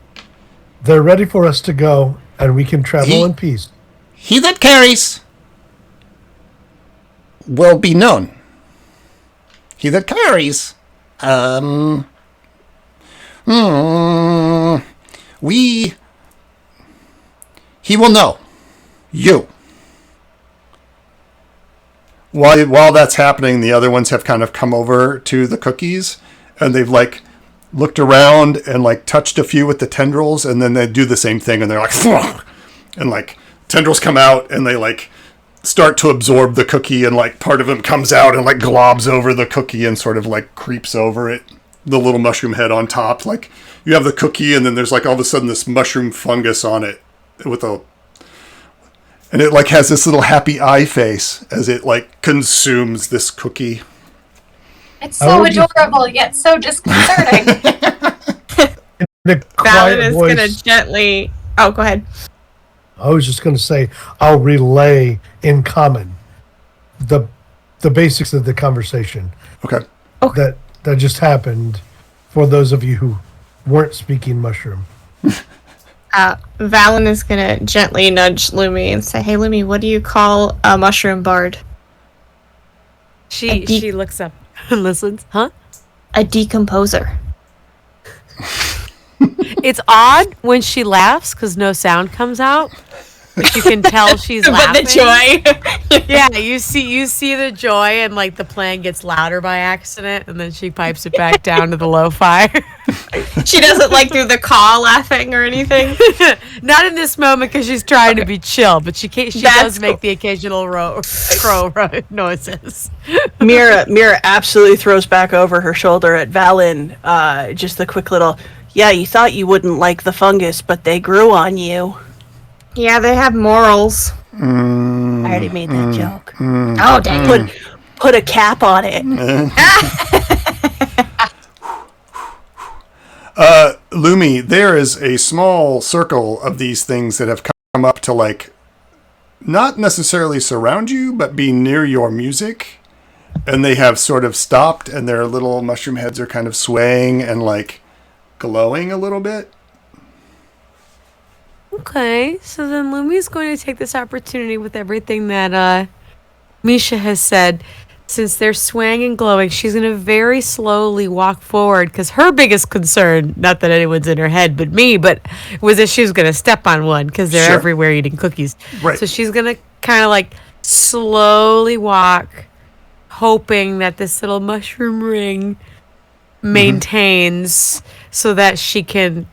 They're ready for us to go, and we can travel in peace. He that carries will be known. He that carries, he will know you. While that's happening, the other ones have kind of come over to the cookies, and they've, like, looked around and, like, touched a few with the tendrils, and then they do the same thing, and they're like, and, like, tendrils come out, and they, like, start to absorb the cookie, and, like, part of them comes out and, like, globs over the cookie and sort of, like, creeps over it. The little mushroom head on top. Like, you have the cookie, and then there's, like, all of a sudden this mushroom fungus on it and it, like, has this little happy eye face as it, like, consumes this cookie. It's so adorable, yet so disconcerting. In a Valen quiet is voice, gonna gently. Oh, go ahead. I was just going to say, I'll relay in common the basics of the conversation Okay. that just happened for those of you who weren't speaking mushroom. Valen is gonna gently nudge Lumi and say, "Hey, Lumi, what do you call a mushroom bard? She looks up and listens. Huh? A decomposer." It's odd when she laughs because no sound comes out. But you can tell she's But laughing. the joy. Yeah, you see the joy, and like the plan gets louder by accident, and then she pipes it back down to the lo-fi. She doesn't like do the caw laughing or anything. Not in this moment because she's trying to be chill, but she That's does make cool. the occasional crow noises. Mira absolutely throws back over her shoulder at Valen. Just the quick little, yeah, you thought you wouldn't like the fungus, but they grew on you. Yeah, they have morals. I already made that joke. Oh, dang. Put a cap on it. Lumi, there is a small circle of these things that have come up to, like, not necessarily surround you, but be near your music. And they have sort of stopped, and their little mushroom heads are kind of swaying and, like, glowing a little bit. Okay, so then Lumi's going to take this opportunity with everything that Misha has said. Since they're swaying and glowing, she's going to very slowly walk forward because her biggest concern, not that anyone's in her head but me, but was that she was going to step on one because they're Sure. everywhere eating cookies. Right. So she's going to kind of like slowly walk, hoping that this little mushroom ring maintains so that she can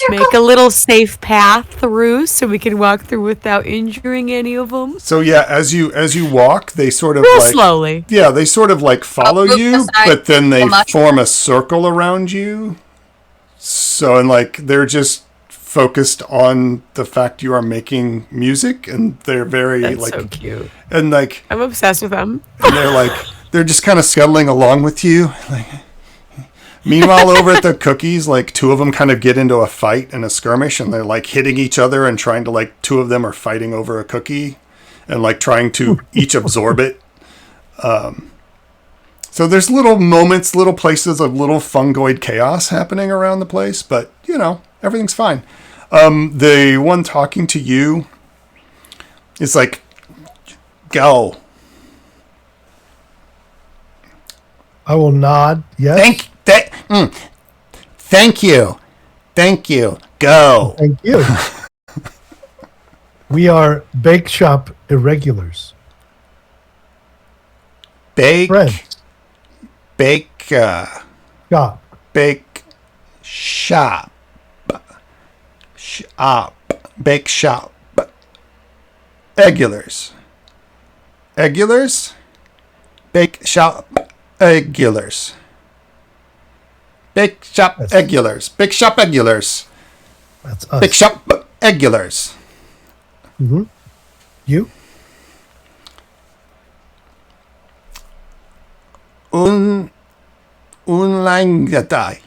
make a little safe path through so we can walk through without injuring any of them. So yeah, as you walk, they sort of Real like slowly. Yeah, they sort of like follow move you, aside but then they the mushroom. form a circle around you. So and like they're just focused on the fact you are making music, and they're very That's like so cute. and like I'm obsessed with them. and they're just kind of scuttling along with you. Like, meanwhile, over at the cookies, like two of them kind of get into a fight and a skirmish, and they're like hitting each other and trying to like two of them are fighting over a cookie, and like trying to each absorb it. So there's little moments, little places of little fungoid chaos happening around the place, but you know everything's fine. The one talking to you is like, "Go." I will nod. Yes. Thank you. Go. Thank you. We are Bake Shop Irregulars. Bake Friends. shop. Shop. Bake shop. Egulars. Bake shop. Egulars. Bake shop. Egulars. Bake shop. Egulars. That's us. Bake shop. Egulars. Mm-hmm. You? Unlangtai.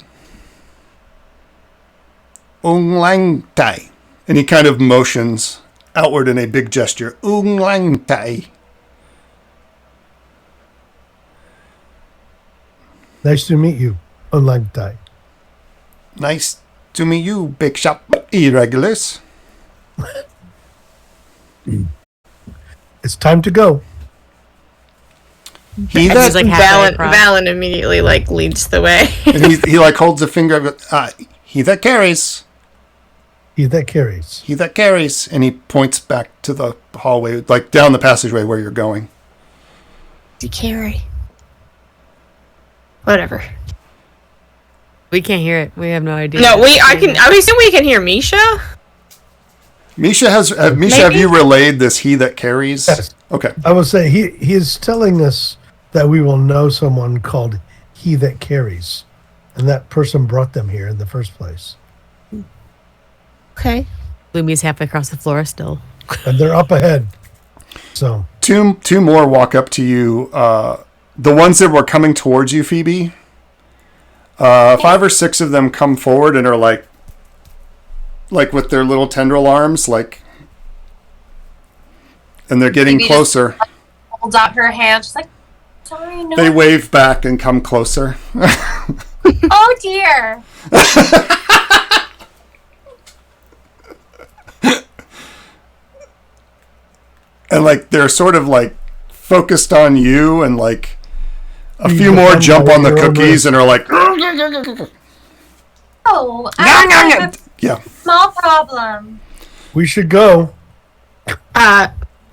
Unlangtai. And he kind of motions outward in a big gesture. Unlangtai. Nice to meet you. Unlike Dai. Nice to meet you, Big Shop Irregulars. It's time to go. He And he's that, like halfway Valen, across. Valen immediately like leads the way. and he like holds a finger. He that carries. He that carries. He that carries. And he points back to the hallway, like down the passageway where you're going. To carry. Whatever. We can't hear it. We have no idea. No, I assume we can hear Misha. Misha, have Maybe? you relayed this he that carries? Yes. Okay. I will say he is telling us that we will know someone called He That Carries. And that person brought them here in the first place. Okay. Lumi's halfway across the floor still. And they're up ahead. So Two more walk up to you the ones that were coming towards you, Phoebe, 5 or 6 of them come forward and are like with their little tendril arms, like, and they're getting Phoebe closer. Holds out her hand. She's like, sorry, no. They wave back and come closer. Oh dear. And like they're sort of like focused on you, and like a You few more become jump on the your own cookies and are like, Oh, I have a yeah. small problem. We should go.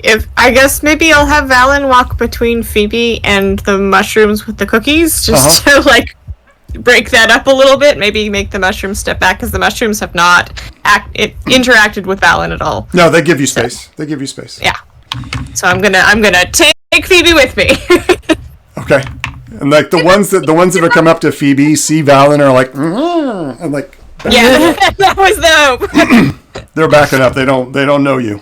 If I guess maybe I'll have Valen walk between Phoebe and the mushrooms with the cookies, just to like break that up a little bit. Maybe make the mushrooms step back, because the mushrooms have not interacted with Valen at all. No, they give you space. They give you space. Yeah. So I'm gonna take Phoebe with me. Okay. And like the ones that have come up to Phoebe, see Valen, are like, and like Yeah, that was them. they're backing up. They don't know you.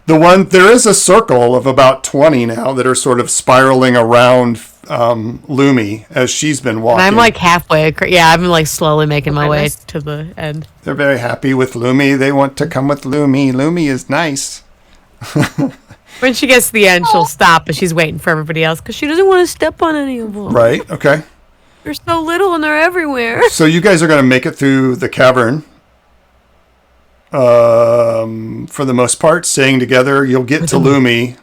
There is a circle of about 20 now that are sort of spiraling around Lumi as she's been walking. And I'm like halfway. I'm like slowly making my way to the end. They're very happy with Lumi. They want to come with Lumi. Lumi is nice. When she gets to the end, she'll stop, but she's waiting for everybody else because she doesn't want to step on any of them. Right. Okay. They're so little and they're everywhere. So you guys are going to make it through the cavern. For the most part, staying together. You'll get to Lumi,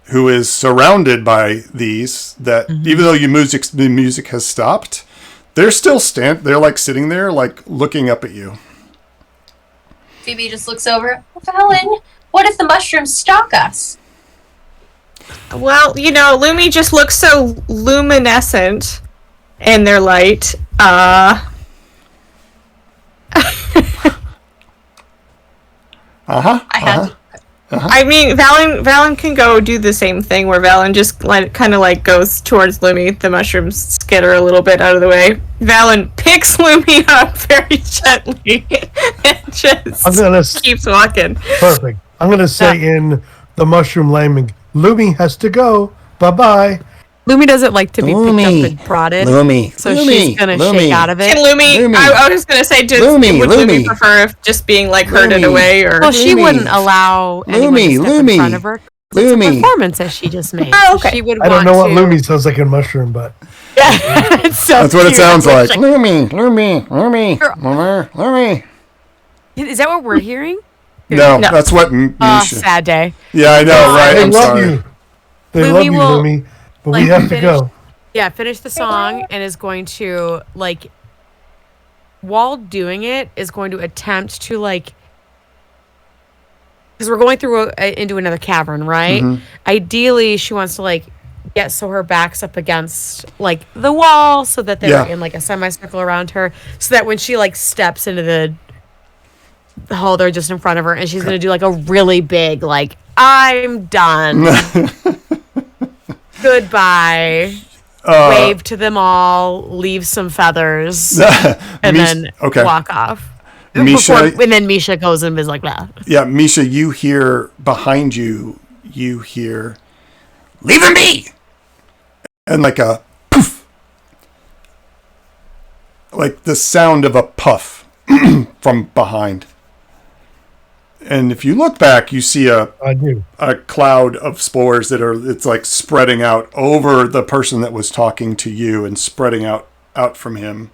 who is surrounded by these. That even though the music has stopped, they're still They're like sitting there, like looking up at you. Phoebe just looks over. Valen, what if the mushrooms stalk us? Well, Lumi just looks so luminescent in their light. I mean, Valen can go do the same thing where Valen just kind of like goes towards Lumi. The mushrooms skitter a little bit out of the way. Valen picks Lumi up very gently and just keeps walking. Perfect. I'm gonna say in the mushroom language, Lumi has to go. Bye bye. Lumi doesn't like to be picked up and prodded. So she's going to shake out of it. And Lumi, I was going to say, would Lumi prefer if just being like herded away? Or Well, she wouldn't allow anyone to step in front of her. It's a performance that she just made. Oh, okay. She would I don't know what to... Lumi sounds like in mushroom, but it's so That's what it cute. sounds like. Like- Lumi. Is that what we're hearing? No, that's what Oh, Misha. sad day. Yeah, I know, right? they I'm love sorry. you. They Lumi love you, will, Lumi. But like, we have to finish- go. Yeah, finish the song and is going to, like, while doing it, is going to attempt to, like, because we're going through into another cavern, right? Ideally, she wants to, like, get so her back's up against, like, the wall so that they're in, like, a semicircle around her, so that when she, like, steps into the hole, they're just in front of her, and she's going to do, like, a really big, like, I'm done. Goodbye. Wave to them all, leave some feathers, and then walk off. Misha, and then Misha goes and is like, "Blah." Yeah, Misha, you hear behind you, leave him be! And like a poof. Like the sound of a puff from behind. And if you look back, you see a cloud of spores it's like spreading out over the person that was talking to you and spreading out from him.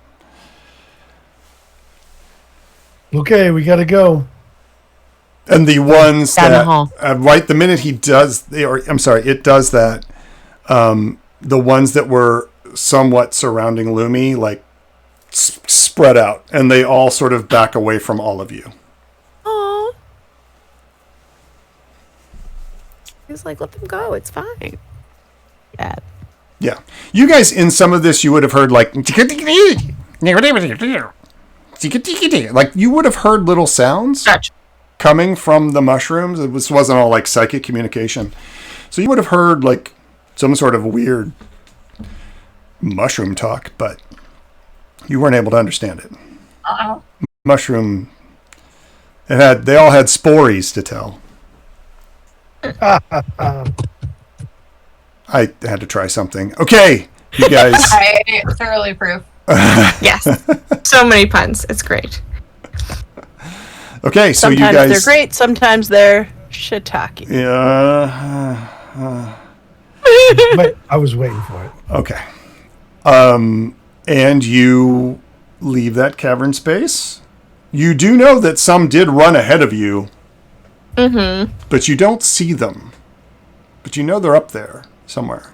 Okay, we gotta go. And the ones Down the that hall. right the minute it does that, the ones that were somewhat surrounding Lumi like spread out, and they all sort of back away from all of you. Aww. He was like, "Let them go. It's fine." Yeah. You guys, in some of this, you would have heard like you would have heard little sounds coming from the mushrooms. This wasn't all like psychic communication. So you would have heard like some sort of weird mushroom talk, but you weren't able to understand it. Mushroom. They all had stories to tell. I had to try something. Okay, you guys. I thoroughly approve. Yes. So many puns. It's great. Okay, so Sometimes you guys. they're great, sometimes they're shiitake. Yeah. But I was waiting for it. Okay. And you leave that cavern space. You do know that some did run ahead of you. Mm-hmm. But you don't see them. But you know they're up there somewhere.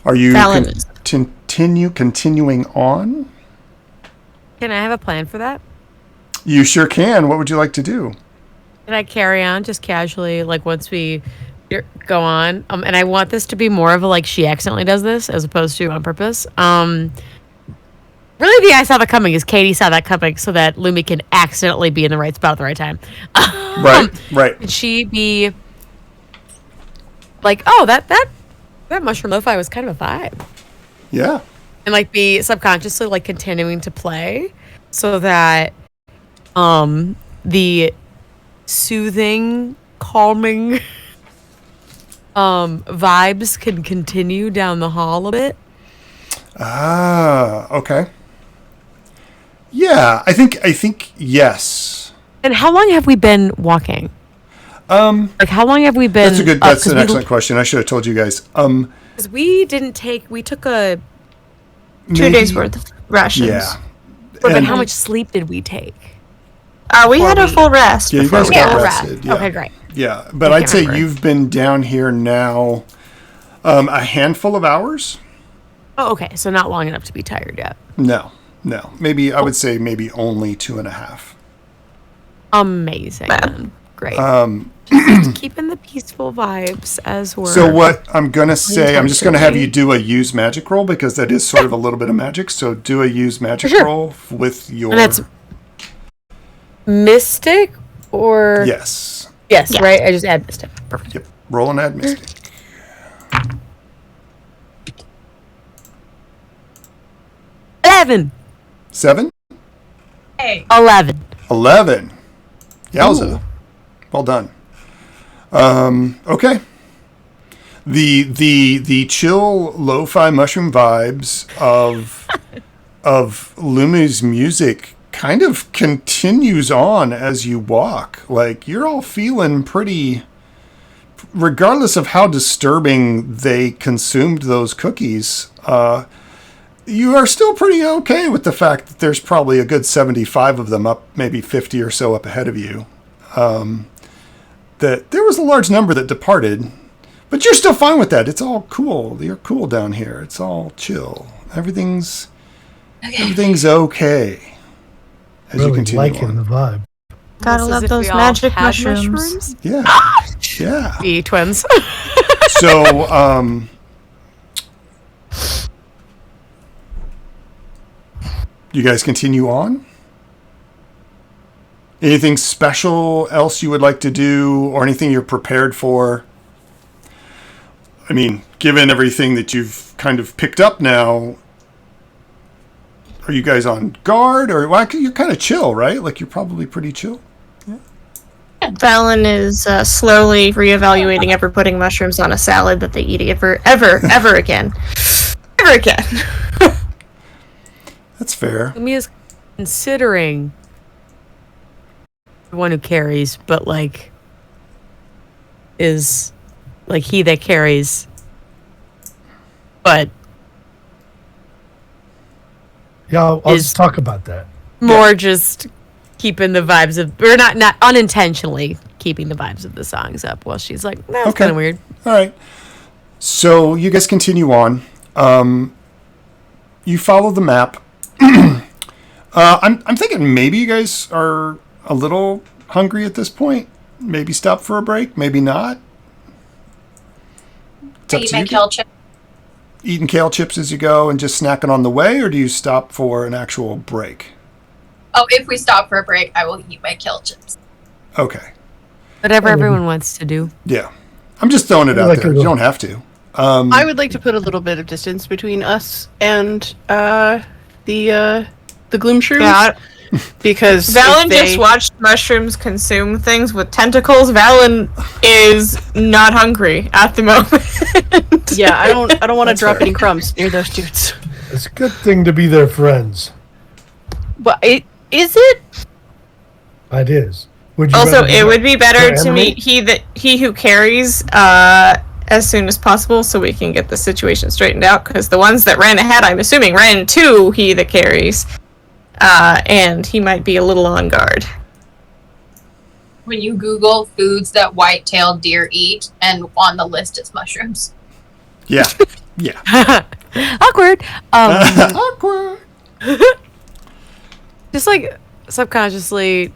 Are you Valen. continuing on? Can I have a plan for that? You sure can. What would you like to do? Can I carry on just casually, like once we go on? And I want this to be more of a like she accidentally does this as opposed to on purpose. Really, the I saw that coming is Katie saw that coming so that Lumi can accidentally be in the right spot at the right time. Right. Could she be like, oh, that mushroom lo-fi was kind of a vibe, Yeah. and like be subconsciously like continuing to play so that the soothing, calming vibes can continue down the hall a bit. Ah, okay. Yeah, I think yes. And how long have we been walking? Like how long have we been? That's an excellent question. I should have told you guys. Because we took a 2 days worth of rations. Yeah. but And- how much sleep did we take? We had a full rest. Yeah, you before guys we got left. rested. Yeah. Okay, great. Yeah, but I I'd can't say remember. you've been down here now a handful of hours. Oh, okay. So not long enough to be tired yet. No. Maybe I would say maybe only 2.5. Amazing. Bad. Then. Great. Um, Keeping the peaceful vibes as we're. So what I'm gonna say, I'm just gonna have you do a use magic roll because that is sort of a little bit of magic. So do a use magic Sure. roll with your. And that's mystic or Yes. yes, Yeah. right? I just add mystic. Perfect. Yep. Roll and add mystic. 11. 7, Hey, 11. 11. Yowza. Well done. Okay. The chill lo-fi mushroom vibes of Lumi's music kind of continues on as you walk. Like you're all feeling pretty, regardless of how disturbing they consumed those cookies. You are still pretty okay with the fact that there's probably a good 75 of them up, maybe 50 or so up ahead of you. That there was a large number that departed, but you're still fine with that. It's all cool. You're cool down here. It's all chill. Everything's okay. As you Really continue liking on. the vibe. Gotta Almost as love if those we all magic had mushrooms. Yeah. The twins. So, you guys continue on? Anything special else you would like to do or anything you're prepared for? I mean, given everything that you've kind of picked up now, are you guys on guard or well, you're kind of chill, right? Like you're probably pretty chill. Valen is slowly reevaluating ever putting mushrooms on a salad that they eat ever again. Ever again. That's fair. Lumi is considering the one who carries, but like is like he that carries, but Yeah, I'll Is- just talk about that. more just keeping the vibes of, or not unintentionally keeping the vibes of the songs up while she's like, that's Okay. kind of weird. All right. So you guys continue on. You follow the map. I'm thinking maybe you guys are a little hungry at this point. Maybe stop for a break. Maybe not. It's up eat to my you. kale chip. Eating kale chips as you go and just snacking on the way, or do you stop for an actual break? Oh, if we stop for a break, I will eat my kale chips. Okay. Whatever everyone wants to do. Yeah. I'm just throwing it I out like there. a You little- don't have to. I would like to put a little bit of distance between us and the gloom shrooms. Yeah, because Valen if they- just watched mushrooms consume things with tentacles. Valen is not hungry at the moment. Yeah, I don't want to drop fair. any crumbs near those dudes. It's a good thing to be their friends. But is it? It is. Would you Also, rather be it would be better their to enemy? meet he who carries as soon as possible, so we can get the situation straightened out. Because the ones that ran ahead, I'm assuming, ran to he that carries, and he might be a little on guard. When you Google foods that white-tailed deer eat, and on the list is mushrooms. Yeah. Awkward. Awkward. Just like subconsciously,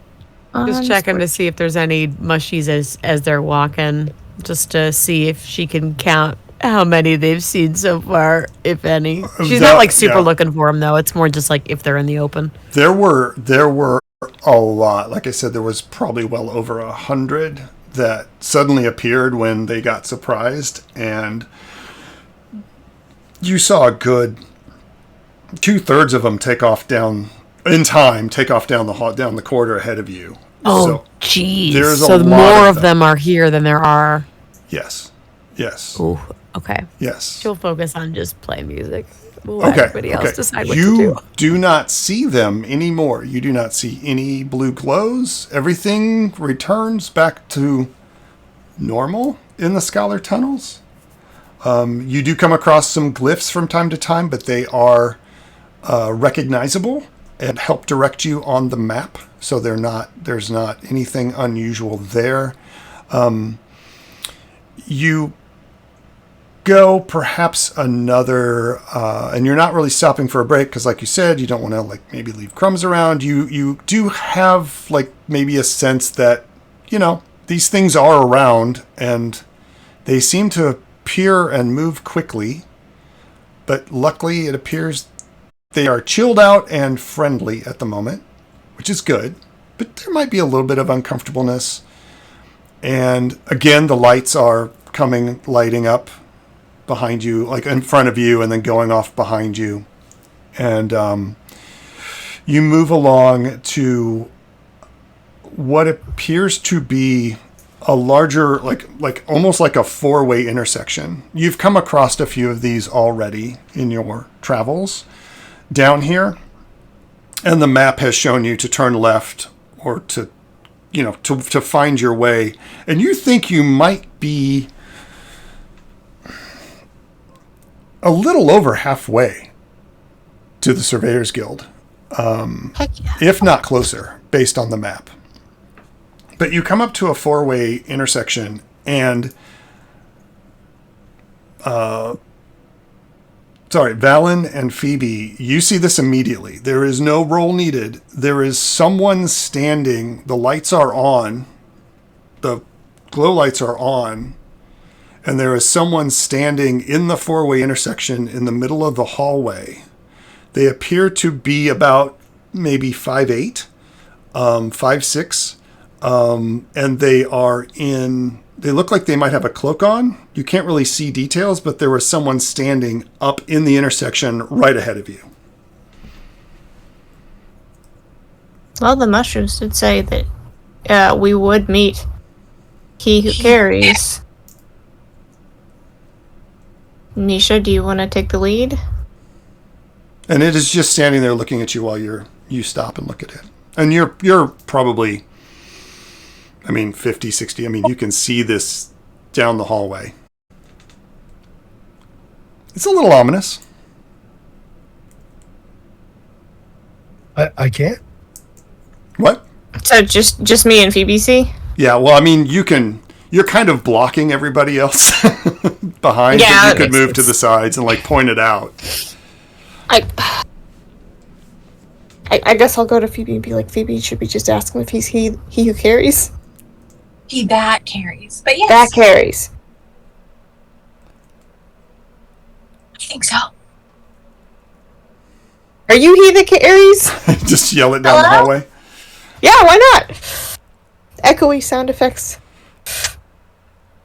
just checking to see if there's any mushies as they're walking, just to see if she can count how many they've seen so far, if any. She's not like super Yeah. looking for them though. It's more just like if they're in the open. There were a lot. Like I said, there was probably well over 100 that suddenly appeared when they got surprised, and you saw a good 2/3 of them take off down the corridor ahead of you. Oh, So, jeez. there's a So lot more of of them are here than there are. yes. Ooh, okay. Yes. She'll focus on just playing music. We'll let Okay. everybody else decide what to You do. do not see them anymore. You do not see any blue glows. Everything returns back to normal in the Scholar tunnels. You do come across some glyphs from time to time, but they are recognizable and help direct you on the map. So there's not anything unusual there. You go perhaps another, and you're not really stopping for a break because, like you said, you don't want to like maybe leave crumbs around. You do have like maybe a sense that these things are around and they seem to appear and move quickly, but luckily it appears they are chilled out and friendly at the moment, which is good. But there might be a little bit of uncomfortableness. And again, the lights are lighting up behind you, like in front of you, and then going off behind you. And you move along to what appears to be a larger, like almost like a four-way intersection. You've come across a few of these already in your travels down here, and the map has shown you to turn left or to find your way. And you think you might be a little over halfway to the Surveyors Guild, if not closer, based on the map. But you come up to a four-way intersection, and Valen and Phoebe, you see this immediately. There is no roll needed. There is someone standing. The lights are on. The glow lights are on. And there is someone standing in the four-way intersection in the middle of the hallway. They appear to be about maybe 5'8", 5'6", and they look like they might have a cloak on. You can't really see details, but there was someone standing up in the intersection right ahead of you. Well, the mushrooms did say that we would meet he who carries. Nisha, do you want to take the lead? And it is just standing there looking at you while you stop and look at it. And you're probably, 50, 60. You can see this down the hallway. It's a little ominous. I can't. What? So just me and Phoebe see? Yeah, well, you're kind of blocking everybody else behind. Yeah, but you could that move makes to the sides and point it out. I guess I'll go to Phoebe and be like, Phoebe, should we just ask him if he's he who carries? He that carries. But yes, That carries. I think so. Are you he that carries? Just yell it down the Hello? hallway. Yeah, why not? Echoey sound effects.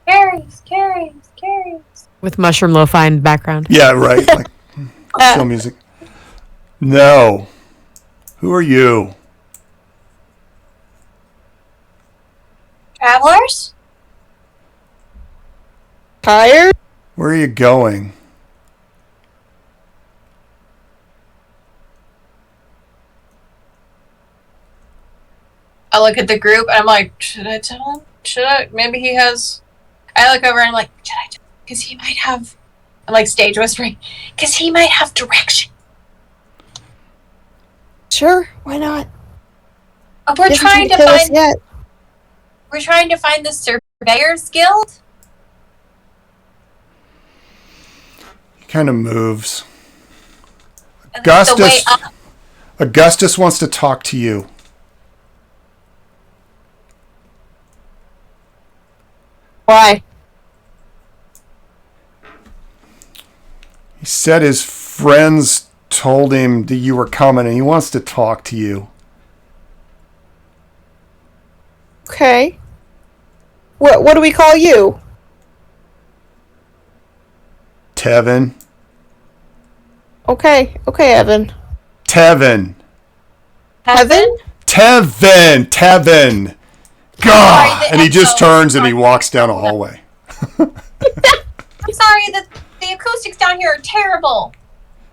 Carries. With mushroom lo-fi in the background. Yeah, right. Like chill music. No. Who are you? travelers? Tired? Where are you going? I look at the group and I'm like, should I tell him? Should I? Maybe he has. I look over and I'm like, should I tell him? Because he might have. I'm like stage whispering. Because he might have direction. Sure, why not? We're Doesn't trying to kill us find. yet. We're trying to find the Surveyors Guild. He kind of moves. And the way Augustus, up. Augustus wants to talk to you. Why? He said his friends told him that you were coming and he wants to talk to you. Okay. What do we call you? Tevin. Okay, Evan. Tevin. Evan? Tevin. God! Sorry, the And he just echo. turns and he walks down a hallway. I'm sorry, the acoustics down here are terrible.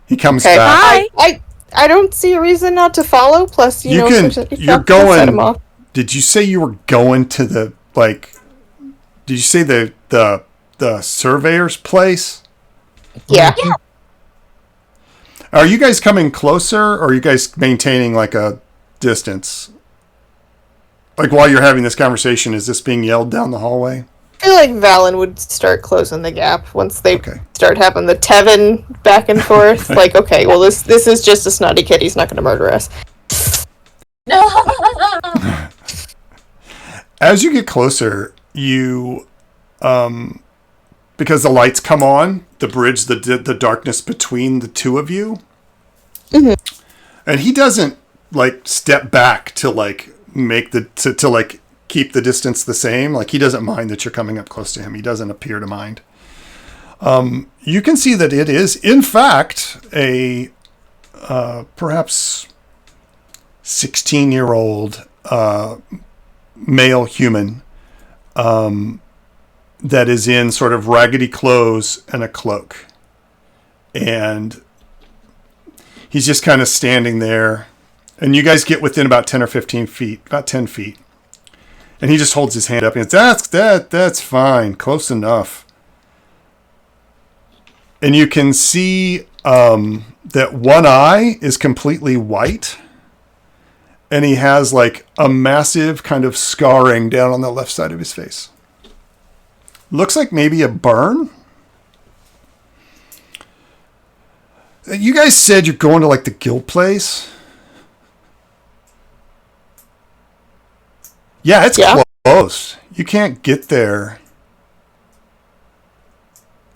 He comes Okay. back. I don't see a reason not to follow. Plus, You know, can- if there's any you're trap, we'll set going- 'em off. Did you say you were going to the did you say the surveyor's place? Yeah. Are you guys coming closer or are you guys maintaining like a distance? Like while you're having this conversation, is this being yelled down the hallway? I feel like Valen would start closing the gap once they Okay. start having the Tevin back and forth. Like, okay, well, this is just a snotty kid. He's not going to murder us. No. As you get closer, you because the lights come on, the bridge, the darkness between the two of you. Mhm. And he doesn't like step back to like make to like keep the distance the same. Like he doesn't mind that you're coming up close to him. He doesn't appear to mind. You can see that it is in fact a perhaps 16-year-old male human that is in sort of raggedy clothes and a cloak. And he's just kind of standing there. And you guys get within about 10 or 15 feet, about 10 feet. And he just holds his hand up and says, that's fine, close enough. And you can see that one eye is completely white. And he has like a massive kind of scarring down on the left side of his face. Looks like maybe a burn. You guys said you're going to like the guild place. Yeah, it's close. You can't get there.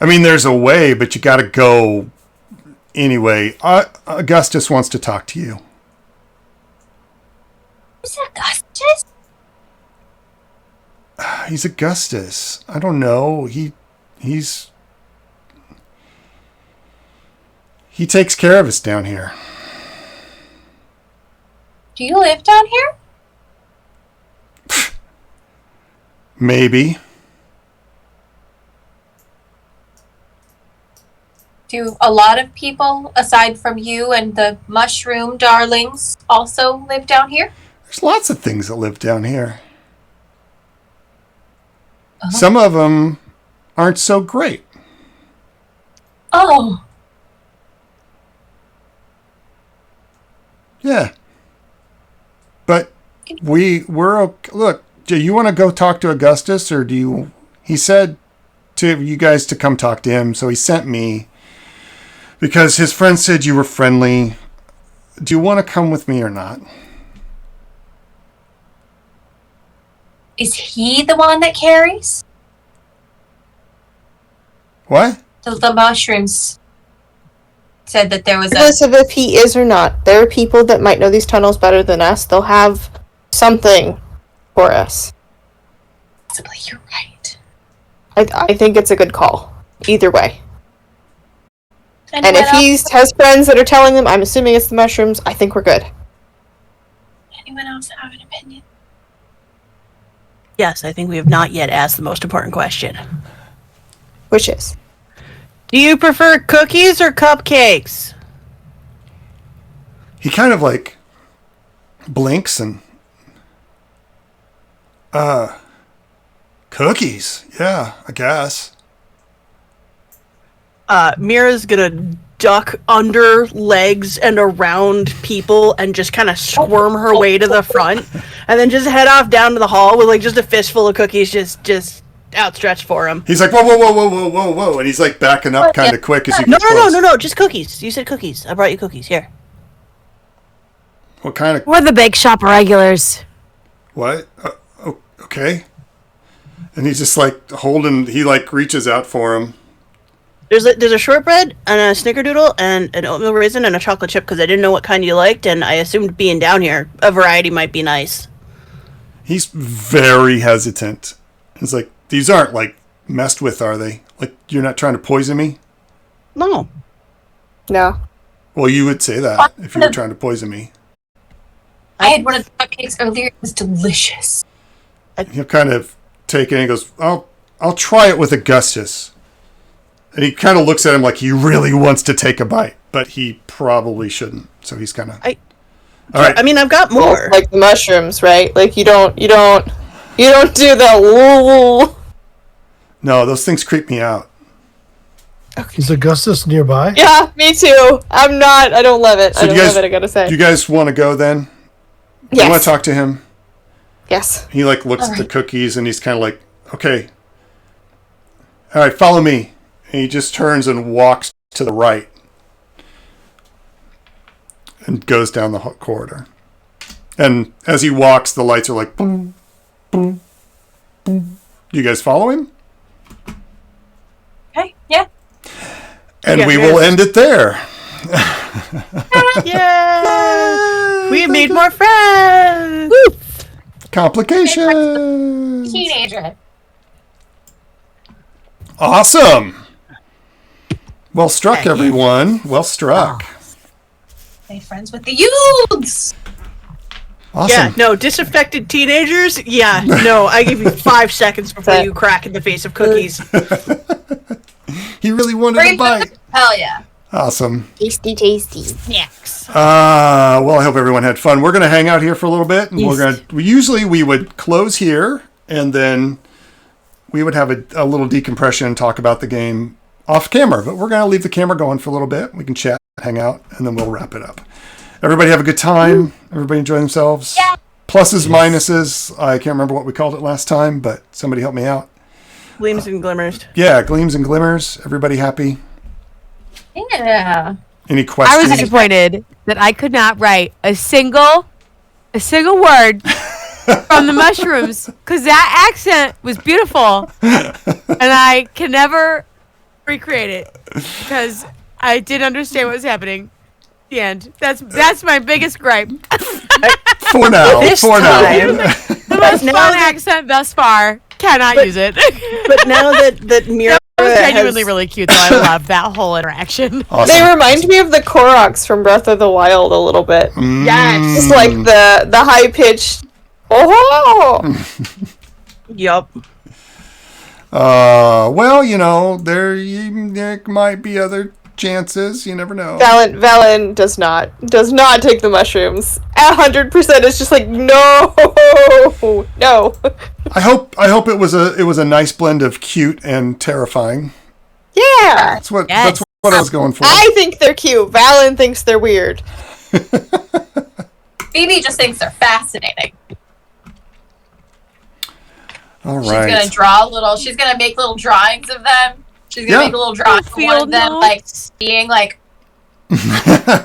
I mean, there's a way, but you got to go anyway. Augustus wants to talk to you. Who's Augustus? He's Augustus. I don't know. He takes care of us down here. Do you live down here? Maybe. Do a lot of people, aside from you and the mushroom darlings, also live down here? There's lots of things that live down here. Oh. Some of them aren't so great. Oh. Yeah. But we're okay. Look, do you want to go talk to Augustus or do you... He said to you guys to come talk to him, so he sent me because his friend said you were friendly. Do you want to come with me or not? Is he the one that carries? What? The mushrooms said that there was a... Regardless of if he is or not, there are people that might know these tunnels better than us. They'll have something for us. Possibly, you're right. I think it's a good call. Either way. And Anyone if he else- has friends that are telling them, I'm assuming it's the mushrooms, I think we're good. Anyone else have an opinion? Yes, I think we have not yet asked the most important question. Which is? Do you prefer cookies or cupcakes? He kind of like blinks and cookies. Yeah, I guess. Mira's gonna duck under legs and around people and just kind of squirm her way to the front, and then just head off down to the hall with like just a fistful of cookies just outstretched for him. He's like, whoa, whoa, whoa, whoa, whoa, whoa, whoa, and he's like backing up kind of quick as he No, gets no, no, close. no, no, just cookies. You said cookies. I brought you cookies. Here. What kind of We're the Bake Shop regulars. what? Okay. And he's just like holding. He like reaches out for him. There's a shortbread and a snickerdoodle and an oatmeal raisin and a chocolate chip because I didn't know what kind you liked, and I assumed being down here, a variety might be nice. He's very hesitant. He's like, these aren't like messed with, are they? Like, you're not trying to poison me? No. No. Well, you would say that if you were trying to poison me. I had one of the cupcakes earlier. It was delicious. He'll kind of take it and he goes, I'll try it with Augustus. And he kind of looks at him like he really wants to take a bite, but he probably shouldn't. So he's kind of. All right. I mean, I've got more. Like the mushrooms, right? Like you don't do the woo. No, those things creep me out. Is Augustus nearby? Yeah, me too. I don't love it. So I don't love it, I gotta say. Do you guys want to go then? Yes. You want to talk to him? Yes. He like looks at the cookies and he's kind of like, okay. All right, follow me. And he just turns and walks to the right and goes down the corridor. And as he walks, the lights are like, boom, boom, boom. You guys follow him? Okay, yeah. And Yeah, we will yes. end it there. Yay! We made more friends! Complications. Teenager. Awesome. Well struck, everyone. Well struck. Made friends with the youths. Awesome. Yeah, no, disaffected teenagers? Yeah, no, I give you 5 seconds before you crack in the face of cookies. He really wanted a bite. Hell yeah. Awesome. Tasty, tasty. Snacks. Well, I hope everyone had fun. We're going to hang out here for a little bit, and we would close here, and then we would have a little decompression and talk about the game off camera. But we're going to leave the camera going for a little bit. We can chat, hang out, and then we'll wrap it up. Everybody have a good time. Everybody enjoy themselves. Yeah. Pluses, minuses. I can't remember what we called it last time, but somebody help me out. Gleams and glimmers. Yeah, gleams and glimmers. Everybody happy? Yeah. Any I questions? was disappointed that I could not write a single word from the mushrooms because that accent was beautiful, and I can never recreate it because I didn't understand what was happening. The end. That's my biggest gripe. For now. This For time. now. The most fun accent thus far. Cannot use it. But now that Mira That was genuinely has, really cute, though. I love that whole interaction. Awesome. They remind me of the Koroks from Breath of the Wild a little bit. Yes. Just like the high pitched oh. Yup. Well, there might be other chances. You never know. Valen does not take the mushrooms. 100% is just like no. I hope it was a nice blend of cute and terrifying. Yeah. That's what Yes. that's what I was going for. I think they're cute. Valen thinks they're weird. Phoebe just thinks they're fascinating. All She's gonna right. draw she's gonna make little drawings of them. She's gonna Yeah. make a little drawing of one Field of them, notes. like being like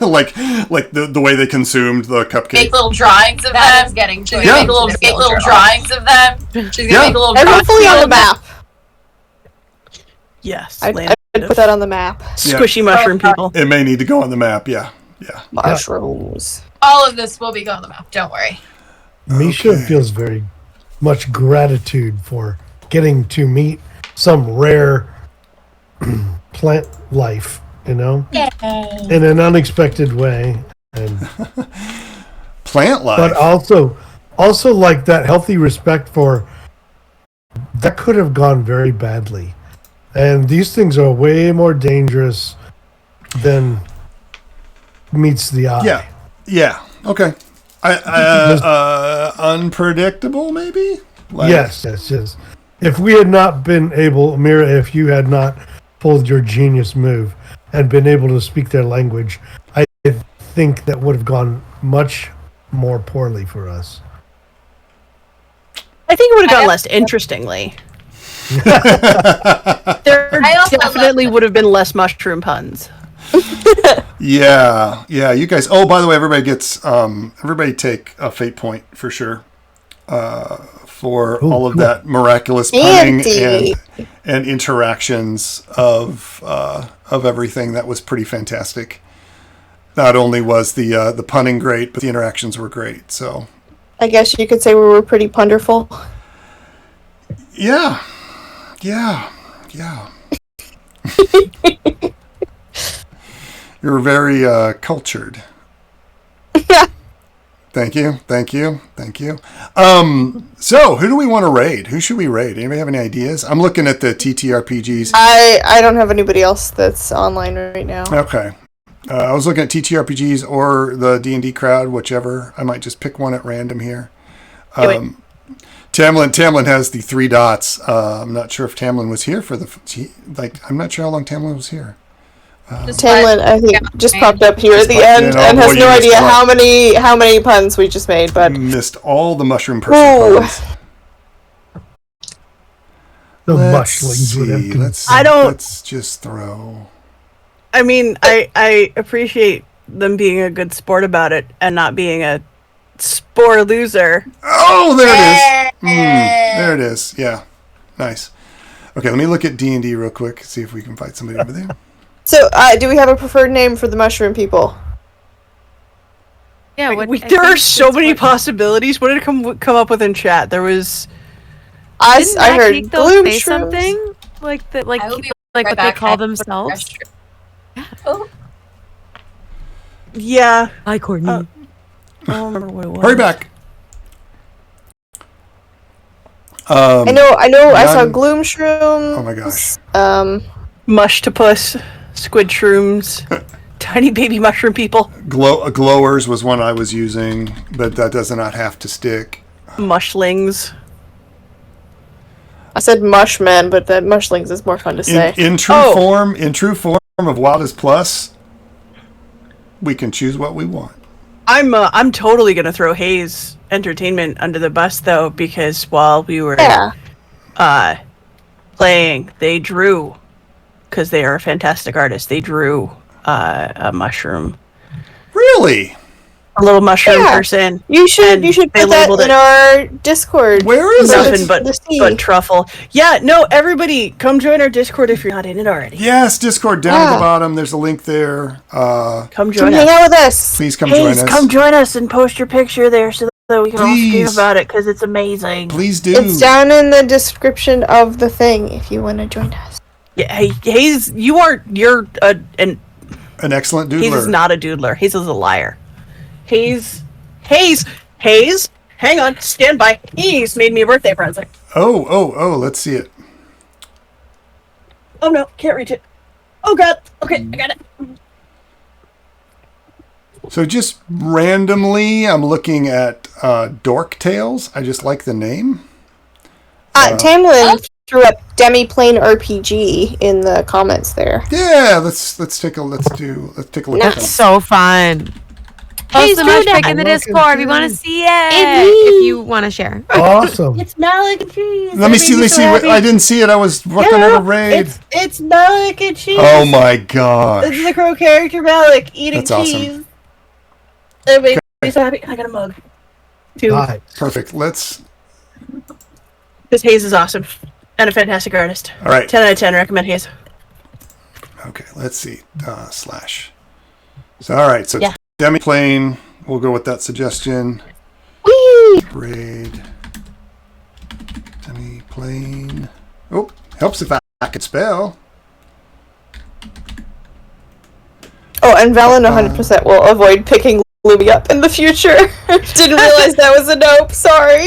like the way they consumed the cupcake. make little drawings of That them. is getting She's to gonna Yeah. make little drawings of them. She's gonna Yeah. make a little And drawing hopefully on the of them. map. Yes. I'd land put that on the map. Squishy mushroom people. It may need to go on the map. Yeah. Mushrooms. All of this will be going on the map. Don't worry. Misha Okay. feels very much gratitude for getting to meet some rare plant life, in an unexpected way, and Plant life. but also like that healthy respect for that could have gone very badly. And these things are way more dangerous than meets the eye. Yeah. Okay. Unpredictable, maybe? Yes. If we had not been able, Mira, if you had not pulled your genius move and been able to speak their language, I think that would have gone much more poorly for us. I think it would have gone less interestingly. There definitely would have been less mushroom puns. Yeah. You guys. Oh, by the way, everybody take a fate point for sure. For all of that miraculous punning and interactions of everything. That was pretty fantastic. Not only was the punning great, but the interactions were great. So I guess you could say we were pretty punderful. Yeah. You're very cultured. Thank you. So who do we want to raid? Who should we raid? Anybody have any ideas? I'm looking at the TTRPGs. I don't have anybody else that's online right now. Okay. I was looking at TTRPGs or the D&D crowd, whichever. I might just pick one at random here. Tamlin has the 3 dots. I'm not sure if Tamlin was here for I'm not sure how long Tamlin was here. Tamlin, I think, just popped up here at the end and has no idea how many puns we just made, but missed all the mushroom person puns. The mushlings would have been. Let's just throw. I mean, I appreciate them being a good sport about it and not being a spore loser. Oh, there it is. There it is. Yeah, nice. Okay, let me look at D&D real quick. See if we can find somebody over there. So, do we have a preferred name for the mushroom people? Yeah, there are so many possibilities. What did it come up with in chat? There was. I heard gloom say shrooms. something like that, like what they call themselves. Oh. Yeah. Hi, Courtney. I don't remember what it was. Hurry back. I know. I saw gloom shrooms. Oh my gosh. Mushtopus, squid shrooms, tiny baby mushroom people. Glowers was one I was using, but that does not have to stick. Mushlings. I said mushmen, but that mushlings is more fun to say. In true form of Wildest Plus, we can choose what we want. I'm totally gonna throw Hayes Entertainment under the bus though, because while we were playing, they drew, because they are a fantastic artist. They drew a mushroom. Really? A little mushroom person. You should put that in our Discord. Where is Nothing it? but truffle. Yeah, no, everybody come join our Discord if you're not in it already. Yes, Discord down at the bottom. There's a link there. Come join us. Hang out with us. Please come join us. Come join us and post your picture there so that we can all speak about it, because it's amazing. Please do. It's down in the description of the thing if you want to join us. Yeah, Hayes, you're an excellent doodler. Hayes is not a doodler. Hayes is a liar. Hayes, hang on, stand by. Hayes made me a birthday present. Oh, let's see it. Oh no, can't reach it. Oh god, okay, I got it. So just randomly, I'm looking at Dork Tales. I just like the name. Tamlin threw up Demi-Plane RPG in the comments there. Yeah, let's take a look at them. That's so fun. Post the mush pic in the Discord if you want to see it. If you want to share. Awesome. It's Malik and cheese. Let me see. I didn't see it. I was looking at a raid. It's Malik and cheese. Oh my gosh. This is the crow character Malik eating That's cheese. awesome. Everybody be so happy. I got a mug. 2. Hi. Perfect. This Hayes is awesome. And a fantastic artist. All right. 10 out of 10. Recommend Hayes. Okay, let's see. Slash. So, all right. So, yeah. Demi-Plane. We'll go with that suggestion. Whee! Raid. Demi-Plane. Oh, helps if I could spell. Oh, and Valen 100% will avoid picking Lumi up in the future. Didn't realize that was a nope. Sorry.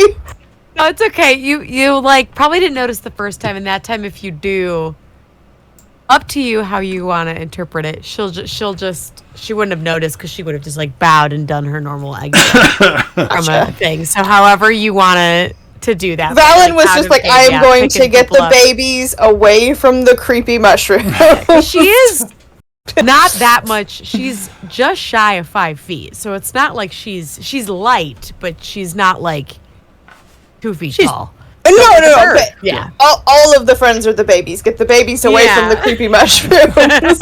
Oh, it's okay. You like probably didn't notice the first time, and that time if you do, up to you how you want to interpret it. She wouldn't have noticed because she would have just like bowed and done her normal exit from a thing. So however you want to do that. Valen was just like, I am going to get the babies away from the creepy mushroom. She is not that much. She's just shy of 5 feet, so it's not like she's light, but she's not like 2 feet tall. No. Okay. Yeah. All of the friends are the babies. Get the babies away from the creepy mushrooms.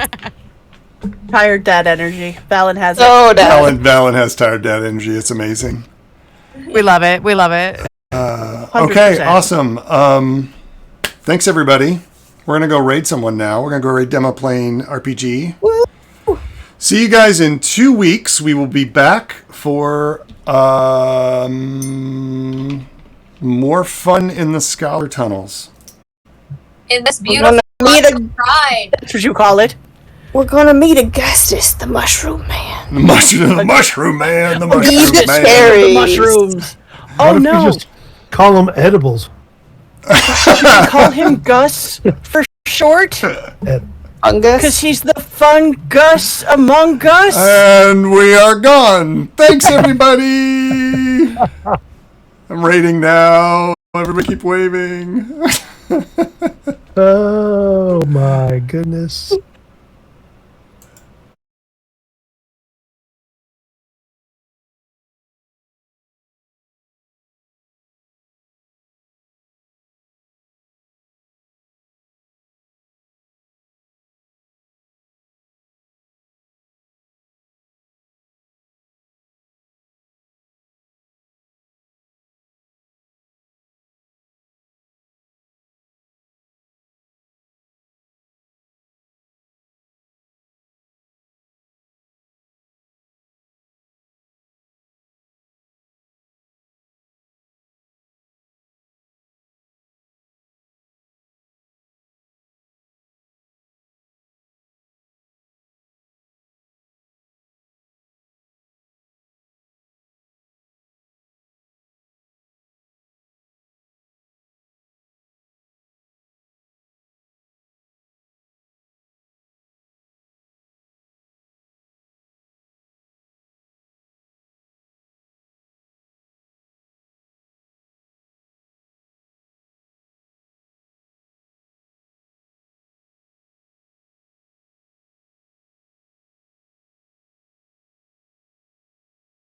Tired dad energy. Valen has it. Oh, dad. Valen has tired dad energy. It's amazing. We love it. We love it. Okay, awesome. Thanks, everybody. We're going to go raid someone now. We're going to go raid Demo Plane RPG. Woo. See you guys in 2 weeks. We will be back for more fun in the Scholar Tunnels. In this beautiful ride. That's what you call it. We're gonna meet Augustus, the mushroom man. The mushroom man. The mushroom man. Cherries. The mushrooms. What if we just call them edibles? Call him Gus for short. Fungus. Because he's the fun Gus among us. And we are gone. Thanks, everybody. I'm raiding now. Everybody keep waving. Oh my goodness.